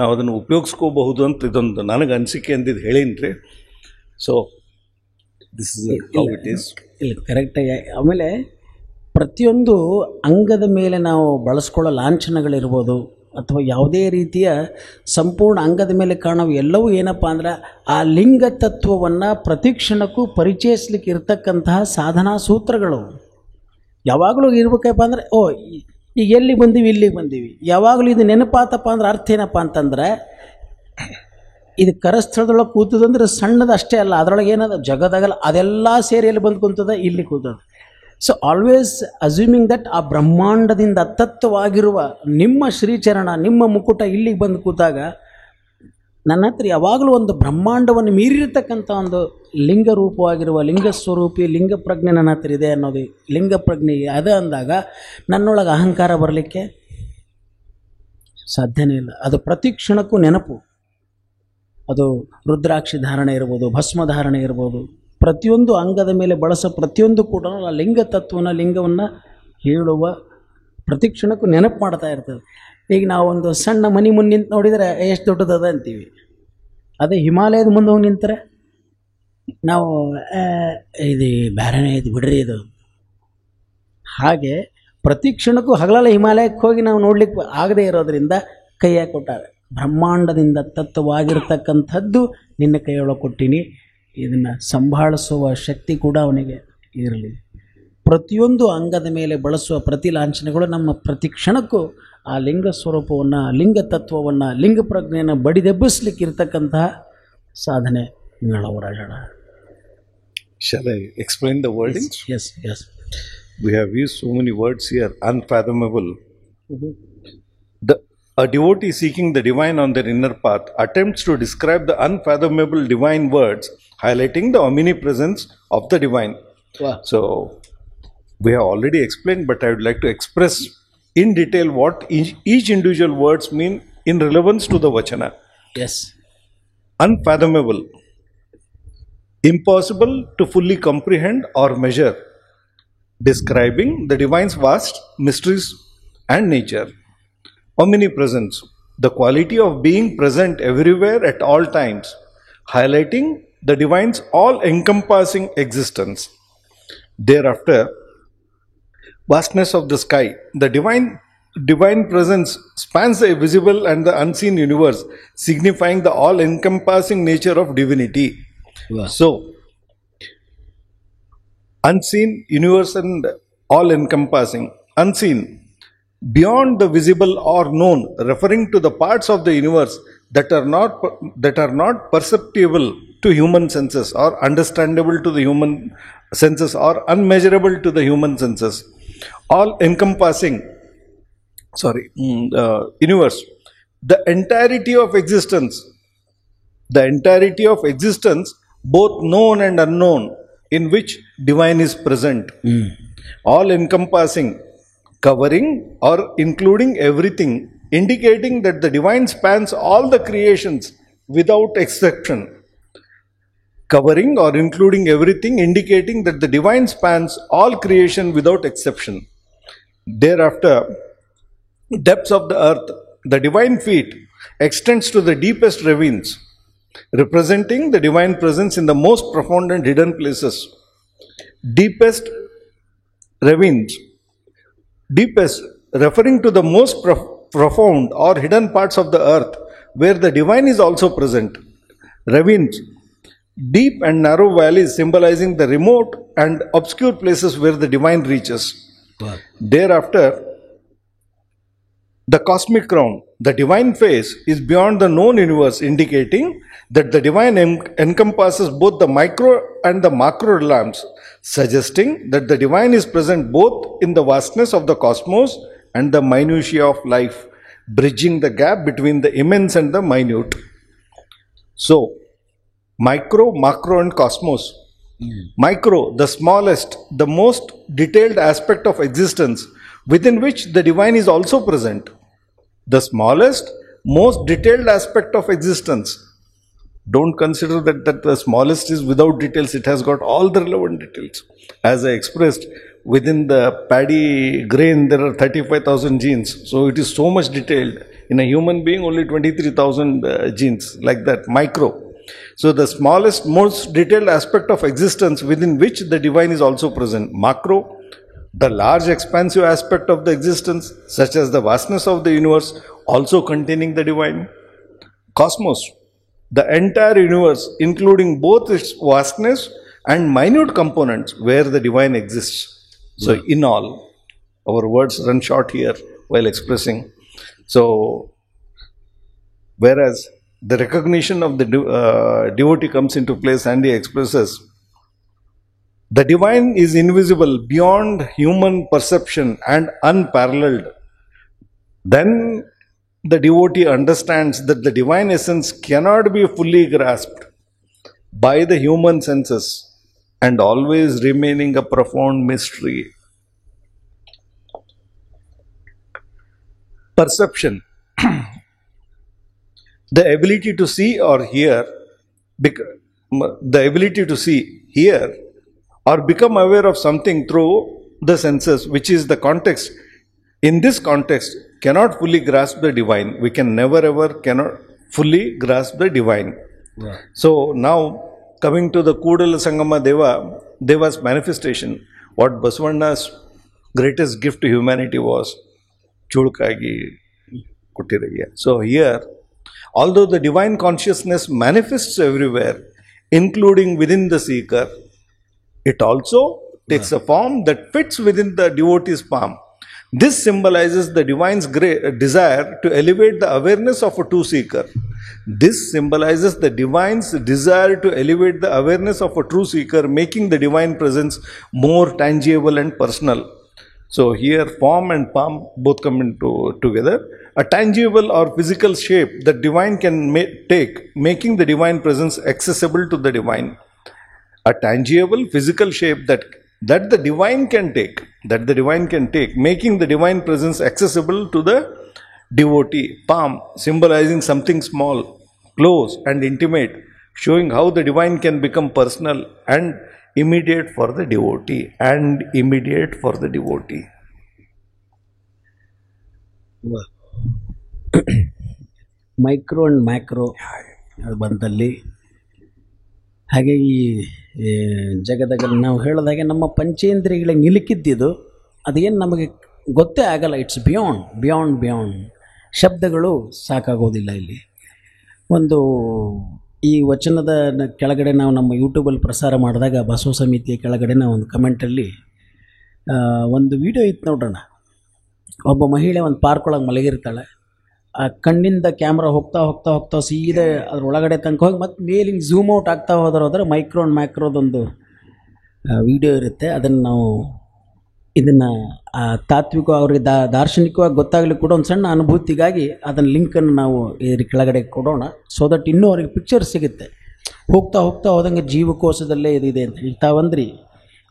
Speaker 3: ನಾವು ಅದನ್ನು ಉಪಯೋಗಿಸ್ಕೋಬಹುದು ಅಂತ ಇದೊಂದು ನನಗೆ ಅನಿಸಿಕೆ ಅಂದಿದ್ದು ಹೇಳೀನಿ ರೀ. So this is how it is.
Speaker 4: ಇಲ್ಲ, ಕರೆಕ್ಟಾಗಿ. ಆಮೇಲೆ ಪ್ರತಿಯೊಂದು ಅಂಗದ ಮೇಲೆ ನಾವು ಬಳಸ್ಕೊಳ್ಳೋ ಲಾಂಛನಗಳಿರ್ಬೋದು ಅಥವಾ ಯಾವುದೇ ರೀತಿಯ ಸಂಪೂರ್ಣ ಅಂಗದ ಮೇಲೆ ಕಾಣೋ ಎಲ್ಲವೂ ಏನಪ್ಪ ಅಂದ್ರೆ ಆ ಲಿಂಗ ತತ್ವವನ್ನು ಪ್ರತಿಕ್ಷಣಕ್ಕೂ ಪರಿಚಯಿಸ್ಲಿಕ್ಕೆ ಇರ್ತಕ್ಕಂತಹ ಸಾಧನಾ ಸೂತ್ರಗಳು. ಯಾವಾಗಲೂ ಇರ್ಬೇಕಪ್ಪ ಅಂದರೆ, ಓ ಈಗ ಎಲ್ಲಿಗೆ ಬಂದೀವಿ, ಇಲ್ಲಿಗೆ ಬಂದೀವಿ, ಯಾವಾಗಲೂ ಇದು ನೆನಪಾತಪ್ಪ ಅಂದ್ರೆ ಅರ್ಥ ಏನಪ್ಪ ಅಂತಂದರೆ, ಇದು ಕರಸ್ಥಳದೊಳಗೆ ಕೂತದಂದ್ರೆ ಸಣ್ಣದು ಅಷ್ಟೇ ಅಲ್ಲ, ಅದರೊಳಗೆ ಏನದ ಜಗದಾಗಲ್ಲ ಅದೆಲ್ಲ ಸೇರಿ ಎಲ್ಲಿ ಬಂದು ಕುಂತದ, ಇಲ್ಲಿ ಕೂತದ. ಸೊ ಆಲ್ವೇಸ್ ಅಸ್ಯೂಮಿಂಗ್ ದಟ್ ಆ ಬ್ರಹ್ಮಾಂಡದಿಂದ ಅತತ್ವವಾಗಿರುವ ನಿಮ್ಮ ಶ್ರೀಚರಣ, ನಿಮ್ಮ ಮುಕುಟ ಇಲ್ಲಿಗೆ ಬಂದು ಕೂತಾಗ ನನ್ನ ಹತ್ರ ಯಾವಾಗಲೂ ಒಂದು ಬ್ರಹ್ಮಾಂಡವನ್ನು ಮೀರಿರ್ತಕ್ಕಂಥ ಒಂದು ಲಿಂಗ ರೂಪವಾಗಿರುವ ಲಿಂಗ ಸ್ವರೂಪಿ ಲಿಂಗ ಪ್ರಜ್ಞೆ ನನ್ನ ಹತ್ರ ಇದೆ ಅನ್ನೋದು ಲಿಂಗ ಪ್ರಜ್ಞೆ ಅದ ಅಂದಾಗ ನನ್ನೊಳಗೆ ಅಹಂಕಾರ ಬರಲಿಕ್ಕೆ ಸಾಧ್ಯನೇ ಇಲ್ಲ. ಅದು ಪ್ರತಿ ಕ್ಷಣಕ್ಕೂ ನೆನಪು. ಅದು ರುದ್ರಾಕ್ಷಿ ಧಾರಣೆ ಇರ್ಬೋದು, ಭಸ್ಮ ಧಾರಣೆ ಇರ್ಬೋದು, ಪ್ರತಿಯೊಂದು ಅಂಗದ ಮೇಲೆ ಬಳಸೋ ಪ್ರತಿಯೊಂದು ಕೂಡ ಆ ಲಿಂಗ ತತ್ವನ ಲಿಂಗವನ್ನು ಹೇಳುವ ಪ್ರತಿ ಕ್ಷಣಕ್ಕೂ ನೆನಪು ಮಾಡ್ತಾ ಇರ್ತದೆ. ಈಗ ನಾವು ಒಂದು ಸಣ್ಣ ಮನೆ ಮುಂದೆ ನಿಂತು ನೋಡಿದರೆ ಎಷ್ಟು ದೊಡ್ಡದದ ಅಂತೀವಿ. ಅದೇ ಹಿಮಾಲಯದ ಮುಂದೆ ಹೋಗಿ ನಿಂತರೆ ನಾವು ಇದು ಬೇರೆನೇ ಇದು ಬಿಡ್ರಿ ಇದು. ಹಾಗೆ ಪ್ರತಿ ಕ್ಷಣಕ್ಕೂ ಹಗಲೆಲ್ಲ ಹಿಮಾಲಯಕ್ಕೆ ಹೋಗಿ ನಾವು ನೋಡ್ಲಿಕ್ಕೆ ಆಗದೇ ಇರೋದರಿಂದ ಕೈಯಾಗಿ ಕೊಟ್ಟಾರೆ. ಬ್ರಹ್ಮಾಂಡದಿಂದ ತತ್ವವಾಗಿರ್ತಕ್ಕಂಥದ್ದು ನಿನ್ನ ಕೈಯೊಳಗೆ ಕೊಟ್ಟಿನಿ, ಇದನ್ನು ಸಂಭಾಳಿಸುವ ಶಕ್ತಿ ಕೂಡ ಅವನಿಗೆ ಇರಲಿ. ಪ್ರತಿಯೊಂದು ಅಂಗದ ಮೇಲೆ ಬಳಸುವ ಪ್ರತಿ ಲಾಂಛನಗಳು ನಮ್ಮ ಪ್ರತಿ ಕ್ಷಣಕ್ಕೂ ಆ ಲಿಂಗ ಸ್ವರೂಪವನ್ನು, ಲಿಂಗ ತತ್ವವನ್ನು, ಲಿಂಗ ಪ್ರಜ್ಞೆಯನ್ನು ಬಡಿದೆಬ್ಬಿಸ್ಲಿಕ್ಕೆ ಇರ್ತಕ್ಕಂತಹ ಸಾಧನೆ Rajanna.
Speaker 3: Shall I explain the wording?
Speaker 4: Yes, yes.
Speaker 3: We have used so many words here. Unfathomable. A devotee seeking the divine on their inner path attempts to describe the unfathomable divine words, highlighting the omnipresence of the divine.
Speaker 4: Wow.
Speaker 3: So, we have already explained, but I would like to express in detail what each individual words mean in relevance to the vachana.
Speaker 4: Yes.
Speaker 3: Unfathomable. Impossible to fully comprehend or measure, describing the divine's vast mysteries and nature. Omnipresence, the quality of being present everywhere at all times, highlighting the divine's all-encompassing existence. Thereafter, vastness of the sky. The divine presence spans the visible and the unseen universe, signifying the all-encompassing nature of divinity.
Speaker 4: Wow.
Speaker 3: So, unseen, universe, and all-encompassing. Unseen, beyond the visible or known, referring to the parts of the universe that are not perceptible to human senses, or understandable to the human senses, or unmeasurable to the human senses. All-encompassing, universe, the entirety of existence, both known and unknown, in which divine is present. All encompassing, covering or including everything, indicating that the divine spans all the creations without exception. Covering or including everything, indicating that the divine spans all creation without exception. Thereafter, depths of the earth, the divine feet extends to the deepest ravines, representing the divine presence in the most profound and hidden places. Deepest ravines, deepest, referring to the most profound or hidden parts of the earth where the divine is also present. Ravines, deep and narrow valleys symbolizing the remote and obscure places where the divine reaches.
Speaker 4: Wow.
Speaker 3: Thereafter, the cosmic crown, the divine face, is beyond the known universe, indicating that the divine encompasses both the micro and the macro realms, suggesting that the divine is present both in the vastness of the cosmos and the minutiae of life, bridging the gap between the immense and the minute. So, micro, macro, and cosmos. Micro, the smallest, the most detailed aspect of existence, within which the divine is also present. The smallest, most detailed aspect of existence. Don't consider that the smallest is without details. It has got all the relevant details. As I expressed, within the paddy grain there are 35,000 genes. So it is so much detailed. In a human being, only 23,000 genes, like that, micro. So the smallest, most detailed aspect of existence within which the divine is also present. Macro, the large expansive aspect of the existence, such as the vastness of the universe, also containing the divine. Cosmos, the entire universe, including both its vastness and minute components where the divine exists. So, in all, our words run short here while expressing. So, whereas the recognition of the devotee comes into place and he expresses, the divine is invisible beyond human perception and unparalleled. Then the devotee understands that the divine essence cannot be fully grasped by the human senses and always remaining a profound mystery. Perception, the ability to see or hear, or become aware of something through the senses, which is the context. In this context, cannot fully grasp the divine. We can never ever cannot fully grasp the divine.
Speaker 4: Wow.
Speaker 3: So now coming to the Kudala Sangama Deva's manifestation, what Basavanna's greatest gift to humanity was Chulkagi Kutiraya. So here, although the divine consciousness manifests everywhere, including within the seeker, it also takes a form that fits within the devotee's palm. This symbolizes the divine's desire to elevate the awareness of a true seeker. This symbolizes the divine's desire to elevate the awareness of a true seeker, making the divine presence more tangible and personal. So here form and palm both come into together. A tangible or physical shape that divine can take, making the divine presence accessible to the divine. A tangible physical shape that the divine can take, making the divine presence accessible to the devotee. Palm symbolizing something small, close and intimate, showing how the divine can become personal and immediate for the devotee.
Speaker 4: Micro and macro ಅದು ಬಂದಲ್ಲಿ ಹಾಗೆ ಈ ಜಗದಾಗ ನಾವು ಹೇಳಿದಾಗೆ ನಮ್ಮ ಪಂಚೇಂದ್ರಿಯಗಳಿಗೆ ನಿಲುಕಿದ್ದಿದ್ದು ಅದೇನು ನಮಗೆ ಗೊತ್ತೇ ಆಗಲ್ಲ. ಇಟ್ಸ್ ಬಿಯಾಂಡ್ ಶಬ್ದಗಳು ಸಾಕಾಗೋದಿಲ್ಲ. ಇಲ್ಲಿ ಒಂದು ಈ ವಚನದ ಕೆಳಗಡೆ ನಾವು ನಮ್ಮ ಯೂಟ್ಯೂಬಲ್ಲಿ ಪ್ರಸಾರ ಮಾಡಿದಾಗ ಬಸವ ಸಮಿತಿಯ ಕೆಳಗಡೆ ನಾವು ಒಂದು ಕಮೆಂಟಲ್ಲಿ ಒಂದು ವಿಡಿಯೋ ಇತ್ತು ನೋಡೋಣ. ಒಬ್ಬ ಮಹಿಳೆ ಒಂದು ಪಾರ್ಕ್ ಒಳಗೆ ಮಲಗಿರ್ತಾಳೆ. ಆ ಕಣ್ಣಿಂದ ಕ್ಯಾಮ್ರಾ ಹೋಗ್ತಾ ಸೀದಾ ಅದ್ರ ಒಳಗಡೆ ತನಕ ಹೋಗಿ ಮತ್ತು ಮೇಲಿಂಗ್ ಝೂಮ್ ಔಟ್ ಆಗ್ತಾ ಹೋದ್ರೆ ಮ್ಯಾಕ್ರೋದೊಂದು ವಿಡಿಯೋ ಇರುತ್ತೆ. ಅದನ್ನು ನಾವು ಇದನ್ನು ತಾತ್ವಿಕವಾಗಿ ಅವ್ರಿಗೆ ದಾರ್ಶನಿಕವಾಗಿ ಗೊತ್ತಾಗಲಿಕ್ಕೆ ಕೂಡ ಒಂದು ಸಣ್ಣ ಅನುಭೂತಿಗಾಗಿ ಅದನ್ನು ಲಿಂಕನ್ನು ನಾವು ಇದ್ರ ಕೆಳಗಡೆ ಕೊಡೋಣ. ಸೊ ದಟ್ ಇನ್ನೂ ಅವ್ರಿಗೆ ಪಿಕ್ಚರ್ ಸಿಗುತ್ತೆ. ಹೋಗ್ತಾ ಹೋದಂಗೆ ಜೀವಕೋಶದಲ್ಲೇ ಇದಿದೆ ಅಂತ ಹೇಳ್ತಾ ಬಂದ್ರಿ.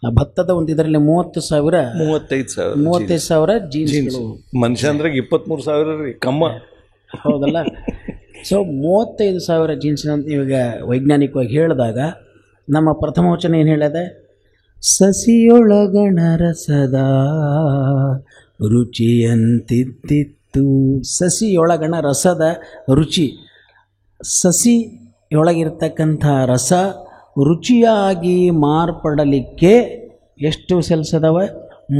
Speaker 4: ಭತ್ತದ ಒಂದು ಇದರಲ್ಲಿ 35,000 ಜೀನ್ಸ್ಗಳು.
Speaker 3: ಮನುಷ್ಯ ಅಂದ್ರೆ 23,000 ರೀ ಕಮ್ಮ,
Speaker 4: ಹೌದಲ್ಲ? ಸೊ 35,000 ಜೀನ್ಸ್ ಅಂತ ಇವಾಗ ವೈಜ್ಞಾನಿಕವಾಗಿ ಹೇಳಿದಾಗ ನಮ್ಮ ಪ್ರಥಮ ವಚನ ಏನು ಹೇಳಿದೆ? ಸಸಿಯೊಳಗಣ ರಸದ ರುಚಿಯಂತಿತ್ತು. ಸಸಿಯೊಳಗಣ ರಸದ ರುಚಿ, ಸಸಿಯೊಳಗಿರ್ತಕ್ಕಂಥ ರಸ ರುಚಿಯಾಗಿ ಮಾರ್ಪಡಲಿಕ್ಕೆ ಎಷ್ಟು ಸೆಲ್ಸ್ ಅದಾವೆ?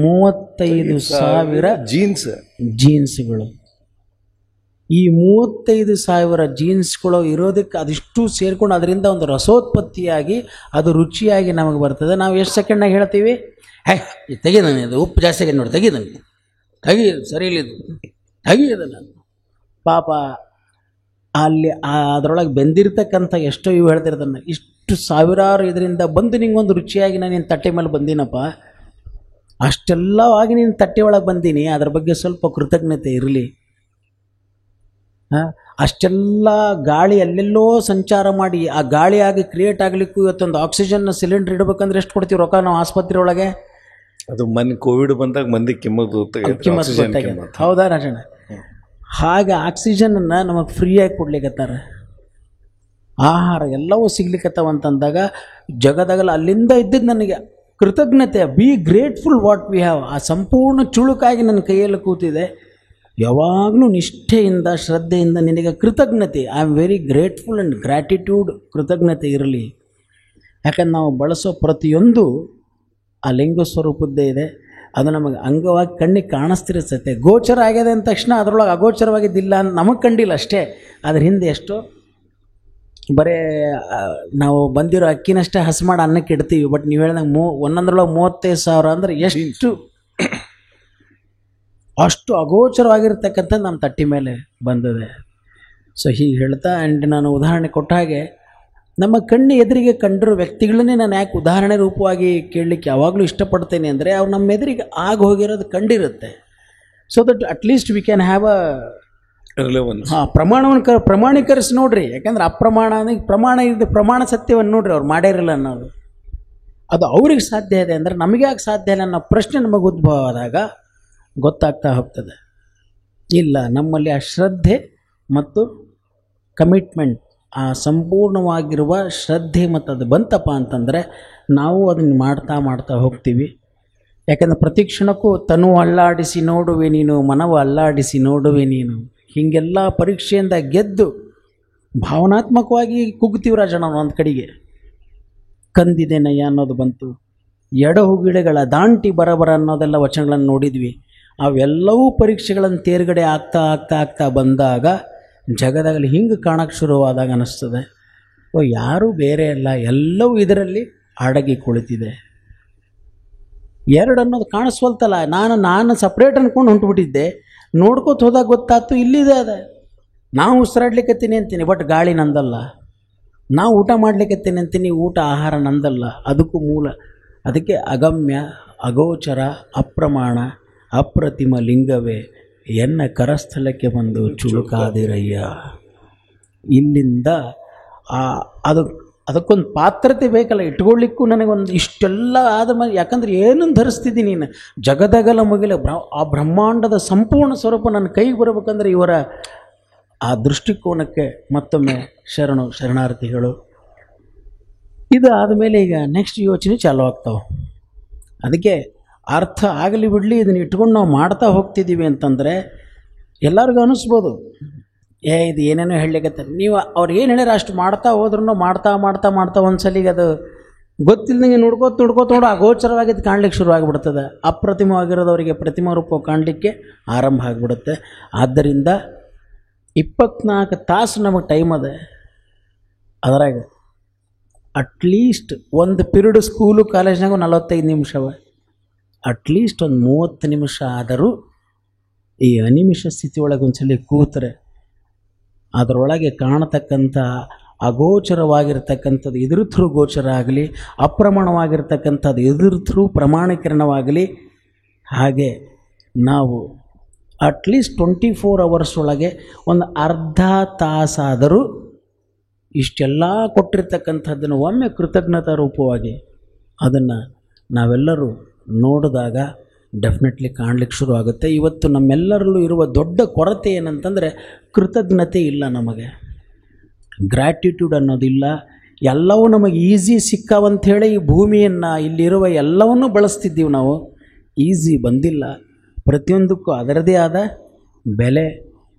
Speaker 4: 35,000 ಜೀನ್ಸ್ಗಳು. ಈ 35,000 ಜೀನ್ಸ್ಗಳು ಇರೋದಕ್ಕೆ ಅದಿಷ್ಟು ಸೇರಿಕೊಂಡು ಅದರಿಂದ ಒಂದು ರಸೋತ್ಪತ್ತಿಯಾಗಿ ಅದು ರುಚಿಯಾಗಿ ನಮಗೆ ಬರ್ತದೆ. ನಾವು ಎಷ್ಟು ಸೆಕೆಂಡ್ನಾಗ ಹೇಳ್ತೀವಿ, ತೆಗಿದಾನೆ, ಅದು ಉಪ್ಪು ಜಾಸ್ತಿ ಆಗಿದೆ ನೋಡಿ, ತೆಗಿದಾನೆ, ಸರಿ ಇಲ್ಲ, ತೆಗಿಯೋದಲ್ಲ. ಪಾಪ ಅಲ್ಲಿ ಅದರೊಳಗೆ ಬೆಂದಿರ್ತಕ್ಕಂಥ ಎಷ್ಟೋ ಇವು ಹೇಳ್ತಿರ್ತಾನೆ, ಇಷ್ಟು ಸಾವಿರಾರು ಇದರಿಂದ ಬಂದು ನಿಂಗೊಂದು ರುಚಿಯಾಗಿ ನಾನು ನಿನ್ನ ತಟ್ಟೆ ಮೇಲೆ ಬಂದೀನಪ್ಪ, ಅಷ್ಟೆಲ್ಲವಾಗಿ ನೀನು ತಟ್ಟೆ ಒಳಗೆ ಬಂದೀನಿ, ಅದ್ರ ಬಗ್ಗೆ ಸ್ವಲ್ಪ ಕೃತಜ್ಞತೆ ಇರಲಿ. ಅಷ್ಟೆಲ್ಲ ಗಾಳಿ ಎಲ್ಲೆಲ್ಲೋ ಸಂಚಾರ ಮಾಡಿ ಆ ಗಾಳಿಯಾಗಿ ಕ್ರಿಯೇಟ್ ಆಗಲಿಕ್ಕೂ ಇವತ್ತೊಂದು ಆಕ್ಸಿಜನ್ ಸಿಲಿಂಡರ್ ಇಡಬೇಕಂದ್ರೆ ಎಷ್ಟು ಕೊಡ್ತೀವಿ ರೊಕ್ಕ ನಾವು ಆಸ್ಪತ್ರೆ ಒಳಗೆ?
Speaker 3: ಅದು ಕೋವಿಡ್ ಬಂದಾಗ ಮಂದಿ ಕಿಮ್ಮತ್ತು
Speaker 4: ಹೌದಾ ರಾಜಣ್ಣ? ಹಾಗೆ ಆಕ್ಸಿಜನನ್ನು ನಮಗೆ ಫ್ರೀಯಾಗಿ ಕೊಡ್ಲಿಕ್ಕತ್ತಾರೆ. ಆಹಾರ ಎಲ್ಲವೂ ಸಿಗ್ಲಿಕ್ಕತ್ತವಂತಂದಾಗ ಜಗದಾಗಲ್ಲ ಅಲ್ಲಿಂದ ಇದ್ದಿದ್ದು ನನಗೆ ಕೃತಜ್ಞತೆ. Be grateful what we have. ಆ ಸಂಪೂರ್ಣ ಚುಳುಕಾಗಿ ನನ್ನ ಕೈಯಲ್ಲಿ ಕೂತಿದೆ. ಯಾವಾಗಲೂ ನಿಷ್ಠೆಯಿಂದ ಶ್ರದ್ಧೆಯಿಂದ ನಿನಗೆ ಕೃತಜ್ಞತೆ, I am very grateful and gratitude, ಕೃತಜ್ಞತೆ ಇರಲಿ. ಯಾಕಂದ್ರೆ ನಾವು ಬಳಸೋ ಪ್ರತಿಯೊಂದು ಆ ಲಿಂಗ ಸ್ವರೂಪದ್ದೇ ಇದೆ. ಅದು ನಮಗೆ ಅಂಗವಾಗಿ ಕಣ್ಣಿಗೆ ಕಾಣಿಸ್ತಿರುತ್ತೆ. ಗೋಚರ ಆಗಿದೆ ಅಂದ ತಕ್ಷಣ ಅದರೊಳಗೆ ಅಗೋಚರವಾಗಿದ್ದಿಲ್ಲ ಅಂತ ನಮಗೆ ಕಂಡಿಲ್ಲ ಅಷ್ಟೇ. ಅದ್ರ ಹಿಂದೆ ಎಷ್ಟು ಬರೀ ನಾವು ಬಂದಿರೋ ಅಕ್ಕಿನಷ್ಟೇ ಹಸಿ ಮಾಡಿ ಅನ್ನಕ್ಕೆ ಇಡ್ತೀವಿ. ಬಟ್ ನೀವು ಹೇಳ್ದಂಗೆ ಒಂದೊಂದ್ರೊಳಗೆ 35,000 ಅಂದರೆ ಎಷ್ಟು ಅಷ್ಟು ಅಗೋಚರವಾಗಿರ್ತಕ್ಕಂಥ ನಮ್ಮ ತಟ್ಟಿ ಮೇಲೆ ಬಂದಿದೆ. ಸೊ ಹೀಗೆ ಹೇಳ್ತಾ ಆ್ಯಂಡ್ ನಾನು ಉದಾಹರಣೆ ಕೊಟ್ಟ ಹಾಗೆ ನಮ್ಮ ಕಣ್ಣು ಎದುರಿಗೆ ಕಂಡಿರೋ ವ್ಯಕ್ತಿಗಳನ್ನೇ ನಾನು ಯಾಕೆ ಉದಾಹರಣೆ ರೂಪವಾಗಿ ಕೇಳಲಿಕ್ಕೆ ಯಾವಾಗಲೂ ಇಷ್ಟಪಡ್ತೇನೆ ಅಂದರೆ ಅವ್ರು ನಮ್ಮ ಎದುರಿಗೆ ಆಗ ಹೋಗಿರೋದು ಕಂಡಿರುತ್ತೆ. So that at least we can have a relevance. ಪ್ರಮಾಣವನ್ನು ಪ್ರಮಾಣೀಕರಿಸಿ ನೋಡ್ರಿ. ಯಾಕಂದ್ರೆ ಪ್ರಮಾಣ ಸತ್ಯವನ್ನು ನೋಡ್ರಿ, ಅವ್ರು ಮಾಡಿರಲ್ಲ ಅನ್ನೋದು ಅದು ಅವ್ರಿಗೆ ಸಾಧ್ಯ ಇದೆ ಅಂದರೆ ನಮಗೆ ಯಾಕೆ ಸಾಧ್ಯ ಇಲ್ಲ ಅನ್ನೋ ಪ್ರಶ್ನೆ ನಮಗೆ ಉದ್ಭವ ಆದಾಗ ಗೊತ್ತಾಗ್ತಾ ಹೋಗ್ತದೆ. ಇಲ್ಲ, ನಮ್ಮಲ್ಲಿ ಆ ಶ್ರದ್ಧೆ ಮತ್ತು ಕಮಿಟ್ಮೆಂಟ್, ಆ ಸಂಪೂರ್ಣವಾಗಿರುವ ಶ್ರದ್ಧೆ ಮತ್ತು ಅದು ಬಂತಪ್ಪ ಅಂತಂದರೆ ನಾವು ಅದನ್ನು ಮಾಡ್ತಾ ಹೋಗ್ತೀವಿ. ಯಾಕಂದರೆ ಪ್ರತಿ ಕ್ಷಣಕ್ಕೂ ತನು ಅಲ್ಲಾಡಿಸಿ ನೋಡುವೆ ನೀನು, ಮನವು ಅಲ್ಲಾಡಿಸಿ ನೋಡುವೆ ನೀನು, ಹೀಗೆಲ್ಲ ಪರೀಕ್ಷೆಯಿಂದ ಗೆದ್ದು ಭಾವನಾತ್ಮಕವಾಗಿ ಕುಗ್ತೀವಿ ರಾಜಣ್ಣ. ಒಂದು ಕಡೆಗೆ ಕಂದಿದೆ ನಯ್ಯ ಅನ್ನೋದು ಬಂತು, ಎಡಹುಗಿಳೆಗಳ ದಾಂಟಿ ಬರಬರ ಅನ್ನೋದೆಲ್ಲ ವಚನಗಳನ್ನು ನೋಡಿದ್ವಿ. ಅವೆಲ್ಲವೂ ಪರೀಕ್ಷೆಗಳನ್ನು ತೇರ್ಗಡೆ ಆಗ್ತಾ ಬಂದಾಗ ಜಗದಾಗಲಿ ಹಿಂಗೆ ಕಾಣಕ್ಕೆ ಶುರುವಾದಾಗ ಅನ್ನಿಸ್ತದೆ, ಯಾರೂ ಬೇರೆ ಅಲ್ಲ, ಎಲ್ಲವೂ ಇದರಲ್ಲಿ ಅಡಗಿ ಕುಳಿತಿದೆ. ಎರಡು ಅನ್ನೋದು ಕಾಣಿಸ್ವಲ್ತಲ್ಲ. ನಾನು ಸಪ್ರೇಟ್ ಅಂದ್ಕೊಂಡು ಹೊಂಟ್ಬಿಟ್ಟಿದ್ದೆ. ನೋಡ್ಕೋತ ಹೋದಾಗ ಗೊತ್ತಾಯ್ತು ಇಲ್ಲಿದೆ ಅದ. ನಾವು ಉಸಿರಾಡ್ಲಿಕ್ಕತ್ತೀನಿ ಅಂತೀನಿ, ಬಟ್ ಗಾಳಿ ನಂದಲ್ಲ. ನಾವು ಊಟ ಮಾಡ್ಲಿಕ್ಕತ್ತೀನಿ ಅಂತೀನಿ, ಊಟ ಆಹಾರ ನಂದಲ್ಲ. ಅದಕ್ಕೂ ಮೂಲ ಅದಕ್ಕೆ ಅಗಮ್ಯ, ಅಗೋಚರ, ಅಪ್ರಮಾಣ, ಅಪ್ರತಿಮ ಲಿಂಗವೇ ಎನ್ನ ಕರಸ್ಥಳಕ್ಕೆ ಬಂದು ಚುಳುಕಾದಿರಯ್ಯ. ಇಲ್ಲಿಂದ ಅದಕ್ಕೊಂದು ಪಾತ್ರತೆ ಬೇಕಲ್ಲ, ಇಟ್ಕೊಳ್ಳಿಕ್ಕೂ ನನಗೊಂದು ಇಷ್ಟೆಲ್ಲ ಆದ ಮೇಲೆ. ಯಾಕಂದ್ರೆ ಏನನ್ನು ಧರಿಸ್ತಿದ್ದೀನಿ ನೀನು, ಜಗದಗಲ ಮುಗಿಲ ಆ ಬ್ರಹ್ಮಾಂಡದ ಸಂಪೂರ್ಣ ಸ್ವರೂಪ ನನ್ನ ಕೈಗೆ ಬರಬೇಕಂದ್ರೆ ಇವರ ಆ ದೃಷ್ಟಿಕೋನಕ್ಕೆ ಮತ್ತೊಮ್ಮೆ ಶರಣಾರ್ಥಿಗಳು. ಇದು ಆದಮೇಲೆ ಈಗ ನೆಕ್ಸ್ಟ್ ಯೋಚನೆ ಚಾಲು ಆಗ್ತಾವೆ. ಅದಕ್ಕೆ ಅರ್ಥ ಆಗಲಿ ಬಿಡಲಿ ಇದನ್ನು ಇಟ್ಕೊಂಡು ನಾವು ಮಾಡ್ತಾ ಹೋಗ್ತಿದ್ದೀವಿ ಅಂತಂದರೆ ಎಲ್ಲರಿಗೂ ಅನ್ನಿಸ್ಬೋದು, ಇದು ಏನೇನೋ ಹೇಳಲಿಕ್ಕೆ ನೀವು ಅವ್ರು ಏನು ಹೇಳ್ಯಾರ ಅಷ್ಟು ಮಾಡ್ತಾ ಹೋದ್ರೂ ಮಾಡ್ತಾ ಒಂದು ಸಲಿಗೆ ಅದು ಗೊತ್ತಿಲ್ಲದಂಗೆ ನೋಡ್ಕೋತ ಅಗೋಚರವಾಗಿದ್ದು ಕಾಣ್ಲಿಕ್ಕೆ ಶುರುವಾಗಿಬಿಡ್ತದೆ. ಅಪ್ರತಿಮವಾಗಿರೋದವರಿಗೆ ಪ್ರತಿಮಾ ರೂಪ ಕಾಣಲಿಕ್ಕೆ ಆರಂಭ ಆಗಿಬಿಡುತ್ತೆ. ಆದ್ದರಿಂದ 24 ತಾಸು ನಮಗೆ ಟೈಮ್ ಅದ. ಅದರಾಗ ಅಟ್ಲೀಸ್ಟ್ ಒಂದು ಪಿರಿಯಡ್ ಸ್ಕೂಲು ಕಾಲೇಜ್ನಾಗ 45 ನಿಮಿಷವ, ಅಟ್ಲೀಸ್ಟ್ ಒಂದು 30 ನಿಮಿಷ ಆದರೂ ಈ ಅನಿಮಿಷ ಸ್ಥಿತಿಯೊಳಗೆ ಒಂದ್ಸಲಿ ಕೂತ್ರೆ ಅದರೊಳಗೆ ಕಾಣತಕ್ಕಂಥ ಅಗೋಚರವಾಗಿರ್ತಕ್ಕಂಥದ್ದು ಇದ್ರ ಥ್ರೂ ಗೋಚರ ಆಗಲಿ, ಅಪ್ರಮಾಣವಾಗಿರ್ತಕ್ಕಂಥದ್ದು ಇದ್ರ ಥ್ರೂ ಪ್ರಮಾಣೀಕರಣವಾಗಲಿ, ಹಾಗೆ ನಾವು ಅಟ್ಲೀಸ್ಟ್ 24 ಅವರ್ಸ್ ಒಳಗೆ ಒಂದು ಅರ್ಧ ತಾಸಾದರೂ ಇಷ್ಟೆಲ್ಲ ಕೊಟ್ಟಿರ್ತಕ್ಕಂಥದ್ದನ್ನು ಒಮ್ಮೆ ಕೃತಜ್ಞತಾ ರೂಪವಾಗಿ ಅದನ್ನು ನಾವೆಲ್ಲರೂ ನೋಡಿದಾಗ ಡೆಫಿನೆಟ್ಲಿ ಕಾಣಲಿಕ್ಕೆ ಶುರು ಆಗುತ್ತೆ. ಇವತ್ತು ನಮ್ಮೆಲ್ಲರಲ್ಲೂ ಇರುವ ದೊಡ್ಡ ಕೊರತೆ ಏನಂತಂದರೆ ಕೃತಜ್ಞತೆ ಇಲ್ಲ, ನಮಗೆ ಗ್ರ್ಯಾಟಿಟ್ಯೂಡ್ ಅನ್ನೋದಿಲ್ಲ. ಎಲ್ಲವೂ ನಮಗೆ ಈಸಿ ಸಿಕ್ಕಾವಂಥೇಳಿ ಈ ಭೂಮಿಯನ್ನು ಇಲ್ಲಿರುವ ಎಲ್ಲವನ್ನೂ ಬಳಸ್ತಿದ್ದೀವಿ ನಾವು. ಈಸಿ ಬಂದಿಲ್ಲ. ಪ್ರತಿಯೊಂದಕ್ಕೂ ಅದರದೇ ಆದ ಬೆಲೆ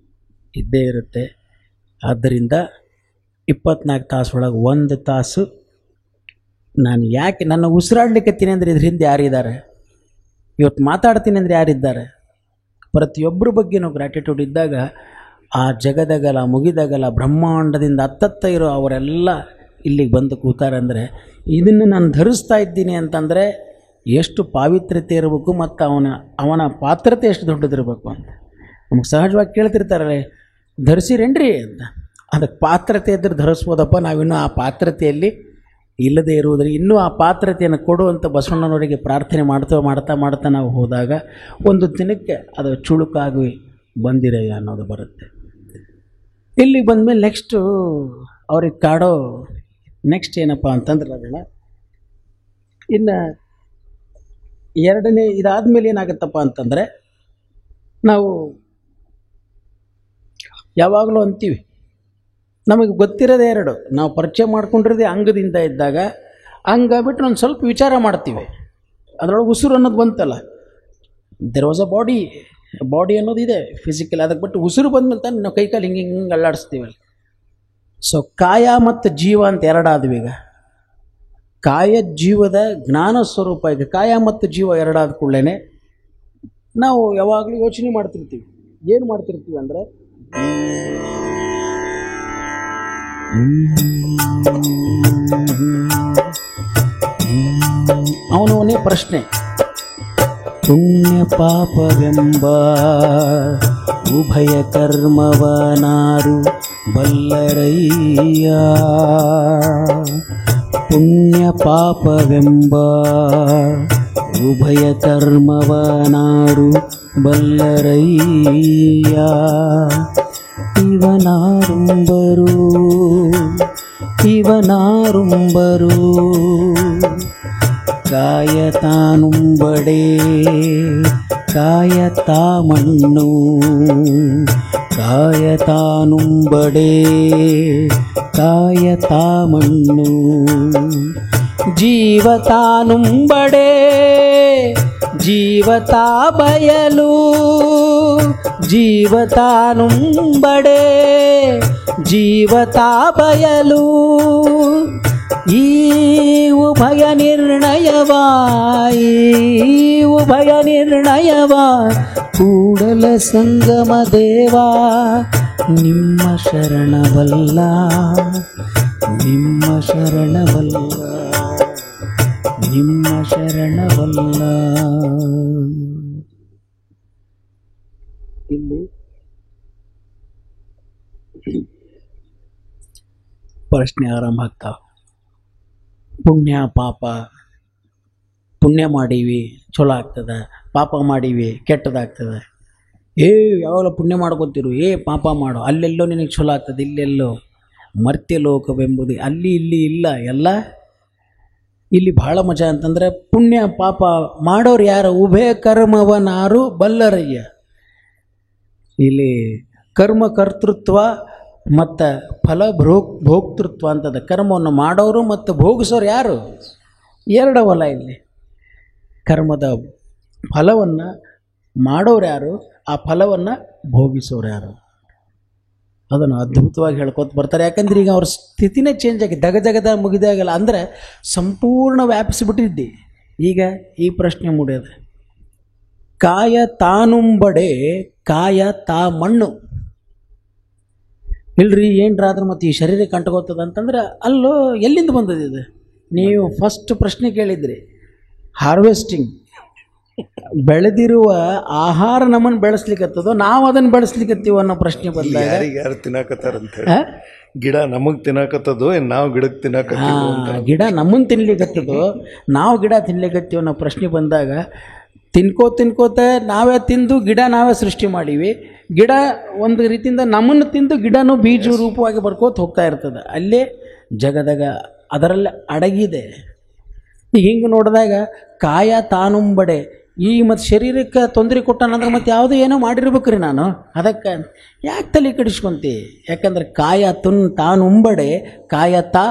Speaker 4: ಇದ್ದೇ ಇರುತ್ತೆ. ಆದ್ದರಿಂದ 24 ತಾಸು ಒಳಗೆ 1 ತಾಸು ನಾನು ಯಾಕೆ ನನ್ನ ಉಸಿರಾಡ್ಲಿಕ್ಕತ್ತೀನಿ ಅಂದರೆ ಇದ್ರ ಹಿಂದೆ ಯಾರಿದ್ದಾರೆ, ಇವತ್ತು ಮಾತಾಡ್ತೀನಿ ಅಂದರೆ ಯಾರಿದ್ದಾರೆ? ಪ್ರತಿಯೊಬ್ಬರ ಬಗ್ಗೆನೂ ಗ್ರ್ಯಾಟಿಟ್ಯೂಡ್ ಇದ್ದಾಗ ಆ ಜಗದಗಲ ಮುಗಿದಗಲ ಬ್ರಹ್ಮಾಂಡದಿಂದ ಹತ್ತತ್ತ ಇರೋ ಅವರೆಲ್ಲ ಇಲ್ಲಿಗೆ ಬಂದು ಕೂತಾರೆ. ಅಂದರೆ ಇದನ್ನು ನಾನು ಧರಿಸ್ತಾ ಇದ್ದೀನಿ ಅಂತಂದರೆ ಎಷ್ಟು ಪಾವಿತ್ರ್ಯತೆ ಇರಬೇಕು ಮತ್ತು ಅವನ ಪಾತ್ರತೆ ಎಷ್ಟು ದೊಡ್ಡದಿರಬೇಕು ಅಂತ. ನಮಗೆ ಸಹಜವಾಗಿ ಕೇಳ್ತಿರ್ತಾರೆ, ಧರಿಸಿರೇನ್ರಿ ಅಂತ. ಅದಕ್ಕೆ ಪಾತ್ರತೆ ಇದ್ದರೆ ಧರಿಸ್ಬೋದಪ್ಪ, ನಾವಿನ್ನೂ ಆ ಪಾತ್ರತೆಯಲ್ಲಿ ಇಲ್ಲದೆ ಇರುವುದರಿಂದ ಇನ್ನೂ ಆ ಪಾತ್ರತೆಯನ್ನು ಕೊಡುವಂಥ ಬಸವಣ್ಣನವರಿಗೆ ಪ್ರಾರ್ಥನೆ ಮಾಡ್ತಾ ನಾವು ಹೋದಾಗ ಒಂದು ದಿನಕ್ಕೆ ಅದು ಚುಳುಕಾಗಿ ಬಂದಿರಯ್ಯ ಅನ್ನೋದು ಬರುತ್ತೆ. ಇಲ್ಲಿಗೆ ಬಂದಮೇಲೆ ನೆಕ್ಸ್ಟು ಅವ್ರಿಗೆ ಕಾಡೋ ನೆಕ್ಸ್ಟ್ ಏನಪ್ಪ ಅಂತಂದ್ರೆ ಅದನ್ನು ಇನ್ನು ಎರಡನೇ ಇದಾದಮೇಲೆ ಏನಾಗುತ್ತಪ್ಪ ಅಂತಂದರೆ ನಾವು ಯಾವಾಗಲೂ ಅಂತೀವಿ ನಮಗೆ ಗೊತ್ತಿರೋದೇ ಎರಡು, ನಾವು ಪರಿಚಯ ಮಾಡ್ಕೊಂಡಿರೋದೇ ಅಂಗದಿಂದ ಇದ್ದಾಗ. ಅಂಗ ಬಿಟ್ಟು ಒಂದು ಸ್ವಲ್ಪ ವಿಚಾರ ಮಾಡ್ತೀವಿ, ಅದರೊಳಗೆ ಉಸಿರು ಅನ್ನೋದು ಬಂತಲ್ಲ, ದೆರ್ ವಾಸ್ ಅ ಬಾಡಿ ಅನ್ನೋದು ಇದೆ ಫಿಸಿಕಲ್. ಅದಕ್ಕೆ ಬಿಟ್ಟು ಉಸಿರು ಬಂದ್ಮೇಲೆ ತಾನೆ ನಾವು ಕೈಕಾಲು ಹಿಂಗೆ ಅಲ್ಲಾಡಿಸ್ತೀವಿ. ಸೊ ಕಾಯ ಮತ್ತು ಜೀವ ಅಂತ ಎರಡಾದ್ವಿ. ಈಗ ಕಾಯ ಜೀವದ ಜ್ಞಾನ ಸ್ವರೂಪ. ಈಗ ಕಾಯ ಮತ್ತು ಜೀವ ಎರಡಾದ ಕೂಡಲೇ ನಾವು ಯಾವಾಗಲೂ ಯೋಚನೆ ಮಾಡ್ತಿರ್ತೀವಿ. ಏನು ಮಾಡ್ತಿರ್ತೀವಿ ಅಂದರೆ ಅವನವನೇ ಪ್ರಶ್ನೆ, ಪುಣ್ಯ ಪಾಪವೆಂಬ ಉಭಯ ಕರ್ಮವನಾರು ಬಲ್ಲರಯ್ಯ. ಪುಣ್ಯ ಪಾಪವೆಂಬ ಉಭಯ ಕರ್ಮವನಾರು ಬಲ್ಲರಯ್ಯ. ಇವನಾರುಂಬರು ಕಾಯತಾನುಂಬಡೆ ಕಾಯತಾ ಮಣ್ಣು. ಕಾಯತಾನುಂಬಡೆ ಕಾಯತಾ ಮಣ್ಣು. ಜೀವತಾನುಂಬಡೆ ಜೀವತಾ ಬಯಲು. ಜೀವತಾನುಂಬಡೆ ಜೀವತಾ ಬಯಲು. ಈ ಉಭಯ ನಿರ್ಣಯವ ಕೂಡಲ ಸಂಗಮ ದೇವ ನಿಮ್ಮ ಶರಣವಲ್ಲ. ನಿಮ್ಮ ಶರಣವಲ್ಲ. ನಿಮ್ಮ ಶರಣವಲ್ಲ. ಇಲ್ಲಿ ಪ್ರಶ್ನೆ ಆರಂಭ ಆಗ್ತಾವೆ. ಪುಣ್ಯ ಪಾಪ. ಪುಣ್ಯ ಮಾಡೀವಿ ಚಲೋ ಆಗ್ತದೆ, ಪಾಪ ಮಾಡೀವಿ ಕೆಟ್ಟದಾಗ್ತದೆ. ಯಾವಾಗಲೂ ಪುಣ್ಯ ಮಾಡ್ಕೊತಿರು, ಪಾಪ ಮಾಡೋ, ಅಲ್ಲೆಲ್ಲೋ ನಿನಗೆ ಚಲೋ ಆಗ್ತದೆ, ಇಲ್ಲೆಲ್ಲೋ ಮರ್ತ್ಯ ಲೋಕವೆಂಬುದು ಅಲ್ಲಿ ಇಲ್ಲಿ ಇಲ್ಲ. ಎಲ್ಲ ಇಲ್ಲಿ ಭಾಳ ಮಜಾ ಅಂತಂದರೆ ಪುಣ್ಯ ಪಾಪ ಮಾಡೋರು ಯಾರು? ಉಭಯ ಕರ್ಮವನಾರು ಬಲ್ಲರಯ್ಯ. ಇಲ್ಲಿ ಕರ್ಮಕರ್ತೃತ್ವ ಮತ್ತು ಫಲ ಭೋಕ್ತೃತ್ವ ಅಂತದ. ಕರ್ಮವನ್ನು ಮಾಡೋರು ಮತ್ತು ಭೋಗಿಸೋರು ಯಾರು? ಎರಡವಲ್ಲ. ಇಲ್ಲಿ ಕರ್ಮದ ಫಲವನ್ನು ಮಾಡೋರು ಯಾರು, ಆ ಫಲವನ್ನು ಭೋಗಿಸೋರು ಯಾರು? ಅದನ್ನು ಅದ್ಭುತವಾಗಿ ಹೇಳ್ಕೊತ ಬರ್ತಾರೆ. ಯಾಕಂದ್ರೆ ಈಗ ಅವ್ರ ಸ್ಥಿತಿನೇ ಚೇಂಜ್ ಆಗಿ ದಗದಗದ ಮುಗಿದಾಗಲ್ಲ ಅಂದರೆ ಸಂಪೂರ್ಣ ವ್ಯಾಪಿಸಿಬಿಟ್ಟಿದ್ದಿ. ಈಗ ಈ ಪ್ರಶ್ನೆ ಮೂಡ್ಯದ, ಕಾಯ ತಾನುಂಬಡೆ ಕಾಯ ತಾ ಮಣ್ಣು. ಇಲ್ರಿ ಏನ್ರಾದ್ರೆ ಮತ್ತು ಈ ಶರೀರಕ್ಕೆ ಅಂಟ್ಕೋತದ ಅಂತಂದ್ರೆ ಅಲ್ಲೋ ಎಲ್ಲಿಂದ ಬಂದದಿದೆ? ನೀವು ಫಸ್ಟ್ ಪ್ರಶ್ನೆ ಕೇಳಿದ್ರಿ, ಹಾರ್ವೆಸ್ಟಿಂಗ್ ಬೆಳೆದಿರುವ ಆಹಾರ ನಮ್ಮನ್ನು ಬೆಳೆಸ್ಲಿಕ್ಕತ್ತದೋ ನಾವು ಅದನ್ನು ಬೆಳೆಸ್ಲಿಕ್ಕತ್ತೀವೋ ಅನ್ನೋ ಪ್ರಶ್ನೆ ಬಂದಾಗ
Speaker 3: ಯಾರು ತಿನ್ನಾಕತ್ತಾರ ಅಂತ ಹೇಳಿ, ಗಿಡ ನಮಗೆ ತಿನ್ನಾಕತ್ತದೋ ನಾವು ಗಿಡಕ್ಕೆ ತಿನ್ನಾಕತ್ತೀವೋ ಅಂತ.
Speaker 4: ಗಿಡ ನಮ್ಮನ್ನು ತಿನ್ಲಿಕ್ಕತ್ತದೋ ನಾವು ಗಿಡ ತಿನ್ಲಿಕ್ಕತ್ತೀವೋ ಅನ್ನೋ ಪ್ರಶ್ನೆ ಬಂದಾಗ ತಿನ್ಕೋತ ನಾವೇ ತಿಂದು ಗಿಡ ನಾವೇ ಸೃಷ್ಟಿ ಮಾಡೀವಿ. ಗಿಡ ಒಂದು ರೀತಿಯಿಂದ ನಮ್ಮನ್ನು ತಿಂದು ಗಿಡನೂ ಬೀಜ ರೂಪವಾಗಿ ಬರ್ಕೋತ ಹೋಗ್ತಾ ಇರ್ತದೆ. ಅಲ್ಲೇ ಜಗದಾಗ ಅದರಲ್ಲಿ ಅಡಗಿದೆ. ಹಿಂಗೆ ನೋಡಿದಾಗ ಕಾಯ ತಾನುಂಬಡೆ, ಈ ಮತ್ತು ಶರೀರಕ್ಕೆ ತೊಂದರೆ ಕೊಟ್ಟಾನಂದ್ರೆ ಮತ್ತು ಯಾವುದೋ ಏನೋ ಮಾಡಿರ್ಬೇಕು ರೀ ನಾನು, ಅದಕ್ಕೆ ಯಾಕೆ ತಲೆ ಕೆಡಿಸ್ಕೊಂತಿ? ಯಾಕಂದ್ರೆ ಕಾಯ ತಾನುಂಬಡೆ ಕಾಯ ತಾ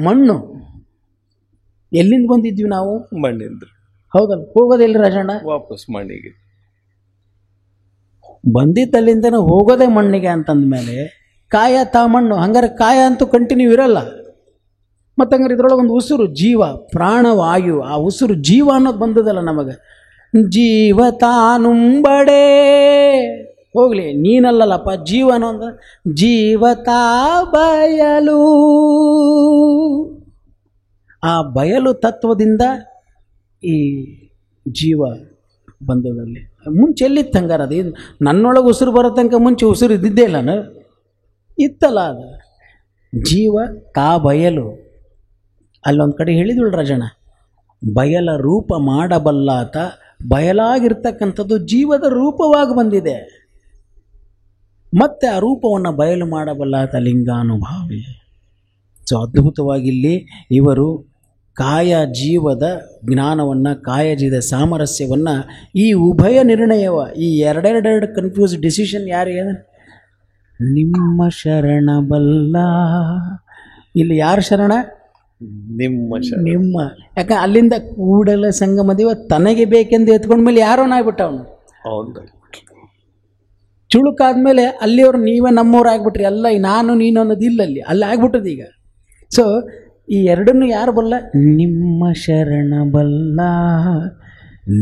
Speaker 4: ಮಣ್ಣು. ಎಲ್ಲಿಂದ ಬಂದಿದ್ವಿ ನಾವು?
Speaker 3: ಮಣ್ಣಿಂದ.
Speaker 4: ಹೌದಲ್ಲ, ಹೋಗೋದಿಲ್ಲ ರಾಜಣ್ಣ,
Speaker 3: ವಾಪಸ್ ಮಣ್ಣಿಗೆ
Speaker 4: ಬಂದಿದ್ದಲ್ಲಿಂದನೇ ಹೋಗೋದೇ ಮಣ್ಣಿಗೆ ಅಂತಂದಮೇಲೆ ಕಾಯ ತಾ ಮಣ್ಣು. ಹಂಗಾರೆ ಕಾಯ ಅಂತೂ ಕಂಟಿನ್ಯೂ ಇರಲ್ಲ. ಮತ್ತು ಹಂಗಾರೆ ಇದ್ರೊಳಗೆ ಒಂದು ಉಸಿರು ಜೀವ, ಪ್ರಾಣವಾಯು, ಆ ಉಸಿರು ಜೀವ ಅನ್ನೋದು ಬಂದದಲ್ಲ ನಮಗೆ. ಜೀವ ತಾನುಂಬಡೆ, ಹೋಗಲಿ ನೀನಲ್ಲಲ್ಲಪ್ಪ ಜೀವ ಅನ್ನೋ ಜೀವ ತಾ ಬಯಲು. ಆ ಬಯಲು ತತ್ವದಿಂದ ಈ ಜೀವ ಬಂದದಲ್ಲಿ ಮುಂಚೆ ಎಲ್ಲಿತ್ತು ಹಂಗಾರ? ಅದು ನನ್ನೊಳಗೆ ಉಸಿರು ಬರೋ ತನಕ ಮುಂಚೆ ಉಸಿರು ಇದ್ದಿದ್ದೇ ಇಲ್ಲ, ಇತ್ತಲ್ಲ ಅದು ಜೀವ ತಾ ಬಯಲು. ಅಲ್ಲೊಂದು ಕಡೆ ಹೇಳಿದಳು ರಾಜಣ್ಣ, ಬಯಲ ರೂಪ ಮಾಡಬಲ್ಲಾತ, ಬಯಲಾಗಿರ್ತಕ್ಕಂಥದ್ದು ಜೀವದ ರೂಪವಾಗಿ ಬಂದಿದೆ. ಮತ್ತು ಆ ರೂಪವನ್ನು ಬಯಲು ಮಾಡಬಲ್ಲಾತ ಲಿಂಗಾನುಭಾವಿ. ಸೊ ಅದ್ಭುತವಾಗಿ ಇಲ್ಲಿ ಇವರು ಕಾಯ ಜೀವದ ಜ್ಞಾನವನ್ನು, ಕಾಯಜೀವದ ಸಾಮರಸ್ಯವನ್ನು, ಈ ಉಭಯ ನಿರ್ಣಯವ, ಈ ಎರಡೆರಡೆರಡು ಕನ್ಫ್ಯೂಸ್ ಡಿಸಿಷನ್ ಯಾರು ಏನು? ನಿಮ್ಮ ಶರಣ ಬಲ್ಲ. ಇಲ್ಲಿ ಯಾರು ಶರಣ? ನಿಮ್ಮ. ಯಾಕೆ ಅಲ್ಲಿಂದ ಕೂಡಲ ಸಂಗಮದಿವ ತನಗೆ ಬೇಕೆಂದು ಎತ್ಕೊಂಡ್ಮೇಲೆ ಯಾರೋ ಆಗ್ಬಿಟ್ಟ ಅವನು. ಚುಳುಕಾದ್ಮೇಲೆ ಅಲ್ಲಿಯವ್ರು ನೀವೇ ನಮ್ಮವ್ರು ಆಗ್ಬಿಟ್ರಿ, ಅಲ್ಲ ನಾನು ನೀನು ಅನ್ನೋದು ಇಲ್ಲ, ಅಲ್ಲಿ ಆಗ್ಬಿಟ್ಟದ ಈಗ. ಸೊ ಈ ಎರಡನ್ನು ಯಾರು ಬಲ್ಲ? ನಿಮ್ಮ ಶರಣ ಬಲ್ಲ,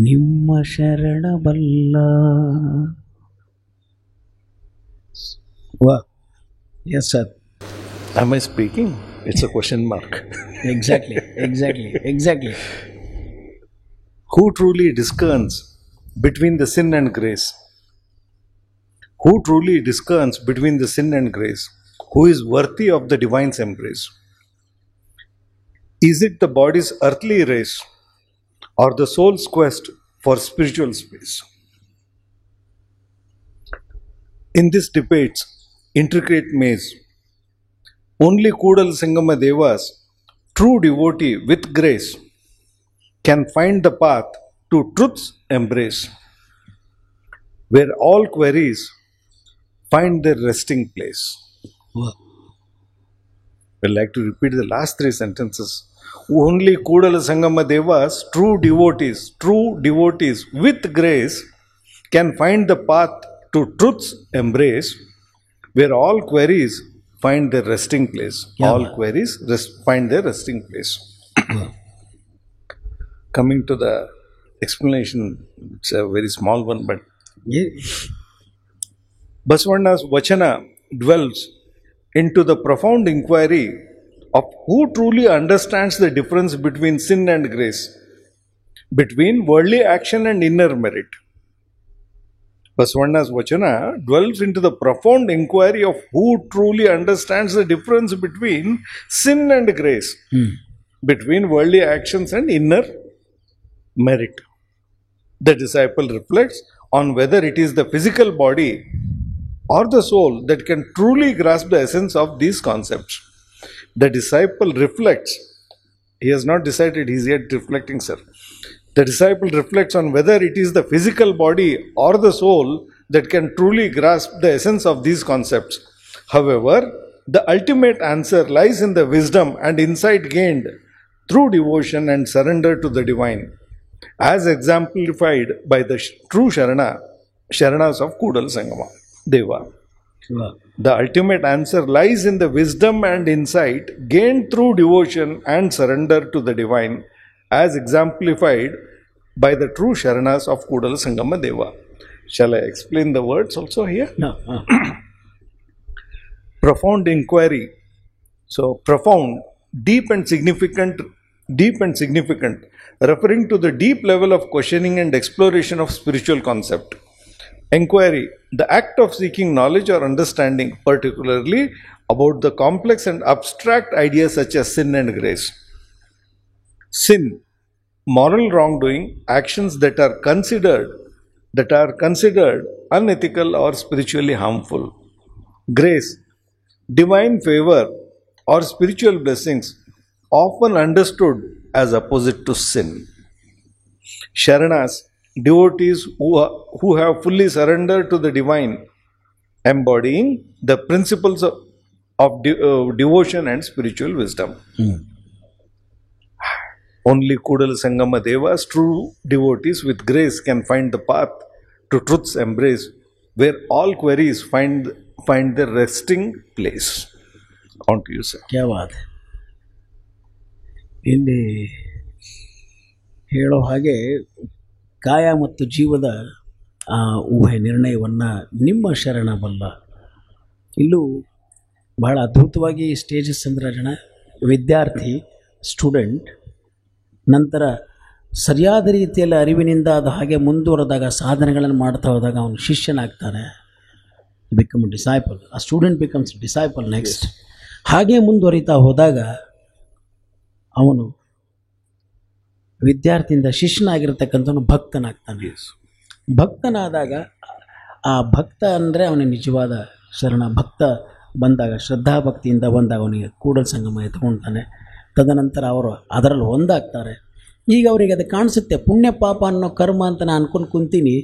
Speaker 4: ನಿಮ್ಮ ಶರಣ ಬಲ್ಲ. ವಾ, yes sir.
Speaker 3: Am I speaking? It's a question mark.
Speaker 4: Exactly.
Speaker 3: Who truly discerns between the sin and grace? Who truly discerns between the sin and grace? Who is worthy of the divine's embrace? Is it the body's earthly race or the soul's quest for spiritual space? In this debate's intricate maze, only Kudal Sangama Devas, true devotee with grace, can find the path to truth's embrace, where all queries find their resting place.
Speaker 4: Wow.
Speaker 3: I'd like to repeat the last three sentences. Only Kudala Sangama Devas, true devotees with grace, can find the path to truth's embrace, where all queries find their resting place.
Speaker 4: Yeah.
Speaker 3: All queries find their resting place. Coming to the explanation, it's a very small one, but Basavana's Vachana dwells into the profound inquiry of who truly understands the difference between sin and grace, between worldly action and inner merit. Basavana's Vachana dwells into the profound inquiry of who truly understands the difference between sin and grace, between worldly actions and inner merit. The disciple reflects on whether it is the physical body or the soul that can truly grasp the essence of these concepts. The disciple reflects. He has not decided, he is yet reflecting, sir. The disciple reflects on whether it is the physical body or the soul that can truly grasp the essence of these concepts. However, the ultimate answer lies in the wisdom and insight gained through devotion and surrender to the divine, as exemplified by the true Sharanas of Kudal Sangama Deva. The ultimate answer lies in the wisdom and insight gained through devotion and surrender to the divine, as exemplified by the true Sharanas of Kudala Sangama Deva. Shall I explain the words also here?
Speaker 4: No,
Speaker 3: Profound inquiry. So, profound, deep and significant, referring to the deep level of questioning and exploration of spiritual concept. Inquiry, the act of seeking knowledge or understanding, particularly about the complex and abstract ideas such as sin and grace. Sin, moral wrongdoing, actions that are considered unethical or spiritually harmful. Grace, divine favor or spiritual blessings, often understood as opposite to sin. Sharanas, devotees who have fully surrendered to the divine, embodying the principles of devotion and spiritual wisdom. Only Kudala Sangama Deva's true devotees with grace can find the path to truth's embrace, where all queries find their resting place. On to you, sir.
Speaker 4: ಕ್ಯಾ ಬಾತ್. ಇಲ್ಲಿ ಹೇಳೋ ಹಾಗೆ ಕಾಯ ಮತ್ತು ಜೀವದ ಆ ಊಹೆ ನಿರ್ಣಯವನ್ನು ನಿಮ್ಮ ಶರಣ ಬಲ್ಲ. ಇಲ್ಲೂ ಬಹಳ ಅದ್ಭುತವಾಗಿ ಸ್ಟೇಜಸ್ ಅಂದ್ರೆ ಜನ ವಿದ್ಯಾರ್ಥಿ, ಸ್ಟೂಡೆಂಟ್, ನಂತರ ಸರಿಯಾದ ರೀತಿಯಲ್ಲಿ ಅರಿವಿನಿಂದ ಅದು ಹಾಗೆ ಮುಂದುವರೆದಾಗ ಸಾಧನೆಗಳನ್ನು ಮಾಡ್ತಾ ಹೋದಾಗ ಅವನು ಶಿಷ್ಯನಾಗ್ತಾನೆ. Become disciple. A student becomes disciple next. ಹಾಗೆ ಮುಂದುವರಿತಾ ಹೋದಾಗ ಅವನು ವಿದ್ಯಾರ್ಥಿಯಿಂದ ಶಿಷ್ಯನಾಗಿರ್ತಕ್ಕಂಥವನು ಭಕ್ತನಾಗ್ತಾನೆ. ಭಕ್ತನಾದಾಗ ಆ ಭಕ್ತ ಅಂದರೆ ಅವನ ನಿಜವಾದ ಶರಣ. ಭಕ್ತ ಬಂದಾಗ ಶ್ರದ್ಧಾಭಕ್ತಿಯಿಂದ ಬಂದಾಗ ಅವನಿಗೆ ಕೂಡಲ ಸಂಗಮ ಎತ್ಕೊಳ್ತಾನೆ. ತದನಂತರ ಅವರು ಅದರಲ್ಲಿ ಒಂದಾಗ್ತಾರೆ. ಈಗ ಅವರಿಗೆ ಅದು ಕಾಣಿಸುತ್ತೆ, ಪುಣ್ಯ ಪಾಪ ಅನ್ನೋ ಕರ್ಮ ಅಂತ ನಾನು ಅನ್ಕೊಂಡು ಕುಂತೀನಿ.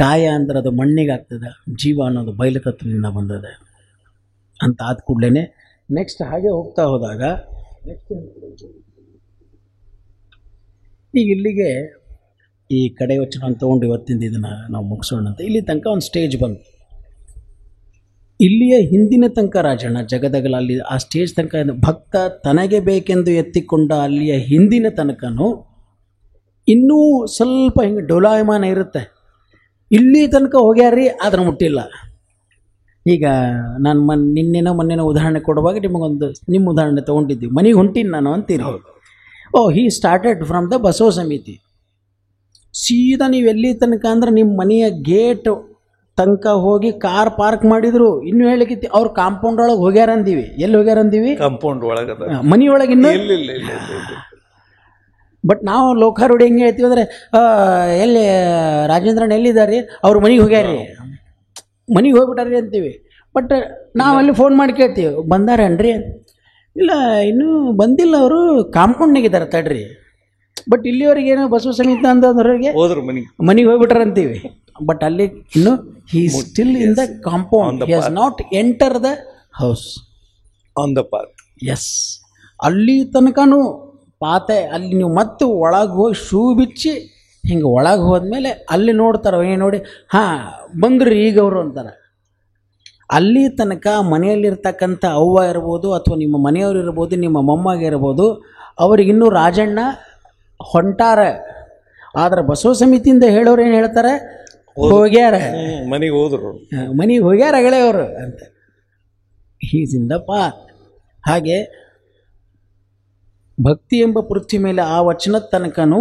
Speaker 4: ಕಾಯ ಅಂದ್ರೆ ಅದು ಮಣ್ಣಿಗೆ ಆಗ್ತದೆ, ಜೀವ ಅನ್ನೋದು ಬಯಲತತ್ವದಿಂದ ಬಂದದೆ ಅಂತ ಆದ ಕೂಡಲೇ ನೆಕ್ಸ್ಟ್ ಹಾಗೆ ಹೋಗ್ತಾ ಹೋದಾಗ ಈಗ ಇಲ್ಲಿಗೆ ಈ ಕಡೆ ವಚನ ತೊಗೊಂಡು ಇವತ್ತಿಂದ ಇದನ್ನು ನಾವು ಮುಗಿಸೋಣ ಅಂತ ಇಲ್ಲಿ ತನಕ ಒಂದು ಸ್ಟೇಜ್ ಬಂತು. ಇಲ್ಲಿಯ ಹಿಂದಿನ ತನಕ ರಾಜಣ್ಣ ಜಗದಗಲ ಅಲ್ಲಿ ಆ ಸ್ಟೇಜ್ ತನಕ ಭಕ್ತ ತನಗೆ ಬೇಕೆಂದು ಎತ್ತಿಕೊಂಡ ಅಲ್ಲಿಯ ಹಿಂದಿನ ತನಕನೂ ಇನ್ನೂ ಸ್ವಲ್ಪ ಹಿಂಗೆ ಡೋಲಾಯಮಾನ ಇರುತ್ತೆ. ಇಲ್ಲಿ ತನಕ ಹೋಗ್ಯಾರ್ರಿ ಆದ್ರೆ ಮುಟ್ಟಿಲ್ಲ. ಈಗ ನಾನು ಮೊನ್ನೆನೋ ಉದಾಹರಣೆ ಕೊಡುವಾಗ ನಿಮ್ಮ ಉದಾಹರಣೆ ತೊಗೊಂಡಿದ್ದೀವಿ. ಮನೆಗೆ ಹೊಂಟೀನಿ ನಾನು ಅಂತೀರಿ. ಹೀ ಸ್ಟಾರ್ಟೆಡ್ ಫ್ರಮ್ ದ ಬಸವ ಸಮಿತಿ. ಸೀದಾ ನೀವು ಎಲ್ಲಿ ತನಕ ಅಂದ್ರೆ ನಿಮ್ಮ ಮನೆಯ ಗೇಟ್ ತನಕ ಹೋಗಿ ಕಾರ್ ಪಾರ್ಕ್ ಮಾಡಿದ್ರು. ಇನ್ನೂ ಹೇಳಿಕಿತ್ತು ಅವ್ರು ಕಾಂಪೌಂಡ್ ಒಳಗೆ ಹೋಗ್ಯಾರಂದೀವಿ. ಎಲ್ಲಿ ಹೋಗ್ಯಾರಂದೀವಿ? ಕಾಂಪೌಂಡ್ ಒಳಗೆ, ಮನೆಯೊಳಗೆ. ಇನ್ನೂ ಬಟ್ ನಾವು ಲೋಕಾರೂಢಿ ಹೆಂಗೆ ಹೇಳ್ತೀವಿ ಅಂದರೆ ಎಲ್ಲಿ ರಾಜೇಂದ್ರನ್ ಎಲ್ಲಿದ್ದಾರೆ, ಅವ್ರು ಮನೆಗೆ ಹೋಗ್ಯಾರಿ, ಮನೆಗೆ ಹೋಗ್ಬಿಟ್ಟಾರಿ ಅಂತೀವಿ. ಬಟ್ ನಾವಲ್ಲಿ ಫೋನ್ ಮಾಡಿ ಕೇಳ್ತೀವಿ, ಬಂದಾರನ್ರಿ? ಇಲ್ಲ ಇನ್ನೂ ಬಂದಿಲ್ಲ, ಅವರು ಕಾಂಪೌಂಡ್ನಾಗಿದ್ದಾರೆ ತಡ್ರಿ. ಬಟ್ ಇಲ್ಲಿವರೆಗೆ ಏನೋ ಬಸವ ಸಮಿತಿ ಅಂದವ್ರಿಗೆ ಮನೆಗೆ ಹೋಗ್ಬಿಟ್ರಂತೀವಿ. ಬಟ್ ಅಲ್ಲಿ ಇನ್ನು he still in the compound, he has not enter the house
Speaker 3: on the path.
Speaker 4: Yes, ಅಲ್ಲಿ ತನಕನೂ ಪಾತೆ. ಅಲ್ಲಿ ನೀವು ಮತ್ತೆ ಒಳಗೆ ಹೋಗಿ ಶೂ ಬಿಚ್ಚಿ ಹಿಂಗೆ ಒಳಗೆ ಹೋದ್ಮೇಲೆ ಅಲ್ಲಿ ನೋಡ್ತಾರೆ, ಏನು ನೋಡಿ ಹಾಂ ಬಂದ್ರಿ ಈಗ ಅವರು ಅಂತಾರೆ. ಅಲ್ಲಿ ತನಕ ಮನೆಯಲ್ಲಿರ್ತಕ್ಕಂಥ ಅವ್ವ ಇರ್ಬೋದು ಅಥವಾ ನಿಮ್ಮ ಮನೆಯವರು ಇರ್ಬೋದು, ನಿಮ್ಮ ಮೊಮ್ಮಗ ಇರ್ಬೋದು, ಅವ್ರಿಗಿನ್ನೂ ರಾಜಣ್ಣ ಹೊಂಟಾರ. ಆದ್ರೆ ಬಸವ ಸಮಿತಿಯಿಂದ ಹೇಳೋರು ಏನು ಹೇಳ್ತಾರೆ? ಹೋಗ್ಯಾರ,
Speaker 3: ಮನೆಗೆ ಹೋದ್ರು,
Speaker 4: ಮನೆಗೆ ಹೋಗ್ಯಾರ ಅಗಳೆಯವರು ಅಂತ. He's in the path. ಹಾಗೆ ಭಕ್ತಿ ಎಂಬ ಪೃಥ್ವಿ ಮೇಲೆ ಆ ವಚನದ ತನಕನೂ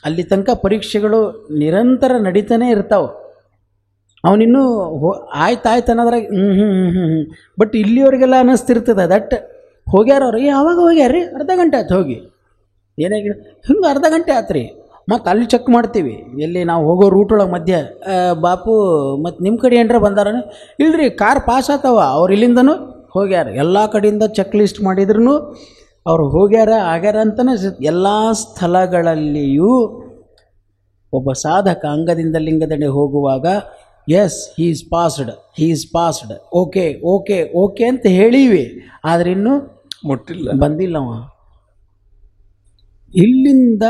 Speaker 4: ಅಲ್ಲಿ ತನಕ ಪರೀಕ್ಷೆಗಳು ನಿರಂತರ ನಡೀತಾನೆ ಇರ್ತಾವೆ. ಅವನಿನ್ನೂ ಆಯ್ತು ಅನ್ನೋದ್ರಾಗ ಬಟ್ ಇಲ್ಲಿವರೆಗೆಲ್ಲ ಅನ್ನಿಸ್ತಿರ್ತದೆ ದಟ್ ಹೋಗ್ಯಾರ ಅವ್ರು. ಯಾವಾಗ ಹೋಗ್ಯಾರ್ರಿ? ಅರ್ಧ ಗಂಟೆ ಆಯ್ತು ಹೋಗಿ. ಏನಾಗಿ ಹಿಂಗೆ ಅರ್ಧ ಗಂಟೆ ಆಯ್ತು ರೀ. ಮತ್ತು ಅಲ್ಲಿ ಚೆಕ್ ಮಾಡ್ತೀವಿ, ಎಲ್ಲಿ ನಾವು ಹೋಗೋ ರೂಟ್ ಒಳಗೆ ಮಧ್ಯೆ ಬಾಪು ಮತ್ತು ನಿಮ್ಮ ಕಡೆ ಏನರ ಬಂದಾರ? ಇಲ್ರಿ, ಕಾರ್ ಪಾಸ್ ಆತವ, ಅವ್ರು ಇಲ್ಲಿಂದನೂ ಹೋಗ್ಯಾರ. ಎಲ್ಲ ಕಡೆಯಿಂದ ಚೆಕ್ ಲಿಸ್ಟ್ ಮಾಡಿದ್ರು ಅವ್ರು ಹೋಗ್ಯಾರ ಆಗ್ಯಾರ ಅಂತಲೇ. ಎಲ್ಲ ಸ್ಥಳಗಳಲ್ಲಿಯೂ ಒಬ್ಬ ಸಾಧಕ ಅಂಗದಿಂದ ಲಿಂಗದಡೆ ಹೋಗುವಾಗ yes he is passed okay okay okay ಅಂತ ಹೇಳೀವಿ, ಆದರೆ ಇನ್ನೂ
Speaker 3: ಮುಟ್ಟಿಲ್ಲ,
Speaker 4: ಬಂದಿಲ್ಲವ. ಇಲ್ಲಿಂದ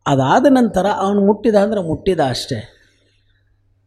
Speaker 4: ಅದಾದ ನಂತರ ಅವನು ಮುಟ್ಟಿದ ಅಂದ್ರೆ ಮುಟ್ಟಿದ ಅಷ್ಟೇ.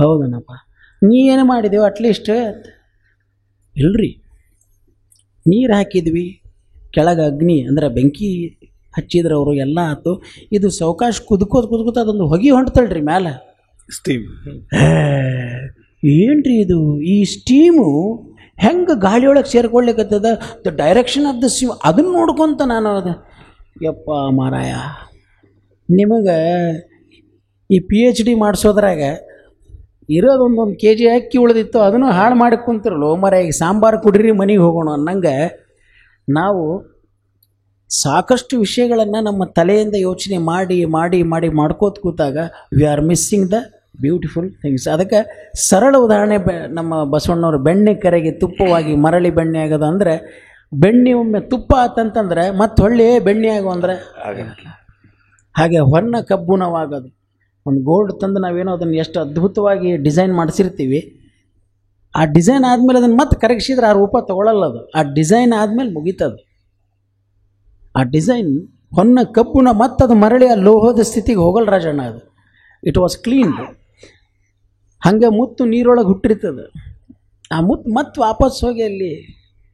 Speaker 4: ಹೌದನಪ್ಪ, ನೀ ಏನು ಮಾಡಿದೆವು ಅಟ್ಲೀಸ್ಟ್? ಇಲ್ರಿ, ನೀರು ಹಾಕಿದ್ವಿ, ಕೆಳಗೆ ಅಗ್ನಿ ಅಂದರೆ ಬೆಂಕಿ ಹಚ್ಚಿದ್ರೆ ಅವರು ಎಲ್ಲ ಆಯ್ತು. ಇದು ಸಾವಕಾಶ ಕುದ್ಕೋತ ಅದೊಂದು ಹೊಗೆ ಹೊಂಟ್ತಳ್ರಿ ಮ್ಯಾಲೆ,
Speaker 3: Steam.
Speaker 4: ಏನ್ರಿ ಇದು? ಈ ಸ್ಟೀಮು ಹೆಂಗೆ ಗಾಳಿಯೊಳಗೆ ಸೇರ್ಕೊಳ್ಳಿಕ್ಕತ್ತದ, the direction of the steam ಅದನ್ನು ನೋಡ್ಕೊತ ನಾನು ಅದು ಯಪ್ಪ ಮಾರಾಯ, ನಿಮಗೆ ಈ PhD ಮಾಡಿಸೋದ್ರಾಗ ಇರೋದೊಂದು KG ಅಕ್ಕಿ ಉಳಿದಿತ್ತು, ಅದನ್ನು ಹಾಳು ಮಾಡಿ ಕುಂತಿರಲ್ಲ ಮಾರಾಯ. ಈಗ ಸಾಂಬಾರು ಕುಡ್ರಿ ಮನೆಗೆ ಹೋಗೋಣ ಅನ್ನಂಗೆ ನಾವು ಸಾಕಷ್ಟು ವಿಷಯಗಳನ್ನು ನಮ್ಮ ತಲೆಯಿಂದ ಯೋಚನೆ ಮಾಡಿ ಮಾಡಿ ಮಾಡಿ ಮಾಡ್ಕೋತ ಕೂತಾಗ we are missing the beautiful things. ಅದಕ್ಕೆ ಸರಳ ಉದಾಹರಣೆ ನಮ್ಮ ಬಸವಣ್ಣವರು, ಬೆಣ್ಣೆ ಕರೆಗೆ ತುಪ್ಪವಾಗಿ ಮರಳಿ ಬೆಣ್ಣೆ ಆಗೋದು ಅಂದರೆ, ಬೆಣ್ಣೆ ಒಮ್ಮೆ ತುಪ್ಪ ಆತಂತಂದ್ರೆ ಮತ್ತೆ ಹೊಳ್ಳಿ ಬೆಣ್ಣೆ ಆಗೋ ಅಂದರೆ ಹಾಗೆ ಹೊನ್ನ ಕಬ್ಬುಣವಾಗೋದು. ಒಂದು ಗೋಲ್ಡ್ ತಂದು ನಾವೇನೋ ಅದನ್ನು ಎಷ್ಟು ಅದ್ಭುತವಾಗಿ ಡಿಸೈನ್ ಮಾಡಿಸಿರ್ತೀವಿ, ಆ ಡಿಸೈನ್ ಆದಮೇಲೆ ಅದನ್ನು ಮತ್ತೆ ಕರಗಿಸಿದ್ರೆ ಆ ರೂಪ ತೊಗೊಳ್ಳಲ್ಲ. ಅದು ಆ ಡಿಸೈನ್ ಆದಮೇಲೆ ಮುಗೀತದು. ಆ ಡಿಸೈನ್ ಹೊನ್ನ ಕಬ್ಬುಣ ಮತ್ತೆ ಅದು ಮರಳಿ ಆ ಲೋಹದ ಸ್ಥಿತಿಗೆ ಹೋಗಲ್ಲ ರಾಜಣ್ಣ. ಅದು ಇಟ್ ವಾಸ್ ಕ್ಲೀನ್ಡ್. ಹಾಗೆ ಮುತ್ತು ನೀರೊಳಗೆ ಹುಟ್ಟಿರ್ತದೆ, ಆ ಮುತ್ತು ಮತ್ತೆ ವಾಪಸ್ ಹೋಗಿ ಅಲ್ಲಿ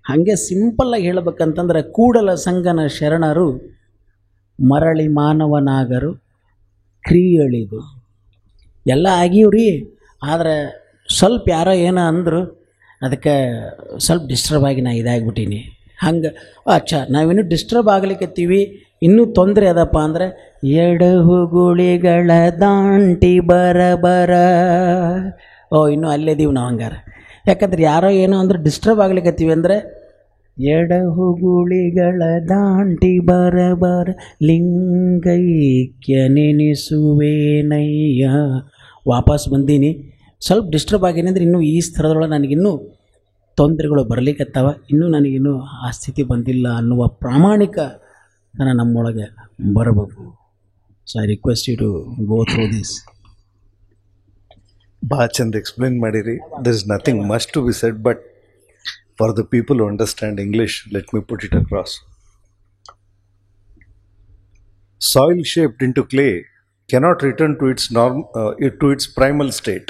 Speaker 4: ಹಾಗೆ ಸಿಂಪಲ್ಲಾಗಿ ಹೇಳ್ಬೇಕಂತಂದ್ರೆ, ಕೂಡಲ ಸಂಗನ ಶರಣರು ಮರಳಿ ಮಾನವನಾಗರು ಕ್ರಿಯಳಿದು ಎಲ್ಲ ಆಗೀವ್ರಿ. ಆದರೆ ಸ್ವಲ್ಪ ಯಾರೋ ಏನೋ ಅಂದರು, ಅದಕ್ಕೆ ಸ್ವಲ್ಪ ಡಿಸ್ಟರ್ಬ್ ಆಗಿ ನಾ ಇದಾಗ್ಬಿಟ್ಟೀನಿ. ಹಂಗೆ ಅಚ್ಚಾ ನಾವಿನ್ನೂ ಡಿಸ್ಟರ್ಬ್ ಆಗ್ಲಿಕ್ಕತ್ತೀವಿ, ಇನ್ನೂ ತೊಂದರೆ ಅದಪ್ಪ ಅಂದರೆ, ಎಡಹುಗುಳಿಗಳ ದಾಂಟಿ ಬರ ಇನ್ನೂ ಅಲ್ಲೇದೀವಿ ನಾವು ಹಂಗಾರೆ. ಯಾಕಂದ್ರೆ ಯಾರೋ ಏನೋ ಅಂದ್ರೆ ಡಿಸ್ಟರ್ಬ್ ಆಗ್ಲಿಕ್ಕತ್ತೀವಿ ಅಂದರೆ, ಎಡಹುಗುಳಿಗಳ ದಾಂಟಿ ಬರ ಲಿಂಗೈಕ್ಯ ನೆನೆಸುವೇನಯ್ಯ. ವಾಪಸ್ ಬಂದೀನಿ, ಸ್ವಲ್ಪ ಡಿಸ್ಟರ್ಬ್ ಆಗೀನಿ ಅಂದರೆ ಇನ್ನೂ ಈ ಸ್ಥಳದೊಳಗೆ ನನಗಿನ್ನೂ ತೊಂದರೆಗಳು ಬರಲಿಕ್ಕತ್ತವ, ಇನ್ನೂ ನನಗಿನ್ನೂ ಆ ಸ್ಥಿತಿ ಬಂದಿಲ್ಲ ಅನ್ನುವ ಪ್ರಾಮಾಣಿಕತನ ನಮ್ಮೊಳಗೆ ಬರಬೇಕು. So I request you to go through this.
Speaker 3: Bachand explain Madiri. There is nothing much to be said, but for the people who understand English, let me put it across. Soil shaped into clay cannot return to its primal state.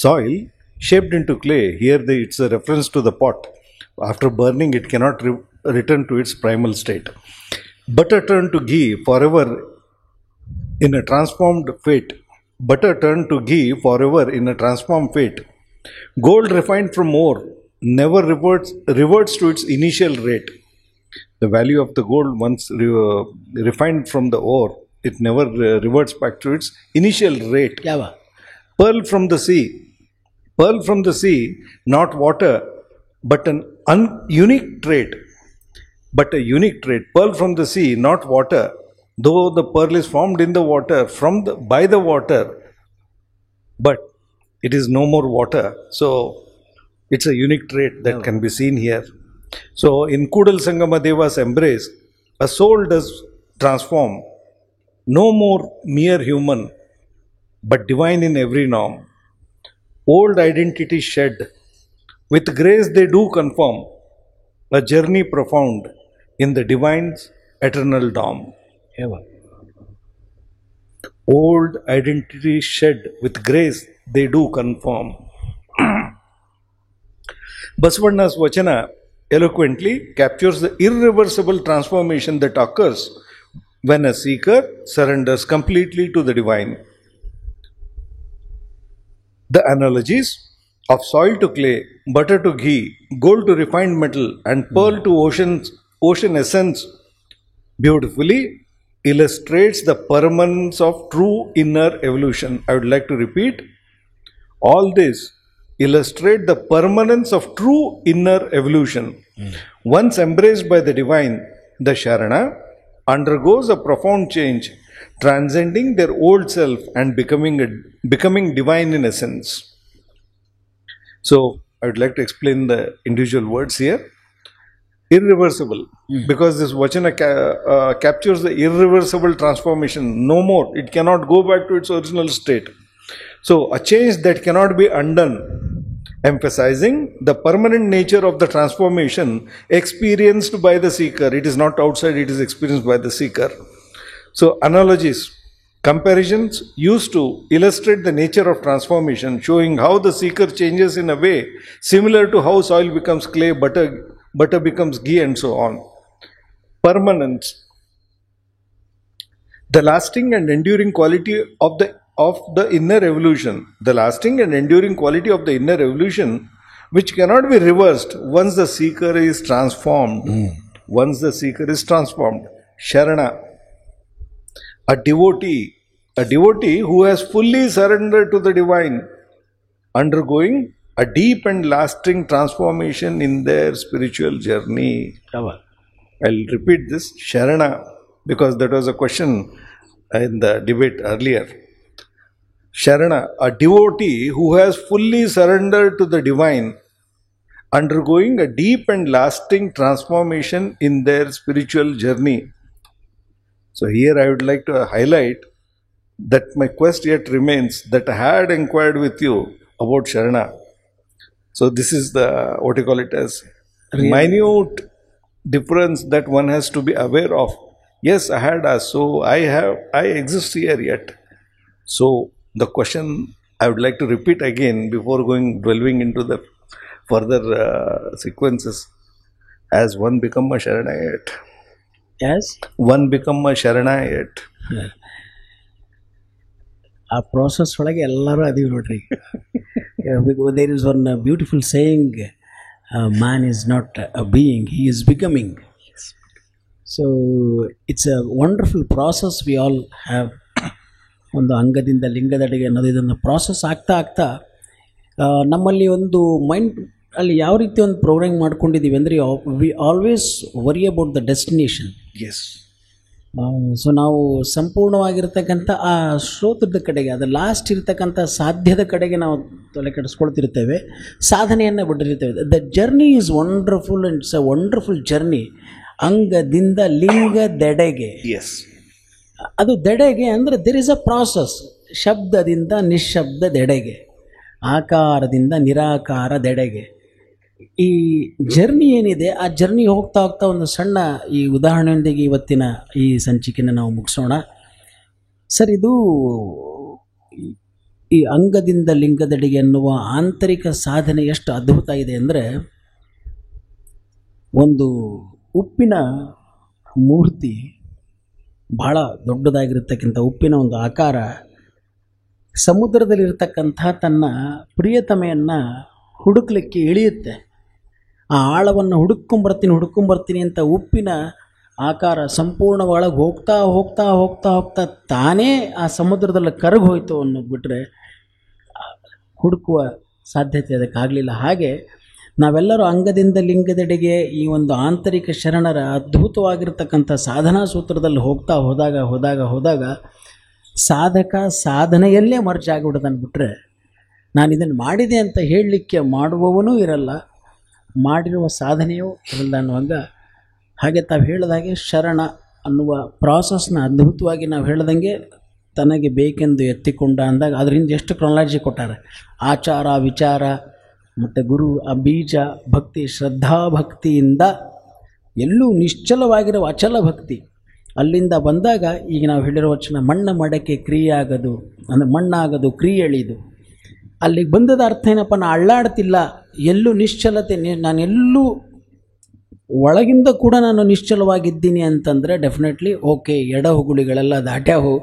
Speaker 3: Soil shaped into clay, here it's a reference to the pot. After burning, it cannot return to its primal state. Butter turned to ghee forever in a transformed fate. Butter turned to ghee forever in a transformed fate. Gold refined from ore never reverts to its initial rate. The value of the gold once refined from the ore, it never reverts back to its initial rate.
Speaker 4: ಯಾವ
Speaker 3: Pearl from the sea, not water, but unique trait. Pearl from the sea, not water, though the pearl is formed in the water by the water, but it is no more water. So it's a unique trait that can be seen here. So in Kudal Sangama Deva's embrace, a soul does transform, no more mere human, but divine in every norm. Old identity shed, with grace they do conform, a journey profound in the divine's eternal dawn.
Speaker 4: ಯಾವ
Speaker 3: Old identity shed, with grace they do conform. Basavanna's Vachana eloquently captures the irreversible transformation that occurs when a seeker surrenders completely to the divine. The analogies of soil to clay, butter to ghee, gold to refined metal, and pearl to ocean essence beautifully illustrates the permanence of true inner evolution. I would like to repeat, all this illustrate the permanence of true inner evolution. Once embraced by the divine, the Sharana undergoes a profound change, transcending their old self and becoming divine in essence. So, I would like to explain the individual words here. Irreversible, because this Vachana captures the irreversible transformation. No more, it cannot go back to its original state. So, a change that cannot be undone, emphasizing the permanent nature of the transformation experienced by the seeker. It is not outside, it is experienced by the seeker. So, analogies Comparisons used to illustrate the nature of transformation, showing how the seeker changes in a way similar to how soil becomes clay, butter becomes ghee, and so on. Permanence. The lasting and enduring quality of the inner evolution. The lasting and enduring quality of the inner evolution, which cannot be reversed once the seeker is transformed. Once the seeker is transformed. Sharana. A devotee who has fully surrendered to the divine, undergoing a deep and lasting transformation in their spiritual journey. I'll repeat this, Sharana, because that was a question in the debate earlier. Sharana, a devotee who has fully surrendered to the divine, undergoing a deep and lasting transformation in their spiritual journey. So here I would like to highlight that my quest yet remains, that I had inquired with you about Sharana. So this is the, what you call it as, minute difference that one has to be aware of. Yes, I had asked, so I exist here yet. So the question I would like to repeat again before delving into the further sequences. As one become a Sharanayat.
Speaker 4: Yes?
Speaker 3: One become a Sharanayat.
Speaker 4: ಆ process ಒಳಗೆ ಎಲ್ಲರೂ ಅದೀವಿ ನೋಡ್ರಿ. There is one beautiful saying, man is not a being, he is becoming. So it's a wonderful process we all have. ಒಂದು ಅಂಗದಿಂದ ಲಿಂಗದೆಡೆಗೆ ಅನ್ನೋದು ಇದನ್ನು process ಆಗ್ತಾ ಆಗ್ತಾ ನಮ್ಮಲ್ಲಿ ಒಂದು ಮೈಂಡ್ ಅಲ್ಲಿ ಯಾವ ರೀತಿ ಒಂದು ಪ್ರೋಗ್ರಾಮ್ ಮಾಡ್ಕೊಂಡಿದ್ದೀವಿ ಅಂದರೆ, we always worry about the destination.
Speaker 3: Yes.
Speaker 4: So ನಾವು ಸಂಪೂರ್ಣವಾಗಿರ್ತಕ್ಕಂಥ ಆ ಶ್ರೋತ್ರದ ಕಡೆಗೆ, ಅದು ಲಾಸ್ಟ್ ಇರ್ತಕ್ಕಂಥ ಸಾಧ್ಯದ ಕಡೆಗೆ ನಾವು ತಲೆ ಕೆಡಿಸ್ಕೊಳ್ತಿರ್ತೇವೆ, ಸಾಧನೆಯನ್ನು ಬಿಟ್ಟಿರ್ತೇವೆ. The journey is wonderful and it's a wonderful journey. ಅಂಗದಿಂದ ಲಿಂಗದೆಡೆಗೆ.
Speaker 3: ಎಸ್.
Speaker 4: ಅದು ದೆಡೆಗೆ ಅಂದರೆ ದೆರ್ ಇಸ್ ಅ ಪ್ರಾಸೆಸ್. ಶಬ್ದದಿಂದ ನಿಶ್ಶಬ್ದದೆಡೆಗೆ, ಆಕಾರದಿಂದ ನಿರಾಕಾರದೆಡೆಗೆ. ಈ ಜರ್ನಿ ಏನಿದೆ, ಆ ಜರ್ನಿ ಹೋಗ್ತಾ ಹೋಗ್ತಾ ಒಂದು ಸಣ್ಣ ಈ ಉದಾಹರಣೆಯೊಂದಿಗೆ ಇವತ್ತಿನ ಈ ಸಂಚಿಕೆಯನ್ನು ನಾವು ಮುಗಿಸೋಣ. ಸರ್, ಇದು ಈ ಅಂಗದಿಂದ ಲಿಂಗದೆಡೆಗೆ ಎನ್ನುವ ಆಂತರಿಕ ಸಾಧನೆ ಎಷ್ಟು ಅದ್ಭುತ ಇದೆ ಅಂದರೆ, ಒಂದು ಉಪ್ಪಿನ ಮೂರ್ತಿ, ಬಹಳ ದೊಡ್ಡದಾಗಿರ್ತಕ್ಕಂಥ ಉಪ್ಪಿನ ಒಂದು ಆಕಾರ, ಸಮುದ್ರದಲ್ಲಿರ್ತಕ್ಕಂಥ ತನ್ನ ಪ್ರಿಯತಮೆಯನ್ನು ಹುಡುಕ್ಲಿಕ್ಕೆ ಇಳಿಯುತ್ತೆ. ಆ ಆಳವನ್ನು ಹುಡುಕೊಂಬರ್ತೀನಿ ಅಂತ ಉಪ್ಪಿನ ಆಕಾರ ಸಂಪೂರ್ಣ ಒಳಗೆ ಹೋಗ್ತಾ ಹೋಗ್ತಾ ಹೋಗ್ತಾ ಹೋಗ್ತಾ ತಾನೇ ಆ ಸಮುದ್ರದಲ್ಲಿ ಕರಗಿ ಹೋಯಿತು ಅನ್ನೋದು ಬಿಟ್ಟರೆ ಹುಡುಕುವ ಸಾಧ್ಯತೆ ಅದಕ್ಕಾಗಲಿಲ್ಲ. ಹಾಗೆ ನಾವೆಲ್ಲರೂ ಅಂಗದಿಂದ ಲಿಂಗದೆಡೆಗೆ ಈ ಒಂದು ಆಂತರಿಕ ಶರಣರ ಅದ್ಭುತವಾಗಿರ್ತಕ್ಕಂಥ ಸಾಧನಾ ಸೂತ್ರದಲ್ಲಿ ಹೋಗ್ತಾ ಹೋದಾಗ ಸಾಧಕ ಸಾಧನೆಯಲ್ಲೇ ಮರ್ಜ್ ಆಗಿಬಿಡೋದನ್ನು ಬಿಟ್ಟರೆ, ನಾನು ಇದನ್ನು ಮಾಡಿದೆ ಅಂತ ಹೇಳಲಿಕ್ಕೆ ಮಾಡುವವನೂ ಇರಲ್ಲ, ಮಾಡಿರುವ ಸಾಧನೆಯೂ ಇರಲ್ಲ ಅನ್ನುವಾಗ, ಹಾಗೆ ತಾವು ಹೇಳಿದಾಗೆ ಶರಣ ಅನ್ನುವ ಪ್ರಾಸೆಸ್ನ ಅದ್ಭುತವಾಗಿ ನಾವು ಹೇಳ್ದಂಗೆ ತನಗೆ ಬೇಕೆಂದು ಎತ್ತಿಕೊಂಡ ಅಂದಾಗ ಅದ್ರ ಹಿಂದೆ ಎಷ್ಟು ಕ್ರೊನಾಲಜಿ ಕೊಟ್ಟಾರೆ. ಆಚಾರ, ವಿಚಾರ ಮತ್ತು ಗುರು, ಆ ಬೀಜ ಭಕ್ತಿ, ಶ್ರದ್ಧಾಭಕ್ತಿಯಿಂದ ಎಲ್ಲೂ ನಿಶ್ಚಲವಾಗಿರೋ ಅಚಲ ಭಕ್ತಿ, ಅಲ್ಲಿಂದ ಬಂದಾಗ ಈಗ ನಾವು ಹೇಳಿರೋ ವಚನ ಮಣ್ಣ ಮಡಕೆ ಕ್ರಿಯೆ ಆಗೋದು, ಅಂದರೆ ಮಣ್ಣಾಗೋದು ಕ್ರಿಯೆ ಎಳೆಯೋದು. ಅಲ್ಲಿಗೆ ಬಂದದ ಅರ್ಥ ಏನಪ್ಪ, ನಾನು ಅಳ್ಳಾಡ್ತಿಲ್ಲ, ಎಲ್ಲೂ ನಿಶ್ಚಲತೆ, ನಾನೆಲ್ಲೂ ಒಳಗಿಂದ ಕೂಡ ನಾನು ನಿಶ್ಚಲವಾಗಿದ್ದೀನಿ ಅಂತಂದರೆ ಡೆಫಿನೆಟ್ಲಿ ಓಕೆ, ಎಡ ಹುಗುಳಿಗಳೆಲ್ಲ ದಾಟ್ಯಾವು,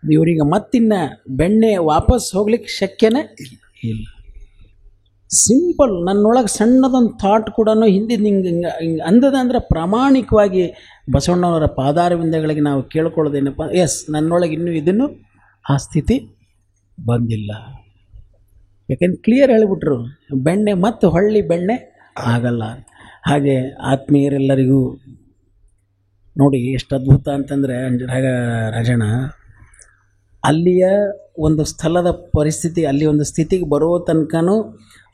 Speaker 4: ಇವರಿಗೆ ಮತ್ತಿನ್ನು ಬೆಣ್ಣೆ ವಾಪಸ್ ಹೋಗ್ಲಿಕ್ಕೆ ಶಕ್ಯನೇ ಇಲ್ಲ. ಸಿಂಪಲ್, ನನ್ನೊಳಗೆ ಸಣ್ಣದೊಂದು ಥಾಟ್ ಕೂಡ ಹಿಂದಿನ ಹಿಂಗೆ ಅಂದದ ಅಂದರೆ ಪ್ರಾಮಾಣಿಕವಾಗಿ ಬಸವಣ್ಣವರ ಪಾದಾರವಿಂದಗಳಿಗೆ ನಾವು ಕೇಳ್ಕೊಳ್ಳೋದೇನಪ್ಪ, ಎಸ್ ನನ್ನೊಳಗೆ ಇನ್ನೂ ಇದನ್ನು ಆ ಸ್ಥಿತಿ ಬಂದಿಲ್ಲ. ಯಾಕೆಂದ್ರೆ ಕ್ಲಿಯರ್ ಹೇಳಿಬಿಟ್ರು, ಬೆಣ್ಣೆ ಮತ್ತು ಹೊಳ್ಳಿ ಬೆಣ್ಣೆ ಆಗಲ್ಲ. ಹಾಗೆ ಆತ್ಮೀಯರೆಲ್ಲರಿಗೂ ನೋಡಿ ಎಷ್ಟು ಅದ್ಭುತ ಅಂತಂದರೆ, ರಾಜಣ್ಣ ಅಲ್ಲಿಯ ಒಂದು ಸ್ಥಳದ ಪರಿಸ್ಥಿತಿ, ಅಲ್ಲಿ ಒಂದು ಸ್ಥಿತಿಗೆ ಬರೋ ತನಕನೂ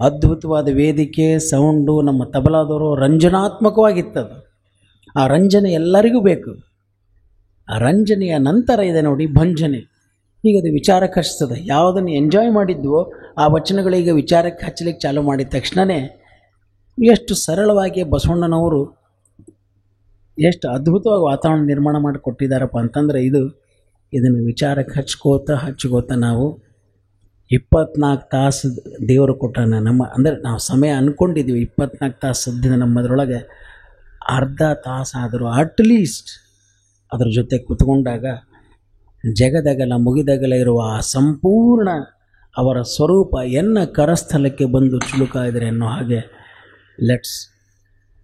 Speaker 4: ಅದ್ಭುತವಾದ ವೇದಿಕೆ, ಸೌಂಡು, ನಮ್ಮ ತಬಲಾದವರು ರಂಜನಾತ್ಮಕವಾಗಿತ್ತದು. ಆ ರಂಜನೆ ಎಲ್ಲರಿಗೂ ಬೇಕು. ಆ ರಂಜನೆಯ ನಂತರ ಇದೆ ನೋಡಿ ಭಂಜನೆ. ಈಗ ಅದು ವಿಚಾರಕ್ಕೆ ಹಚ್ತದೆ. ಯಾವುದನ್ನು ಎಂಜಾಯ್ ಮಾಡಿದ್ವೋ ಆ ವಚನಗಳಿಗೆ ವಿಚಾರಕ್ಕೆ ಹಚ್ಚಲಿಕ್ಕೆ ಚಾಲೂ ಮಾಡಿದ ತಕ್ಷಣವೇ ಎಷ್ಟು ಸರಳವಾಗಿ ಬಸವಣ್ಣನವರು ಎಷ್ಟು ಅದ್ಭುತವಾಗಿ ವಾತಾವರಣ ನಿರ್ಮಾಣ ಮಾಡಿ ಕೊಟ್ಟಿದ್ದಾರಪ್ಪ ಅಂತಂದರೆ, ಇದು ಇದನ್ನು ವಿಚಾರಕ್ಕೆ ಹಚ್ಕೋತ ನಾವು 24 ತಾಸು ದೇವರು ಕೊಟ್ಟಾನ. ಅಂದರೆ ನಾವು ಸಮಯ ಅಂದ್ಕೊಂಡಿದ್ದೀವಿ 24 ತಾಸು ಸದ್ಯದ ನಮ್ಮದ್ರೊಳಗೆ ಅರ್ಧ ತಾಸಾದರೂ ಅಟ್ಲೀಸ್ಟ್ ಅದ್ರ ಜೊತೆ ಕೂತ್ಕೊಂಡಾಗ ಜಗದಗಲ ಮುಗಿದಗಲ ಇರುವ ಆ ಸಂಪೂರ್ಣ ಅವರ ಸ್ವರೂಪ ಕರಸ್ಥಲಕ್ಕೆ ಬಂದು ಚುಳುಕಾಯಿದರೆ ಅನ್ನೋ ಹಾಗೆ let's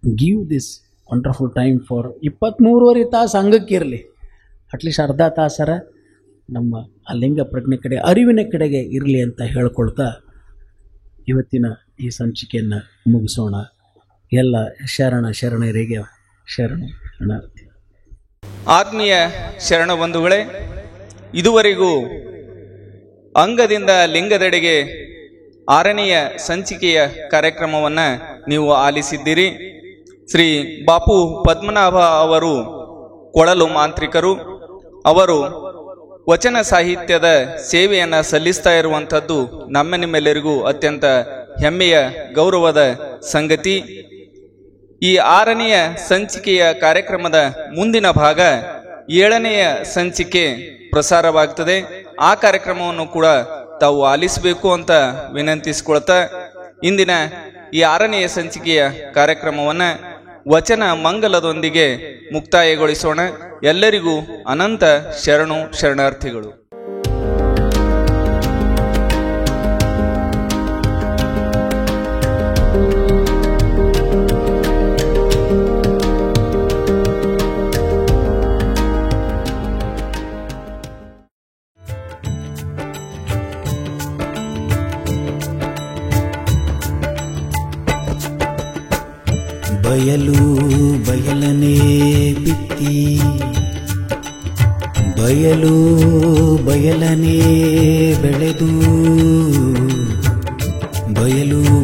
Speaker 4: give this wonderful time for 23.5 ತಾಸು ಅಂಗಕ್ಕಿರಲಿ, ಅಟ್ಲೀಸ್ಟ್ ಅರ್ಧ ತಾಸರ ನಮ್ಮ ಆ ಲಿಂಗ ಪ್ರಜ್ಞೆ ಕಡೆ ಅರಿವಿನ ಕಡೆಗೆ ಇರಲಿ ಅಂತ ಹೇಳ್ಕೊಳ್ತಾ ಇವತ್ತಿನ ಈ ಸಂಚಿಕೆಯನ್ನು ಮುಗಿಸೋಣ. ಎಲ್ಲ ಶರಣರಿಗೆ ಶರಣಾರ್ಥಿ.
Speaker 1: ಆತ್ಮೀಯ ಶರಣ ಬಂಧುಗಳೇ, ಇದುವರೆಗೂ ಅಂಗದಿಂದ ಲಿಂಗದೆಡೆಗೆ 6ನೆಯ ಸಂಚಿಕೆಯ ಕಾರ್ಯಕ್ರಮವನ್ನು ನೀವು ಆಲಿಸಿದ್ದೀರಿ. ಶ್ರೀ ಬಾಪು ಪದ್ಮನಾಭ ಅವರು ಕೊಳಲು ಮಾಂತ್ರಿಕರು. ಅವರು ವಚನ ಸಾಹಿತ್ಯದ ಸೇವೆಯನ್ನು ಸಲ್ಲಿಸ್ತಾ ಇರುವಂಥದ್ದು ನಿಮ್ಮೆಲ್ಲರಿಗೂ ಅತ್ಯಂತ ಹೆಮ್ಮೆಯ ಗೌರವದ ಸಂಗತಿ. ಈ 6ನೆಯ ಸಂಚಿಕೆಯ ಕಾರ್ಯಕ್ರಮದ ಮುಂದಿನ ಭಾಗ 7ನೆಯ ಸಂಚಿಕೆ ಪ್ರಸಾರವಾಗ್ತದೆ. ಆ ಕಾರ್ಯಕ್ರಮವನ್ನು ಕೂಡ ತಾವು ಆಲಿಸಬೇಕು ಅಂತ ವಿನಂತಿಸಿಕೊಳ್ತಾ ಇಂದಿನ ಈ 6ನೆಯ ಸಂಚಿಕೆಯ ಕಾರ್ಯಕ್ರಮವನ್ನು ವಚನ ಮಂಗಲದೊಂದಿಗೆ ಮುಕ್ತಾಯಗೊಳಿಸೋಣ. ಎಲ್ಲರಿಗೂ ಅನಂತ ಶರಣಾರ್ಥಿಗಳು.
Speaker 5: ಬಯಲನೇ ಬಿತ್ತಿ ಬಯಲನೇ ಬೆಳೆದು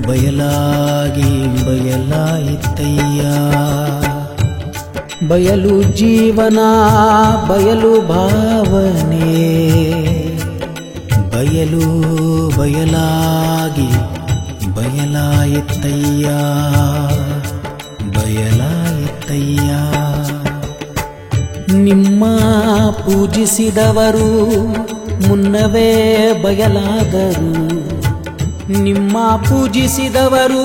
Speaker 5: ಬಯಲಾಗಿ ಬಯಲಾಯಿತಯ್ಯ. ಬಯಲು ಜೀವನ ಬಯಲು ಭಾವನೆ ಬಯಲಾಗಿ ಬಯಲಾಯಿತಯ್ಯ. ನಿಮ್ಮ ಪೂಜಿಸಿದವರು ಮುನ್ನವೇ ಬಯಲಾದರು, ನಿಮ್ಮ ಪೂಜಿಸಿದವರು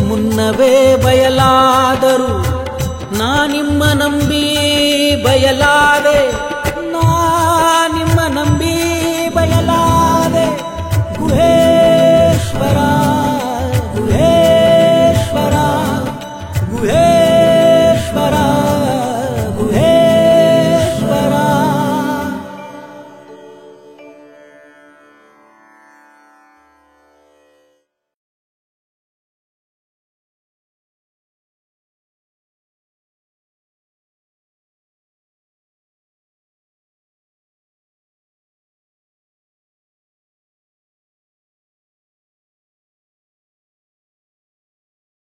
Speaker 5: ಮುನ್ನವೇ ಬಯಲಾದರು. ನಾ ನಿಮ್ಮ ನಂಬಿ ಬಯಲಾದೆ